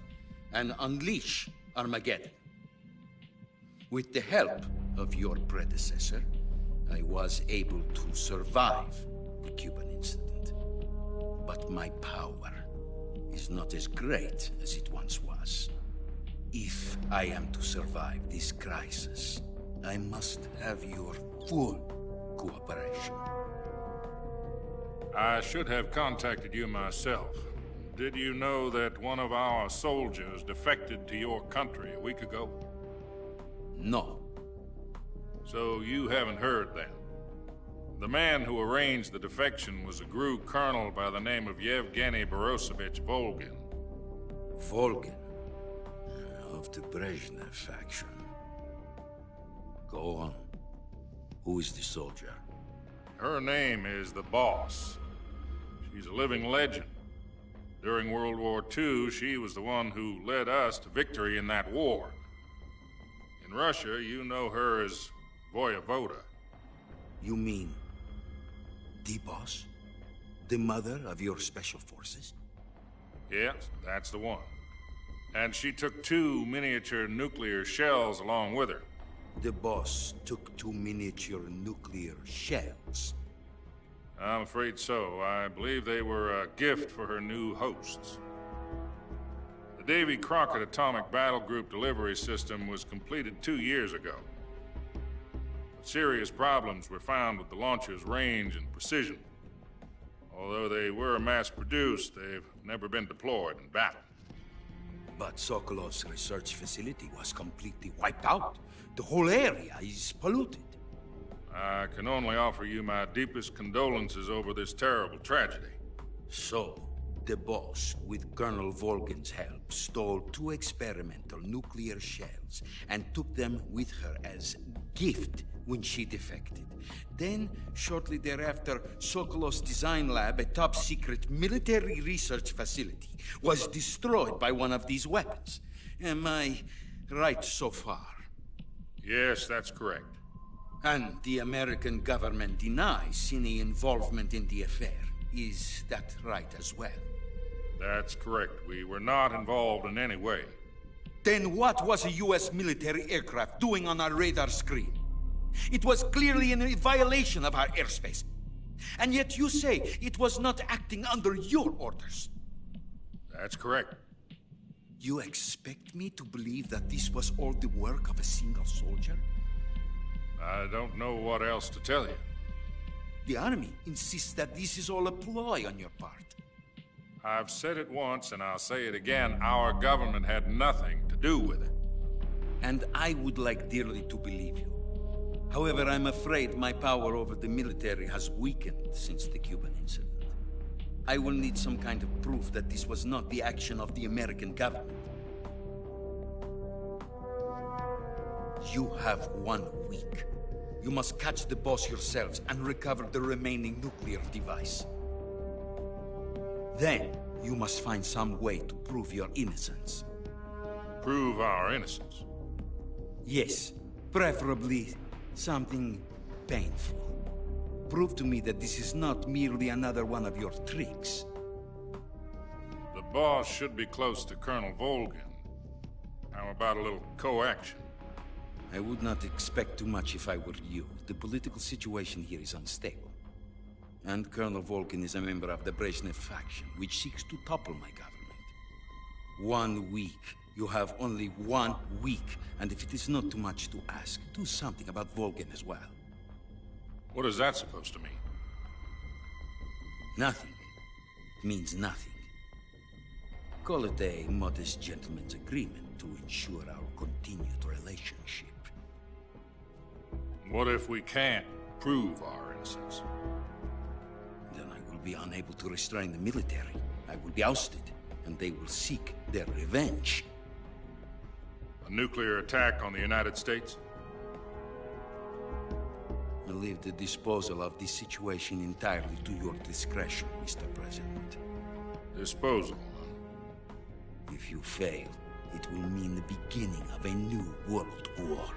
and unleash Armageddon. With the help of your predecessor, I was able to survive the Cuban incident. But my power is not as great as it once was. If I am to survive this crisis, I must have your full cooperation. I should have contacted you myself. Did you know that one of our soldiers defected to your country a week ago? No. So you haven't heard then? The man who arranged the defection was a GRU colonel by the name of Yevgeny Borisovich Volgin. Volgin? Of the Brezhnev faction. Go on. Who is the soldier? Her name is the Boss. She's a living legend. During World War II, she was the one who led us to victory in that war. In Russia, you know her as Voyevoda. You mean the Boss? The mother of your special forces? Yes, that's the one. And she took 2 miniature nuclear shells along with her. The Boss took 2 miniature nuclear shells? I'm afraid so. I believe they were a gift for her new hosts. The Davy Crockett Atomic Battle Group delivery system was completed 2 years ago. But serious problems were found with the launcher's range and precision. Although they were mass-produced, they've never been deployed in battle. But Sokolov's research facility was completely wiped out. The whole area is polluted. I can only offer you my deepest condolences over this terrible tragedy. So, the Boss, with Colonel Volgin's help, stole 2 experimental nuclear shells and took them with her as gift when she defected. Then, shortly thereafter, Sokolov's design lab, a top-secret military research facility, was destroyed by one of these weapons. Am I right so far? Yes, that's correct. And the American government denies any involvement in the affair. Is that right as well? That's correct. We were not involved in any way. Then what was a U.S. military aircraft doing on our radar screen? It was clearly in violation of our airspace. And yet you say it was not acting under your orders. That's correct. You expect me to believe that this was all the work of a single soldier? I don't know what else to tell you. The Army insists that this is all a ploy on your part. I've said it once, and I'll say it again. Our government had nothing to do with it. And I would like dearly to believe you. However, I'm afraid my power over the military has weakened since the Cuban incident. I will need some kind of proof that this was not the action of the American government. You have 1 week. You must catch the Boss yourselves and recover the remaining nuclear device. Then, you must find some way to prove your innocence. Prove our innocence? Yes, preferably something painful. Prove to me that this is not merely another one of your tricks. The Boss should be close to Colonel Volgin. How about a little co-action? I would not expect too much if I were you. The political situation here is unstable. And Colonel Volgin is a member of the Brezhnev faction, which seeks to topple my government. 1 week. You have only 1 week. And if it is not too much to ask, do something about Volgin as well. What is that supposed to mean? Nothing means nothing. Call it a modest gentleman's agreement to ensure our continued relationship. What if we can't prove our innocence? Then I will be unable to restrain the military. I will be ousted, and they will seek their revenge. A nuclear attack on the United States? I leave the disposal of this situation entirely to your discretion, Mr. President. Disposal? If you fail, it will mean the beginning of a new world war.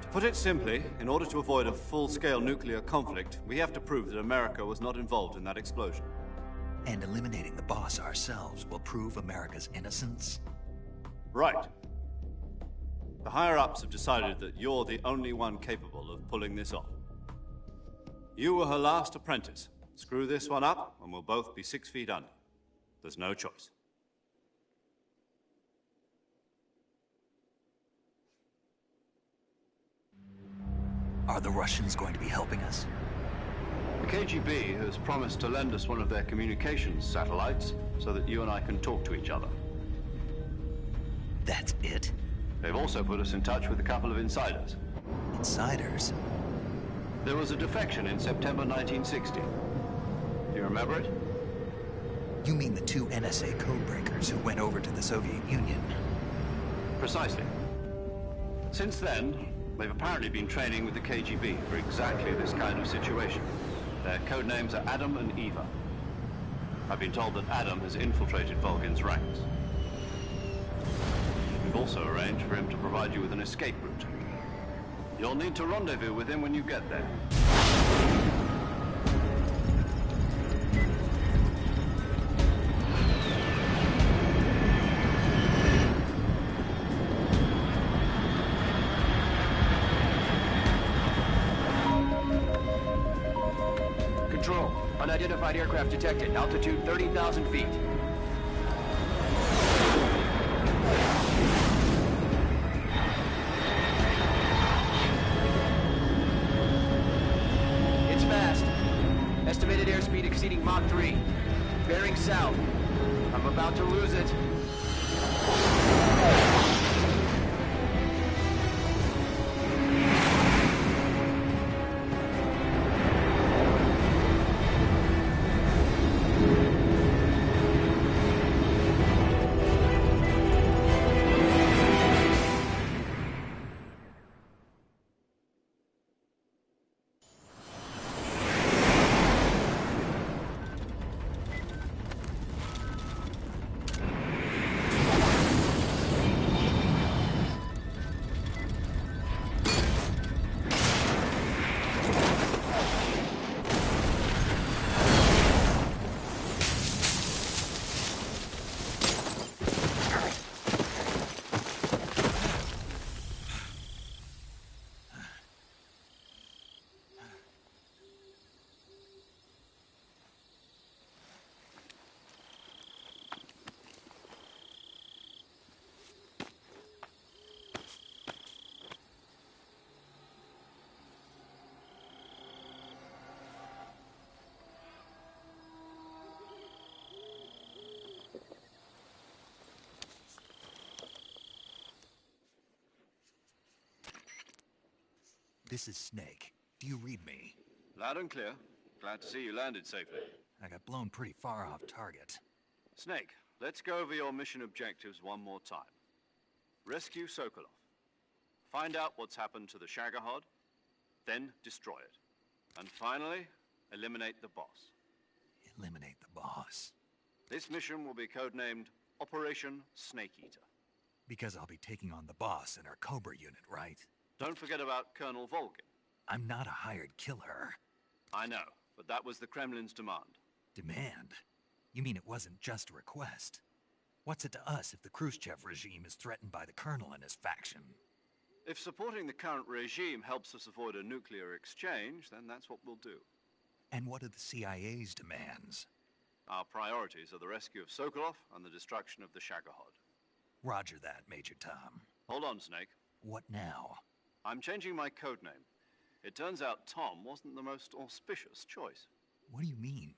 To put it simply, in order to avoid a full-scale nuclear conflict, we have to prove that America was not involved in that explosion. And eliminating the boss ourselves will prove America's innocence? Right. The higher-ups have decided that you're the only one capable of pulling this off. You were her last apprentice. Screw this one up, and we'll both be 6 feet under. There's no choice. Are the Russians going to be helping us? The KGB has promised to lend us one of their communications satellites so that you and I can talk to each other. That's it? They've also put us in touch with a couple of insiders. Insiders? There was a defection in September 1960. Do you remember it? You mean the 2 NSA codebreakers who went over to the Soviet Union? Precisely. Since then, they've apparently been training with the KGB for exactly this kind of situation. Their code names are Adam and Eva. I've been told that Adam has infiltrated Volgin's ranks. We've also arranged for him to provide you with an escape route. You'll need to rendezvous with him when you get there. Control. Unidentified aircraft detected. Altitude 30,000 feet. It's fast. Estimated airspeed exceeding Mach 3. Bearing south. I'm about to lose it. This is Snake. Do you read me? Loud and clear. Glad to see you landed safely. I got blown pretty far off target. Snake, let's go over your mission objectives one more time. Rescue Sokolov. Find out what's happened to the Shagohod, then destroy it. And finally, eliminate the boss. Eliminate the boss? This mission will be codenamed Operation Snake Eater. Because I'll be taking on the boss in our Cobra unit, right? Don't forget about Colonel Volgin. I'm not a hired killer. I know, but that was the Kremlin's demand. Demand? You mean it wasn't just a request? What's it to us if the Khrushchev regime is threatened by the Colonel and his faction? If supporting the current regime helps us avoid a nuclear exchange, then that's what we'll do. And what are the CIA's demands? Our priorities are the rescue of Sokolov and the destruction of the Shagohod. Roger that, Major Tom. Hold on, Snake. What now? I'm changing my code name. It turns out Tom wasn't the most auspicious choice. What do you mean?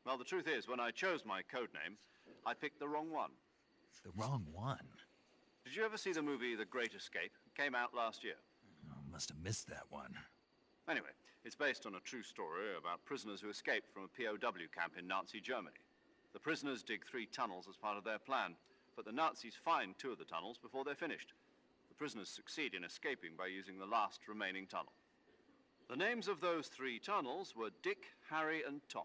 Well, the truth is, when I chose my codename, I picked the wrong one. The wrong one? Did you ever see the movie The Great Escape? It came out last year. Oh, must have missed that one. Anyway, it's based on a true story about prisoners who escaped from a POW camp in Nazi Germany. The prisoners dig 3 tunnels as part of their plan, but the Nazis find 2 of the tunnels before they're finished. The prisoners succeed in escaping by using the last remaining tunnel. The names of those 3 tunnels were Dick, Harry, and Tom.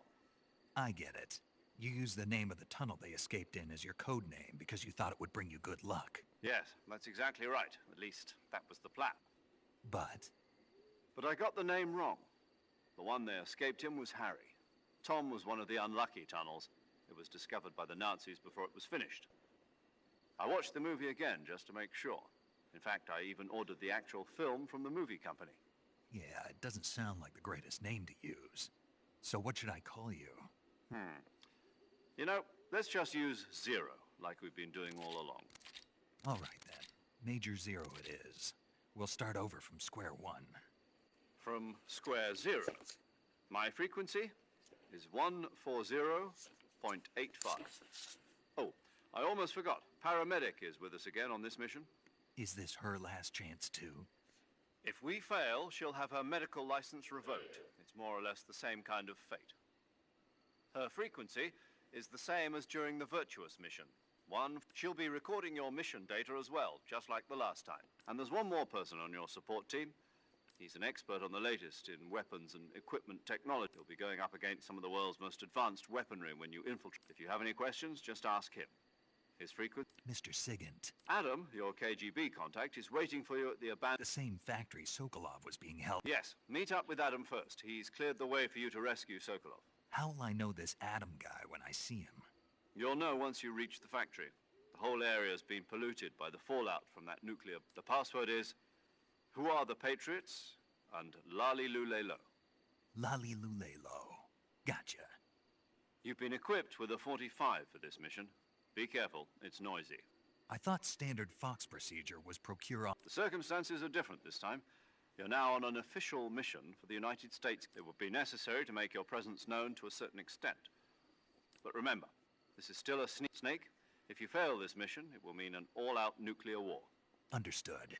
I get it. You used the name of the tunnel they escaped in as your code name because you thought it would bring you good luck. Yes, that's exactly right. At least, that was the plan. But I got the name wrong. The one they escaped in was Harry. Tom was one of the unlucky tunnels. It was discovered by the Nazis before it was finished. I watched the movie again just to make sure. In fact, I even ordered the actual film from the movie company. yeah, it doesn't sound like the greatest name to use. So what should I call you? You know, let's just use Zero, like we've been doing all along. All right, then. Major Zero it is. We'll start over from square one. From square 0. My frequency is 140.85. Oh, I almost forgot. Paramedic is with us again on this mission. Is this her last chance, too? If we fail, she'll have her medical license revoked. It's more or less the same kind of fate. Her frequency is the same as during the Virtuous mission. She'll be recording your mission data as well, just like the last time. And there's one more person on your support team. He's an expert on the latest in weapons and equipment technology. He'll be going up against some of the world's most advanced weaponry when you infiltrate. If you have any questions, just ask him. His frequency... Mr. Sigint. Adam, your KGB contact, is waiting for you at the abandoned... The same factory Sokolov was being held. Yes, meet up with Adam first. He's cleared the way for you to rescue Sokolov. How will I know this Adam guy when I see him? You'll know once you reach the factory. The whole area's been polluted by the fallout from that nuclear... The password is, who are the Patriots? And Lali Lule Lo. Lali Lule Lo. Gotcha. You've been equipped with a 45 for this mission. Be careful, it's noisy. I thought standard Fox procedure was procure... The circumstances are different this time. You're now on an official mission for the United States. It would be necessary to make your presence known to a certain extent. But remember, this is still a snake. If you fail this mission, it will mean an all-out nuclear war. Understood.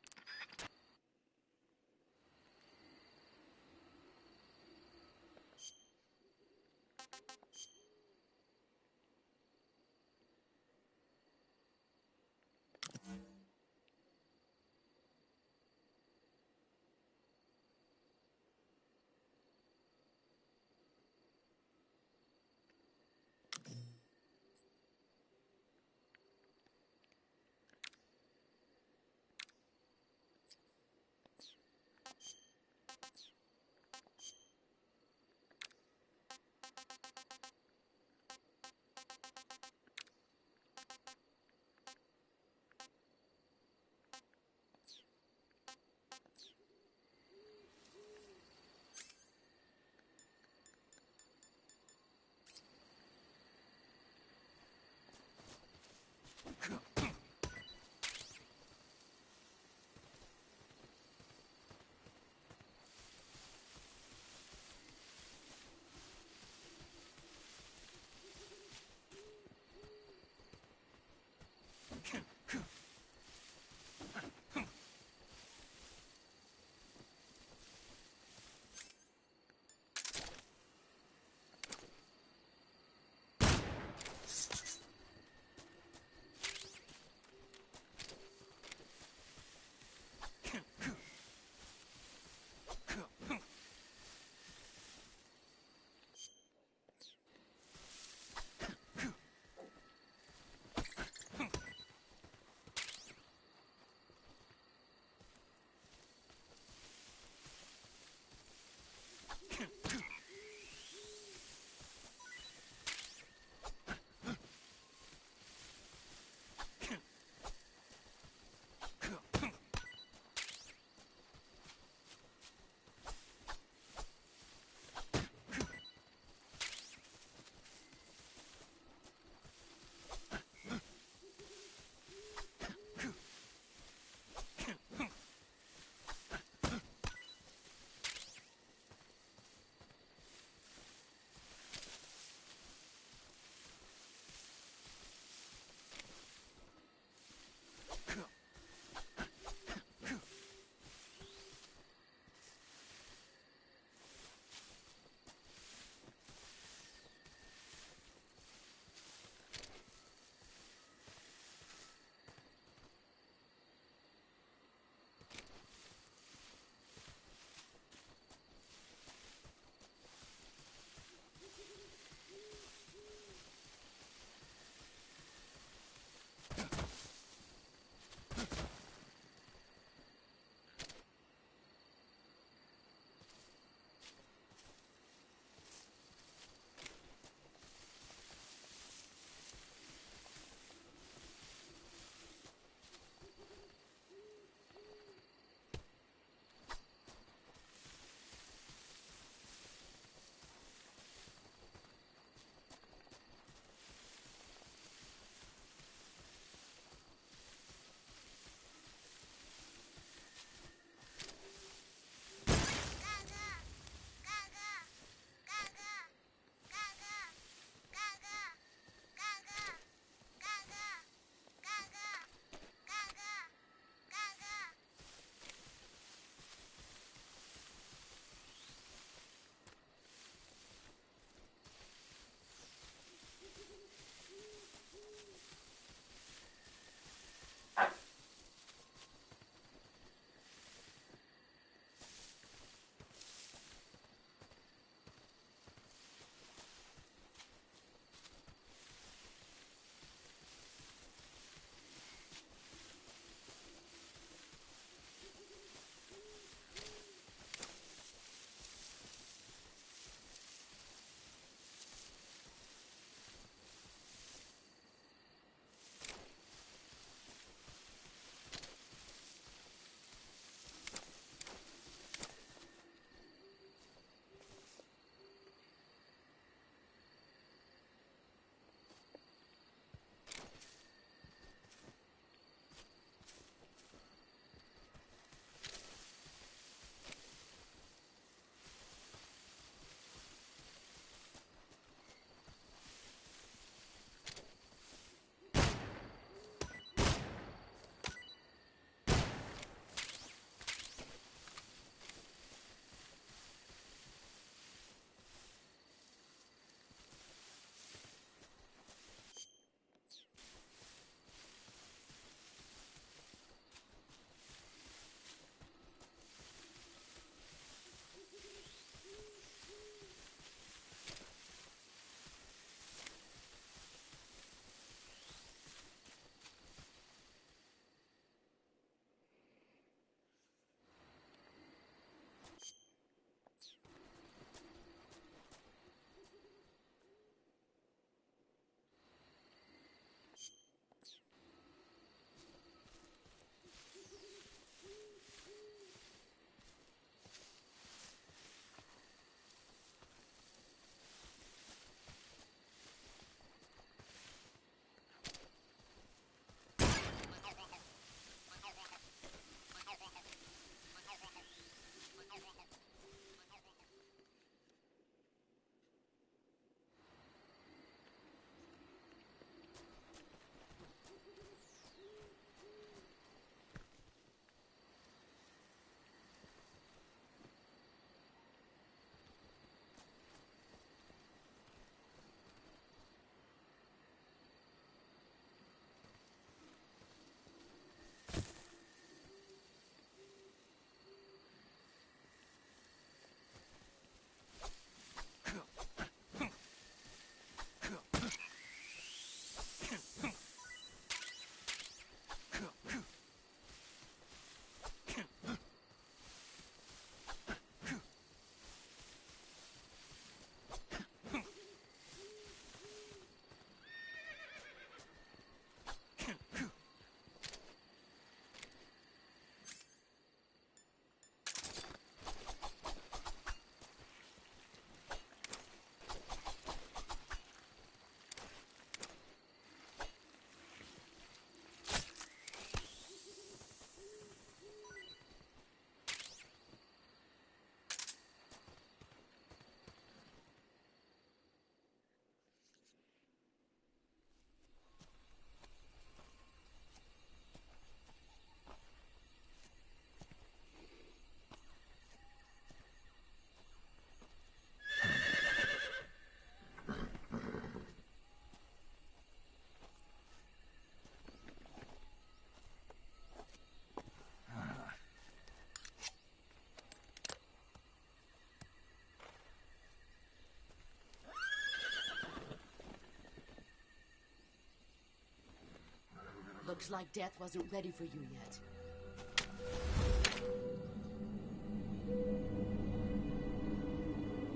Looks like death wasn't ready for you yet.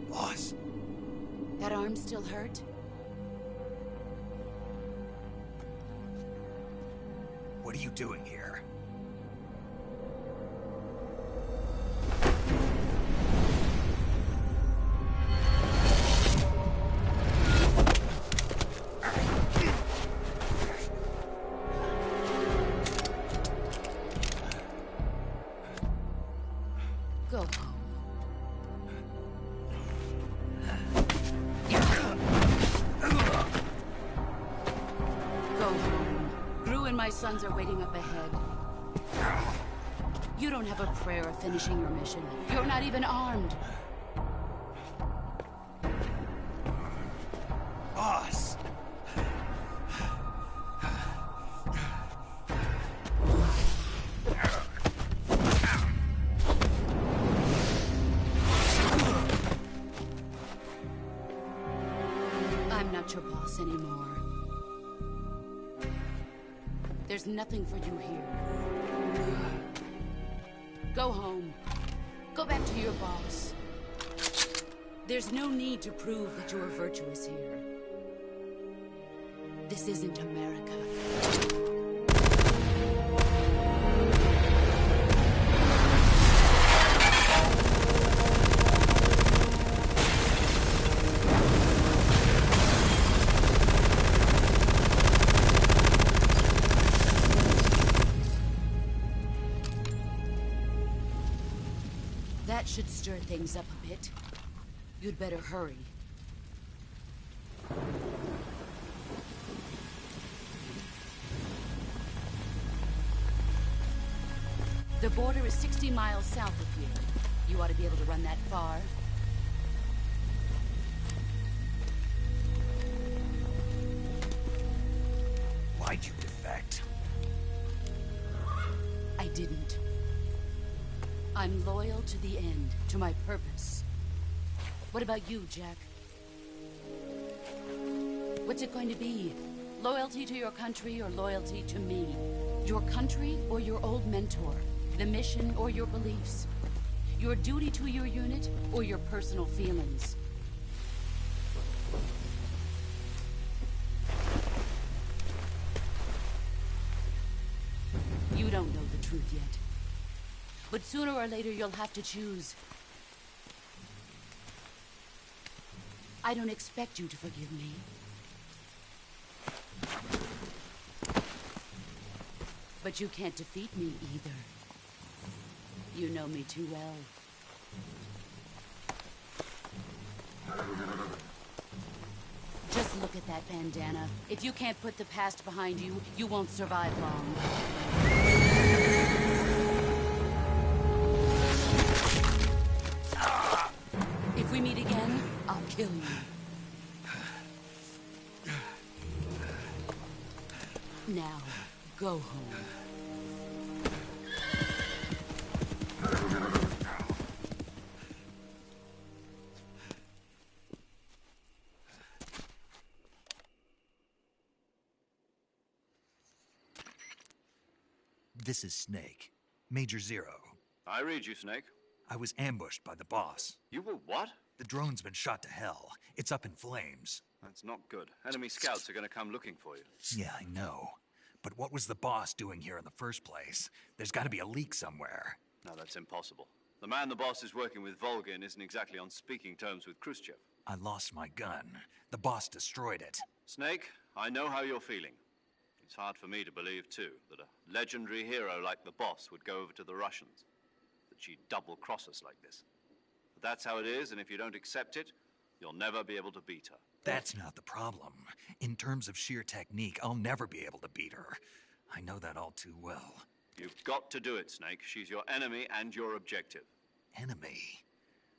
Boss. That arm still hurt? What are you doing here? Go home. Go home. Gru and my sons are waiting up ahead. You don't have a prayer of finishing your mission. You're not even armed. Boss! I'm not your boss anymore. There's nothing for you here. Go home. Go back to your boss. There's no need to prove that you are virtuous here. This isn't America. That should stir things up a bit. You'd better hurry. The border is 60 miles south of here. You ought to be able to run that far. Why'd you defect? I didn't. I'm loyal to the end, to my purpose. What about you, Jack? What's it going to be? Loyalty to your country or loyalty to me? Your country or your old mentor? The mission or your beliefs? Your duty to your unit or your personal feelings? You don't know the truth yet. But sooner or later, you'll have to choose. I don't expect you to forgive me. But you can't defeat me either. You know me too well. Just look at that bandana. If you can't put the past behind you, you won't survive long. If we meet again, I'll kill you. Now, go home. This is Snake. Major Zero. I read you, Snake. I was ambushed by the boss. You were what? The drone's been shot to hell. It's up in flames. That's not good. Enemy scouts are going to come looking for you. Yeah, I know. But what was the boss doing here in the first place? There's got to be a leak somewhere. No, that's impossible. The man the boss is working with, Volgin, isn't exactly on speaking terms with Khrushchev. I lost my gun. The boss destroyed it. Snake, I know how you're feeling. It's hard for me to believe, too, that a legendary hero like the boss would go over to the Russians. That she'd double-cross us like this. But that's how it is, and if you don't accept it, you'll never be able to beat her. That's not the problem. In terms of sheer technique, I'll never be able to beat her. I know that all too well. You've got to do it, Snake. She's your enemy and your objective. Enemy?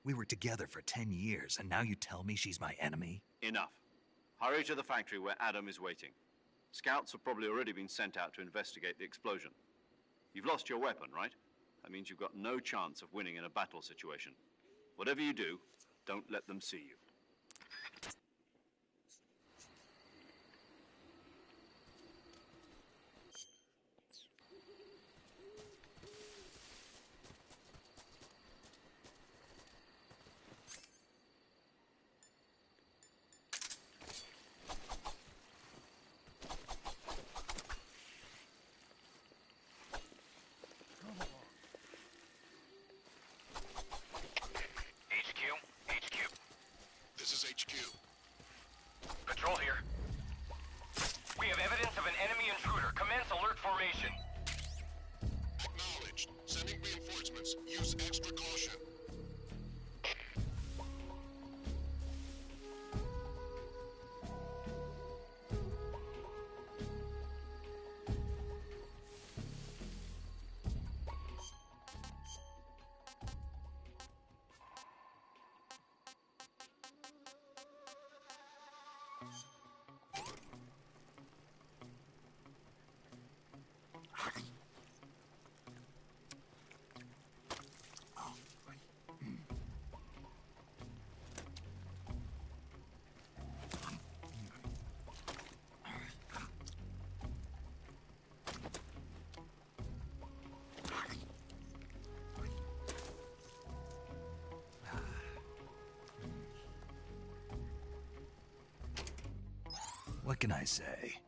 We were together for 10 years, and now you tell me she's my enemy? Enough. Hurry to the factory where Adam is waiting. Scouts have probably already been sent out to investigate the explosion. You've lost your weapon, right? That means you've got no chance of winning in a battle situation. Whatever you do, don't let them see you. What can I say?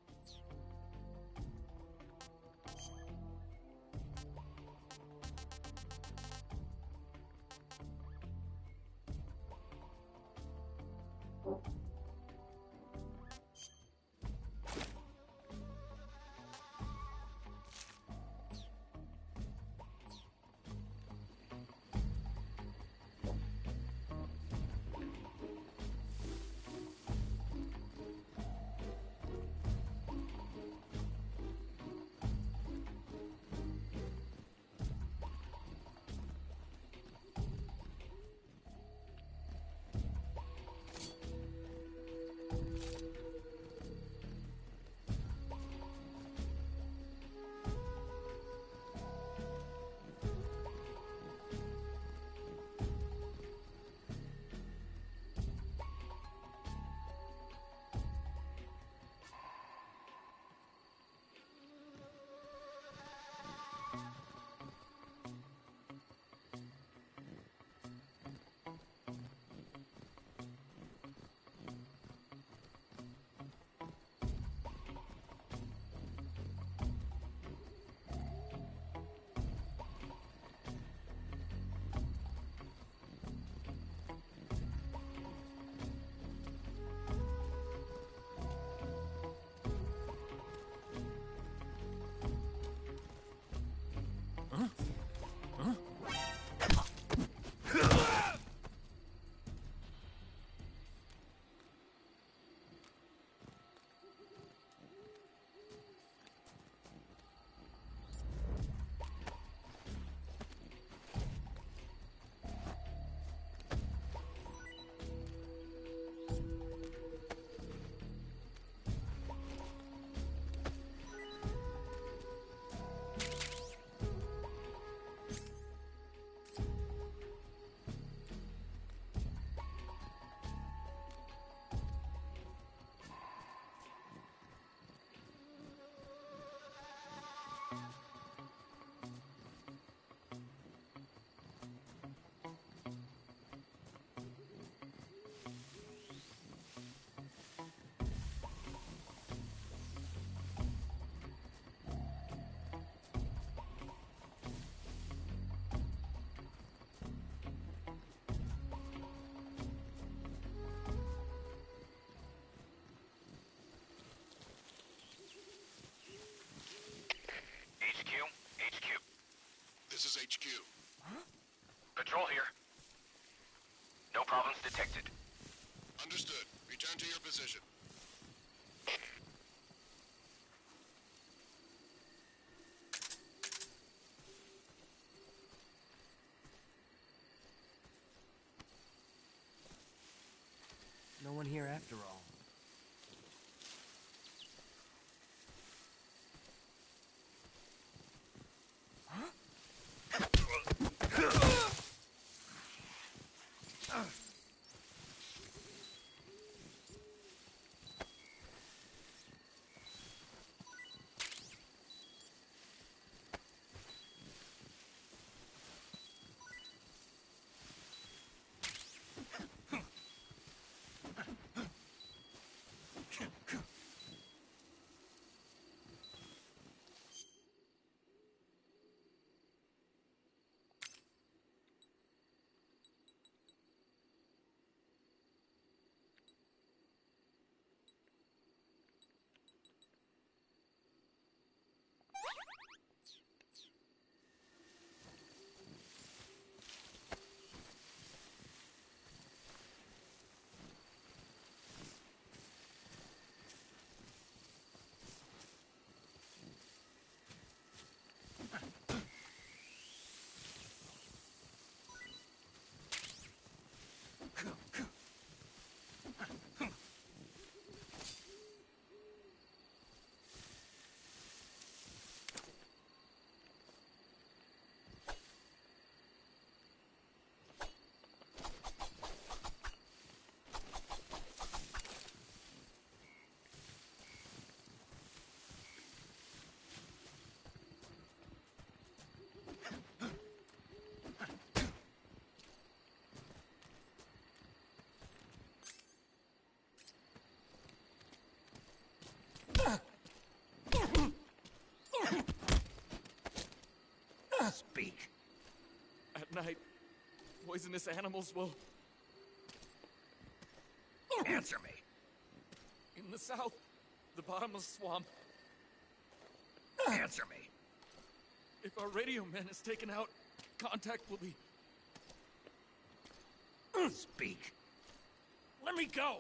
This is HQ. Patrol here. No problems detected. Understood. Return to your position. No one here after all. Speak. At night, poisonous animals will... Answer me. In the south, the bottomless swamp. Answer me. If our radio man is taken out, contact will be... Speak. Let me go.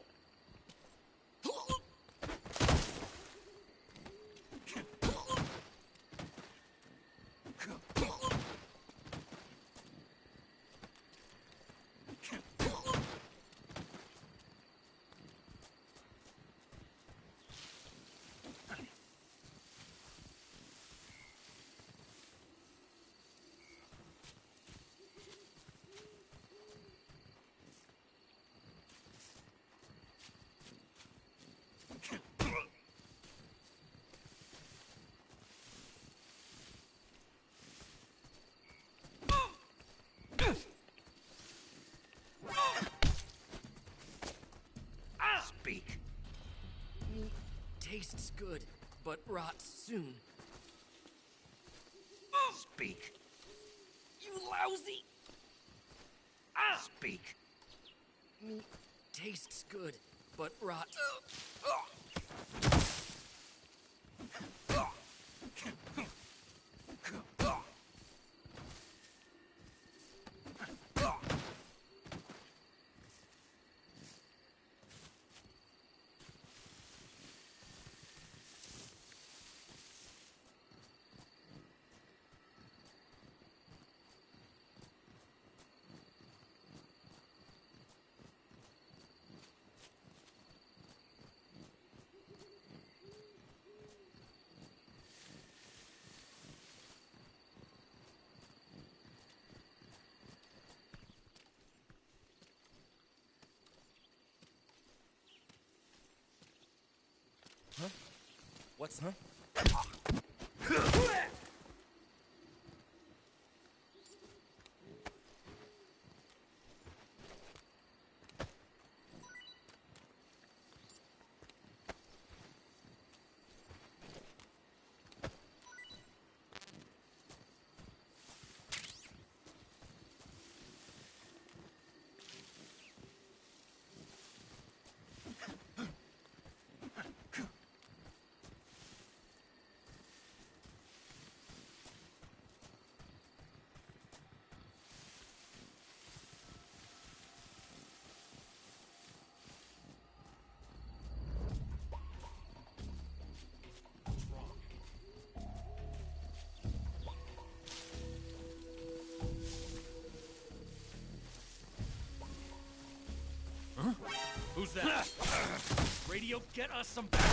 Speak. Meat tastes good, but rots soon. Speak. You lousy! Speak. Meat tastes good, but rots. Huh? What's... Huh? Who's that? Radio, get us some backup!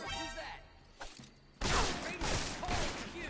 Who's that? Radio, call Q!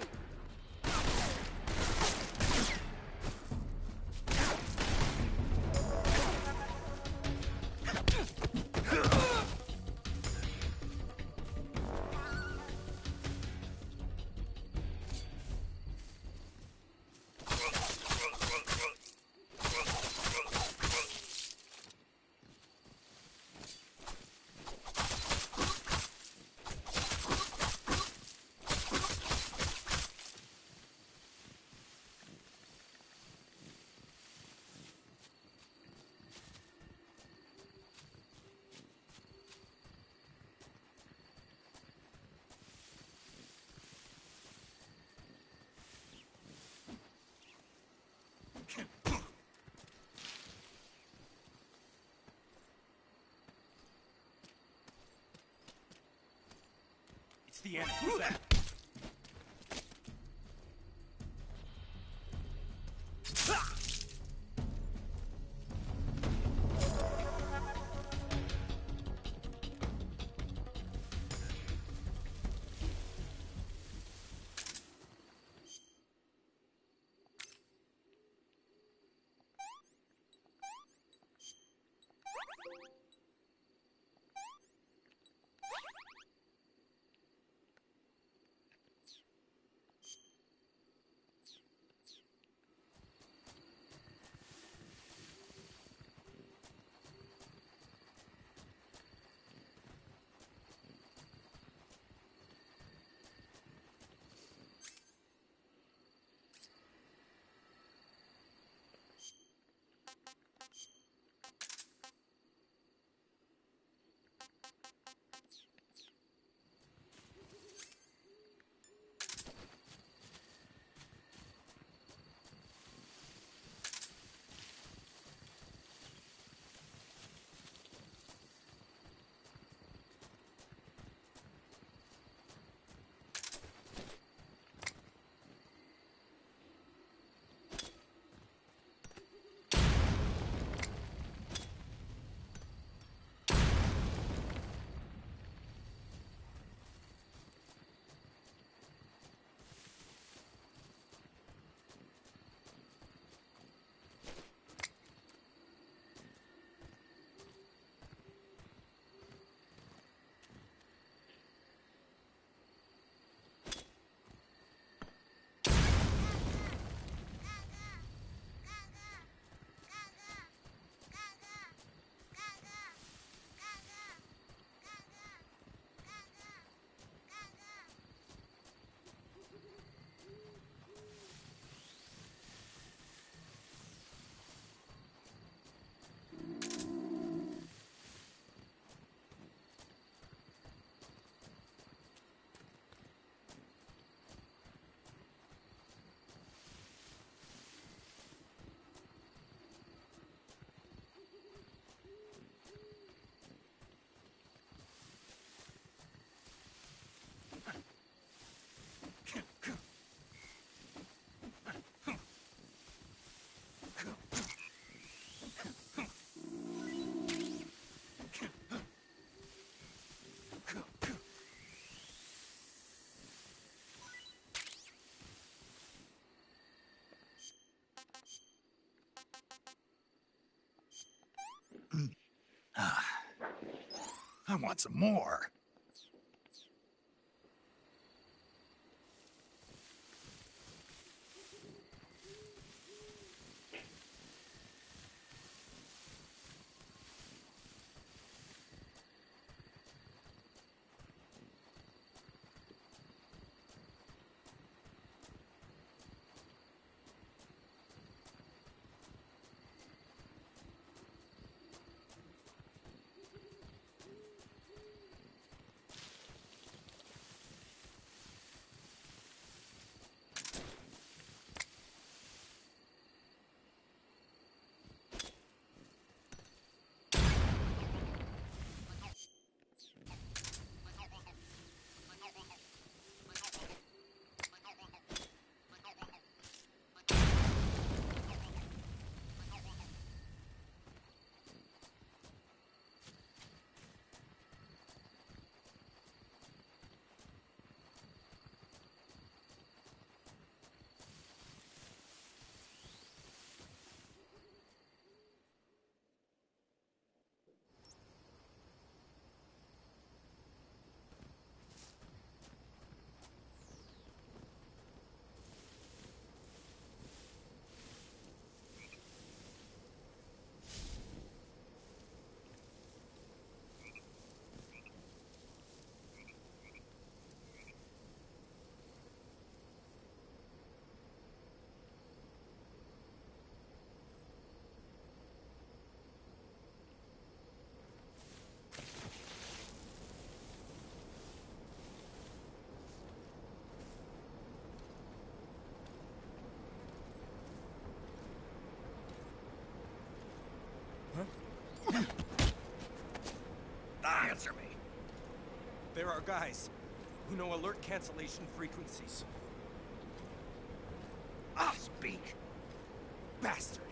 It's the end. Who's that? I want some more. Answer me. There are guys who know alert cancellation frequencies. Speak. Bastard.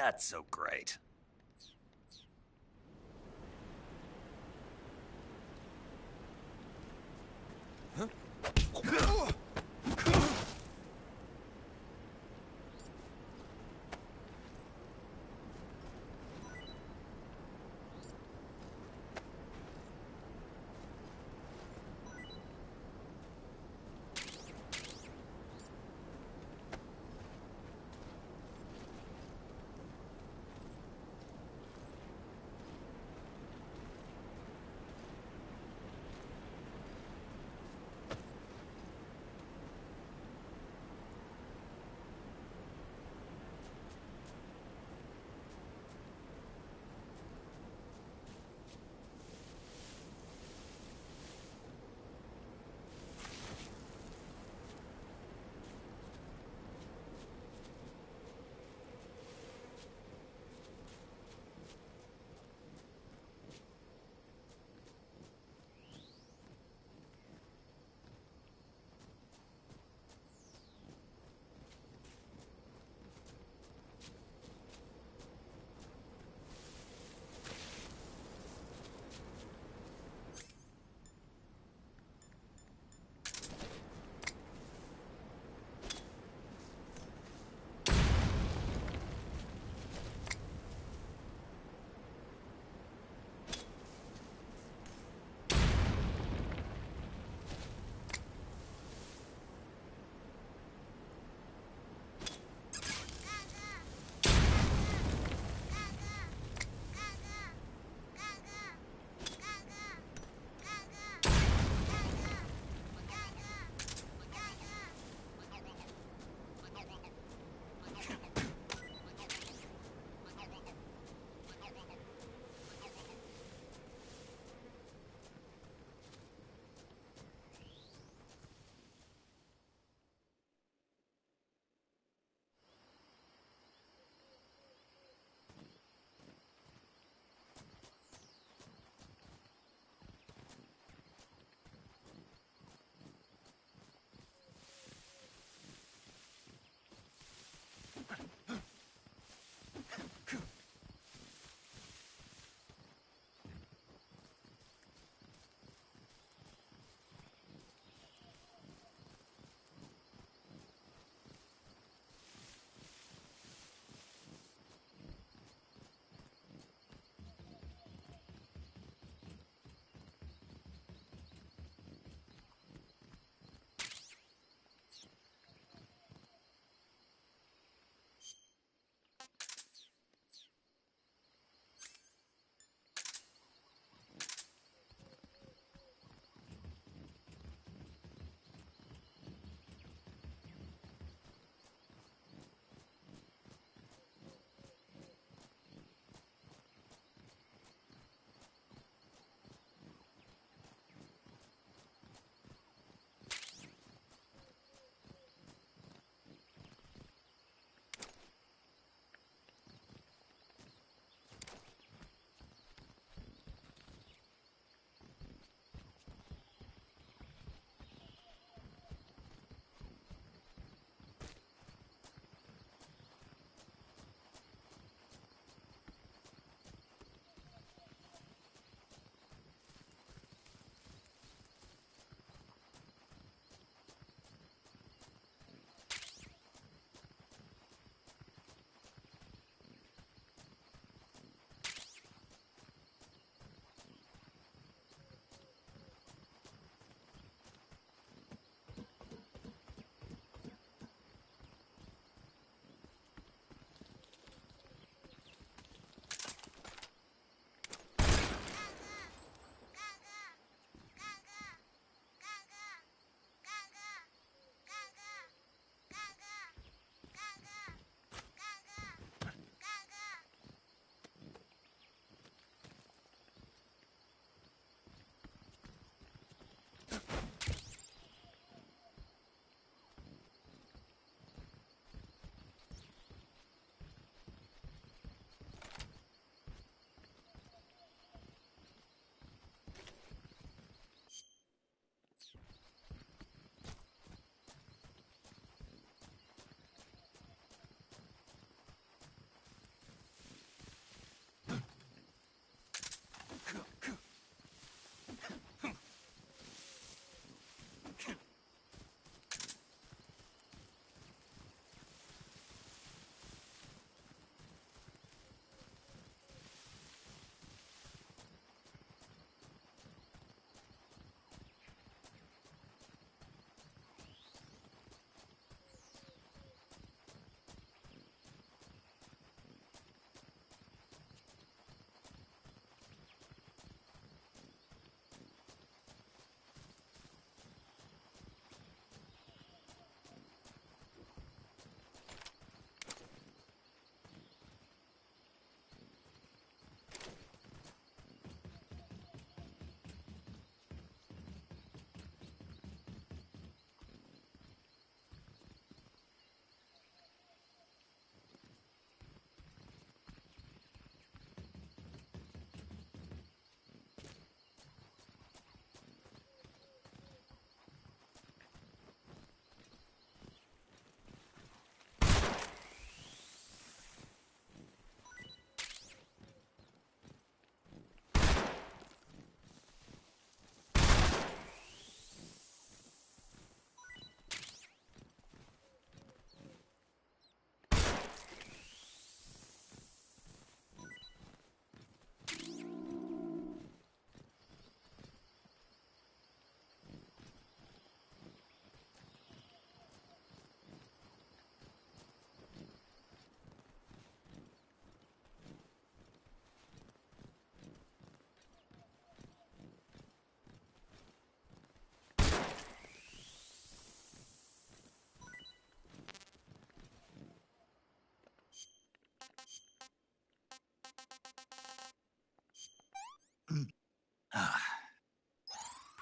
That's so great. Huh?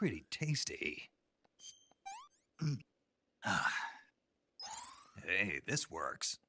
pretty tasty. Hey, this works.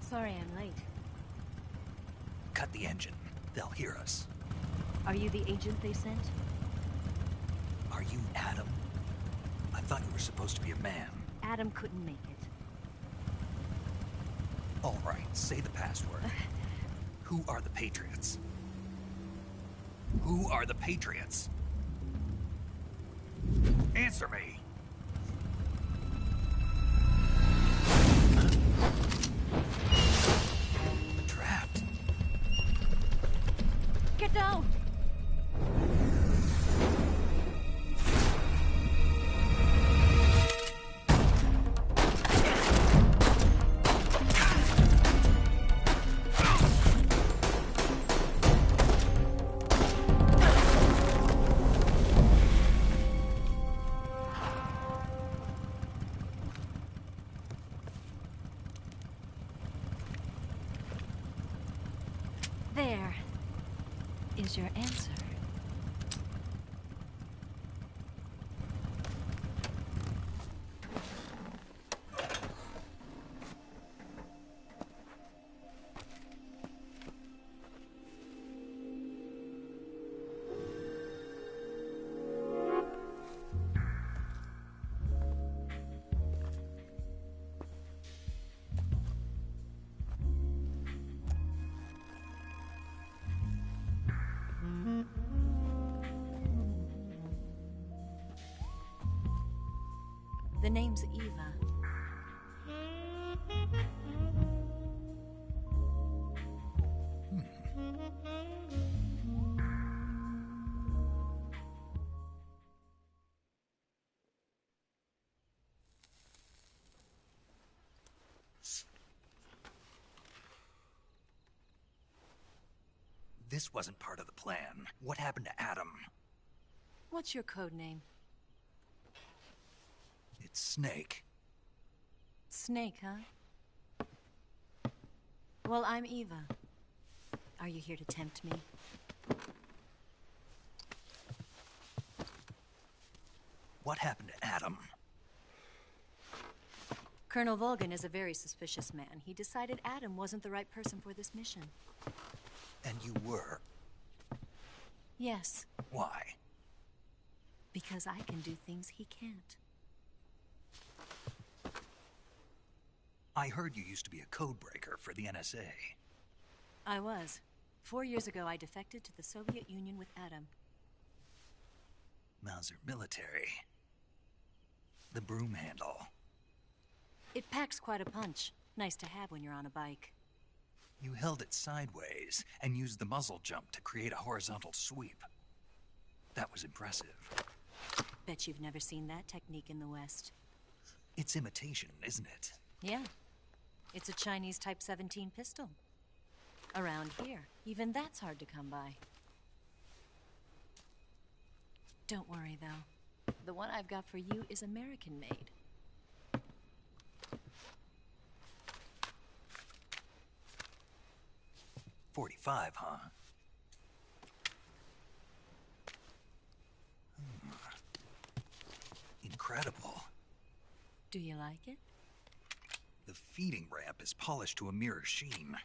Sorry I'm late. Cut the engine. They'll hear us. Are you the agent they sent? Are you Adam? I thought you were supposed to be a man. Adam couldn't make it. All right, say the password. Who are the Patriots? Who are the Patriots? Answer me! I'm trapped. Get down! There is your answer. The name's Eva. This wasn't part of the plan. What happened to Adam? What's your code name? It's Snake. Snake, huh? Well, I'm Eva. Are you here to tempt me? What happened to Adam? Colonel Volgan is a very suspicious man. He decided Adam wasn't the right person for this mission. And you were? Yes. Why? Because I can do things he can't. I heard you used to be a codebreaker for the NSA. I was. 4 years ago, I defected to the Soviet Union with Adam. Mauser military. The broom handle. It packs quite a punch. Nice to have when you're on a bike. You held it sideways and used the muzzle jump to create a horizontal sweep. That was impressive. Bet you've never seen that technique in the West. It's imitation, isn't it? Yeah, It's a Chinese Type 17 pistol. Around here, even that's hard to come by. Don't worry, though. The one I've got for you is American-made. .45, huh? Incredible. Do you like it? The feeding ramp is polished to a mirror sheen.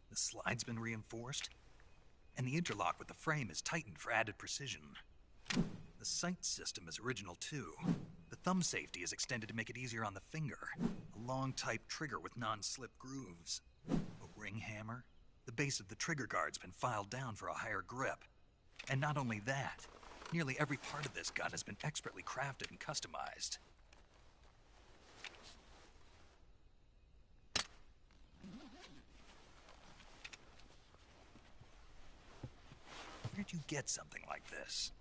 The slide's been reinforced, and the interlock with the frame is tightened for added precision. The sight system is original too. The thumb safety is extended to make it easier on the finger. A long type trigger with non-slip grooves. A ring hammer. The base of the trigger guard's been filed down for a higher grip. And not only that, nearly every part of this gun has been expertly crafted and customized. Where'd you get something like this?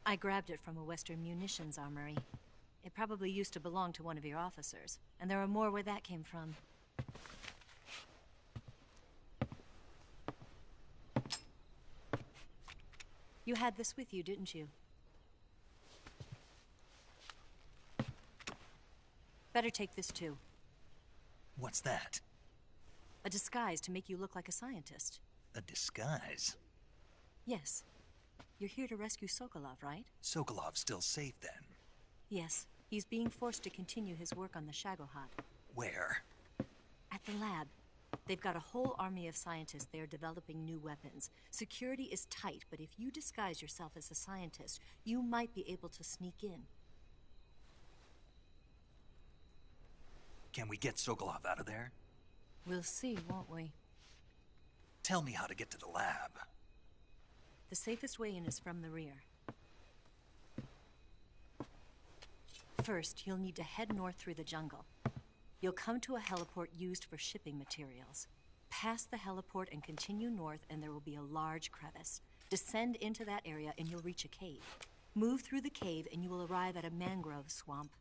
I grabbed it from a Western munitions armory. It probably used to belong to one of your officers, and there are more where that came from. You had this with you, didn't you? Better take this too. What's that? A disguise to make you look like a scientist. A disguise? Yes. You're here to rescue Sokolov, right? Sokolov's still safe then? Yes. He's being forced to continue his work on the Shagohod. Where? At the lab. They've got a whole army of scientists there developing new weapons. Security is tight, but if you disguise yourself as a scientist, you might be able to sneak in. Can we get Sokolov out of there? We'll see, won't we? Tell me how to get to the lab. The safest way in is from the rear. First, you'll need to head north through the jungle. You'll come to a heliport used for shipping materials. Pass the heliport and continue north, and there will be a large crevice. Descend into that area and you'll reach a cave. Move through the cave and you will arrive at a mangrove swamp.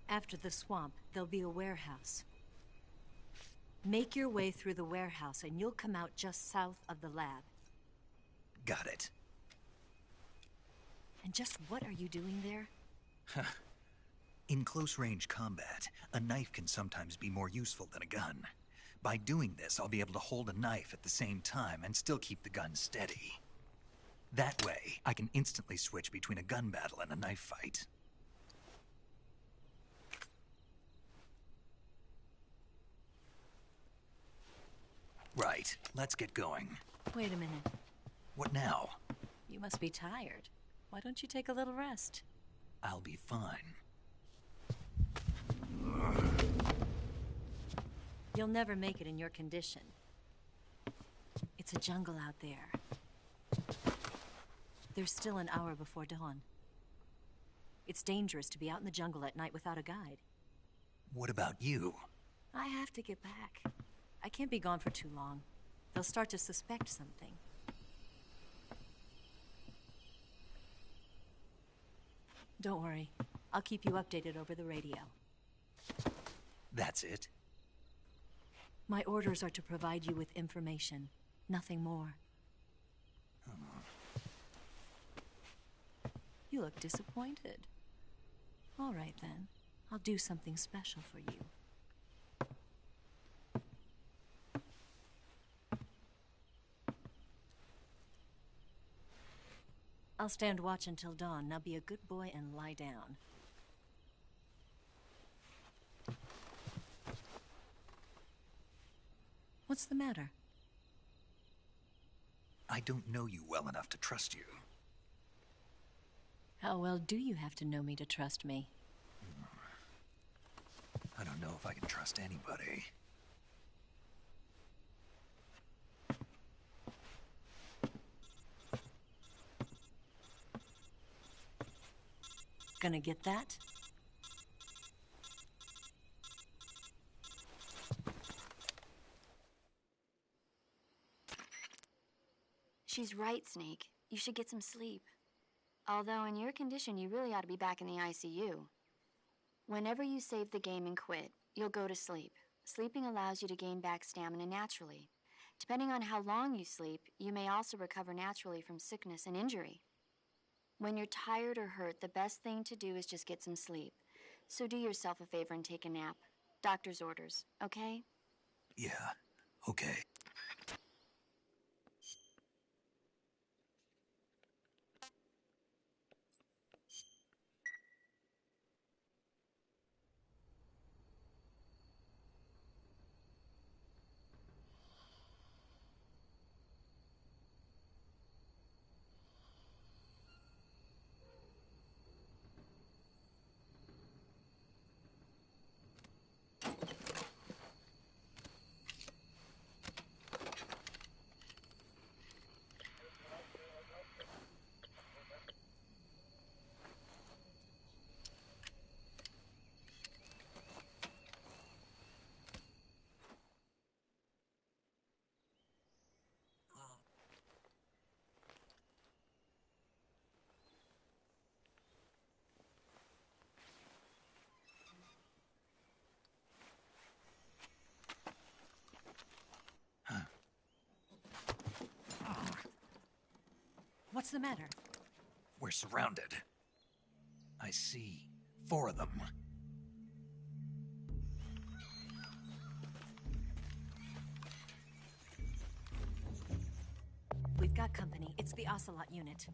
After the swamp, there'll be a warehouse. Make your way through the warehouse and you'll come out just south of the lab. Got it. And just what are you doing there? In close-range combat, a knife can sometimes be more useful than a gun. By doing this, I'll be able to hold a knife at the same time and still keep the gun steady. That way, I can instantly switch between a gun battle and a knife fight. Right, let's get going. Wait a minute. What now? You must be tired. Why don't you take a little rest? I'll be fine. You'll never make it in your condition. It's a jungle out there. There's still an hour before dawn. It's dangerous to be out in the jungle at night without a guide. What about you? I have to get back. I can't be gone for too long. They'll start to suspect something. Don't worry. I'll keep you updated over the radio. That's it? My orders are to provide you with information. Nothing more. You look disappointed. All right, then. I'll do something special for you. I'll stand watch until dawn. Now be a good boy and lie down. What's the matter? I don't know you well enough to trust you. How well do you have to know me to trust me? I don't know if I can trust anybody. Gonna get that? She's right, Snake. You should get some sleep. Although in your condition, you really ought to be back in the ICU. Whenever you save the game and quit, you'll go to sleep. Sleeping allows you to gain back stamina naturally. Depending on how long you sleep, you may also recover naturally from sickness and injury. When you're tired or hurt, the best thing to do is just get some sleep. So do yourself a favor and take a nap. Doctor's orders, okay? Yeah, okay. What's the matter? We're surrounded. I see 4 of them. We've got company. It's the Ocelot unit.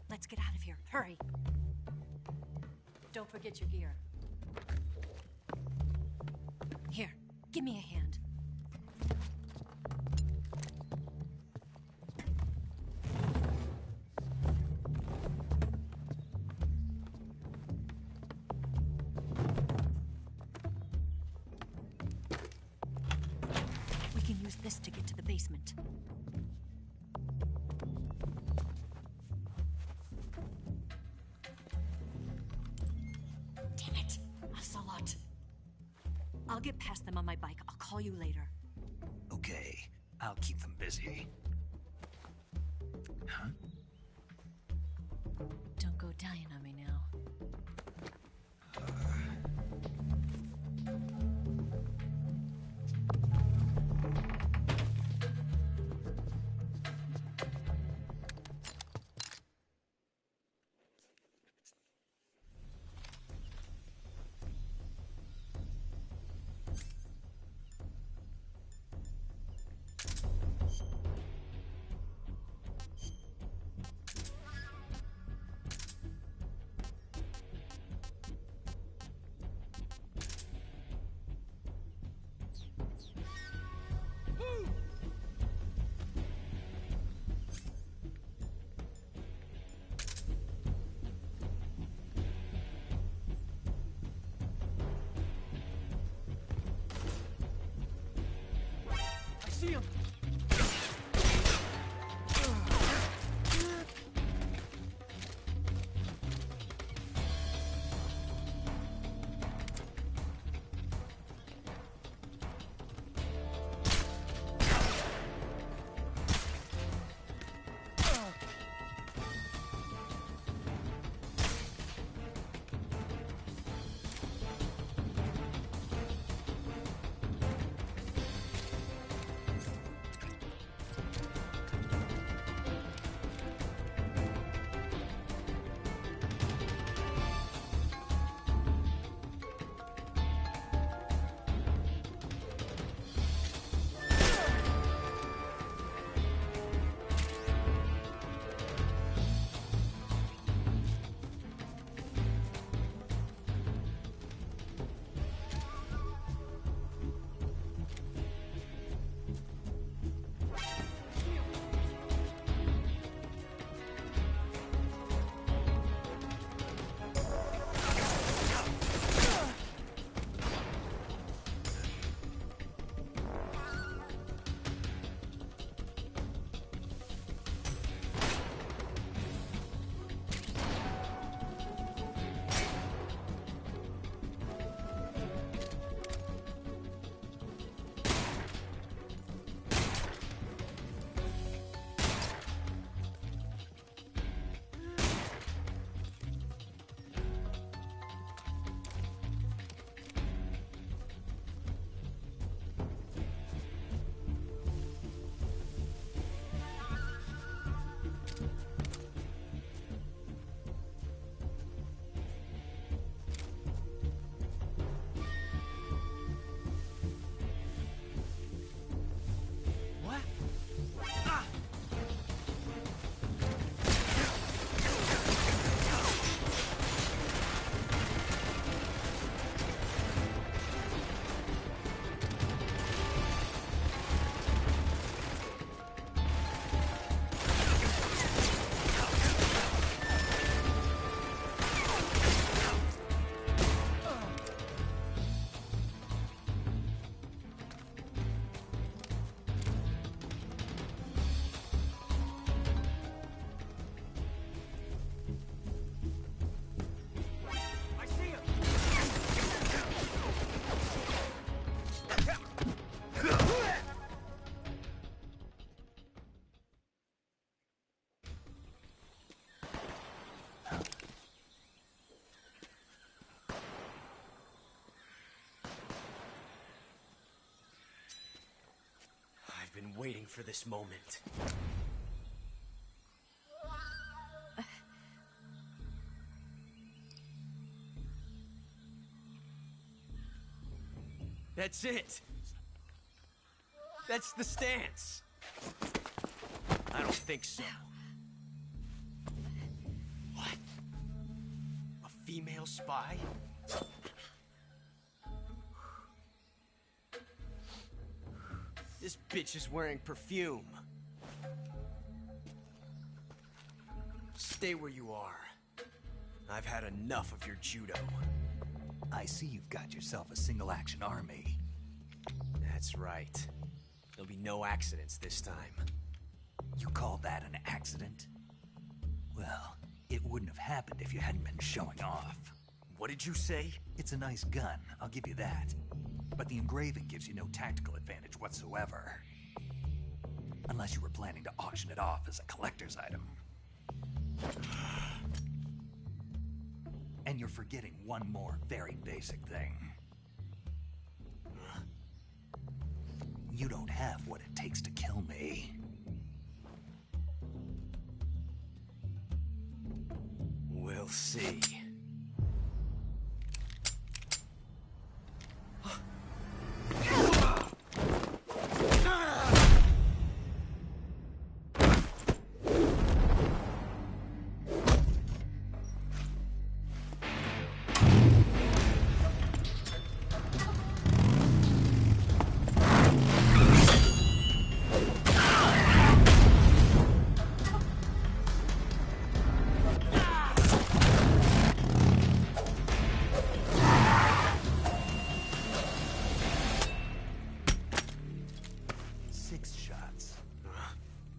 Let's get out of here. Hurry. Don't forget your gear. Here, give me a hand. We can use this to get to the basement. Damn it, Ocelot. I'll get past them on my bike. I'll call you later. Okay, I'll keep them busy. Huh? Don't go dying on me now. I see him! waiting for this moment. That's it. That's the stance. I don't think so. What? A female spy? This bitch is wearing perfume. Stay where you are. I've had enough of your judo. I see you've got yourself a single-action army. That's right. There'll be no accidents this time. You call that an accident? Well, it wouldn't have happened if you hadn't been showing off. What did you say? It's a nice gun, I'll give you that. But the engraving gives you no tactical advantage whatsoever. Unless you were planning to auction it off as a collector's item. And you're forgetting one more very basic thing. You don't have what it takes to kill me. We'll see.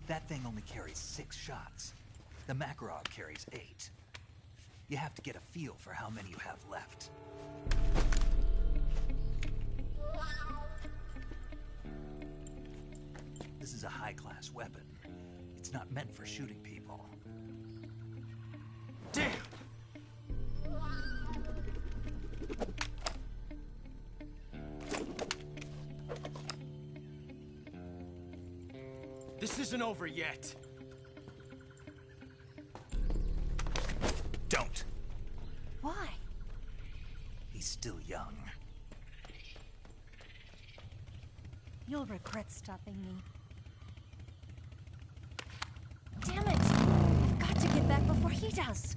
That thing only carries 6 shots. The Makarov carries 8. You have to get a feel for how many you have left. This is a high-class weapon. It's not meant for shooting people. Damn! This isn't over yet. Don't. Why? He's still young. You'll regret stopping me. Damn it! I've got to get back before he does.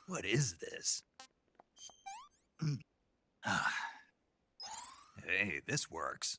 What is this? Hey, this works.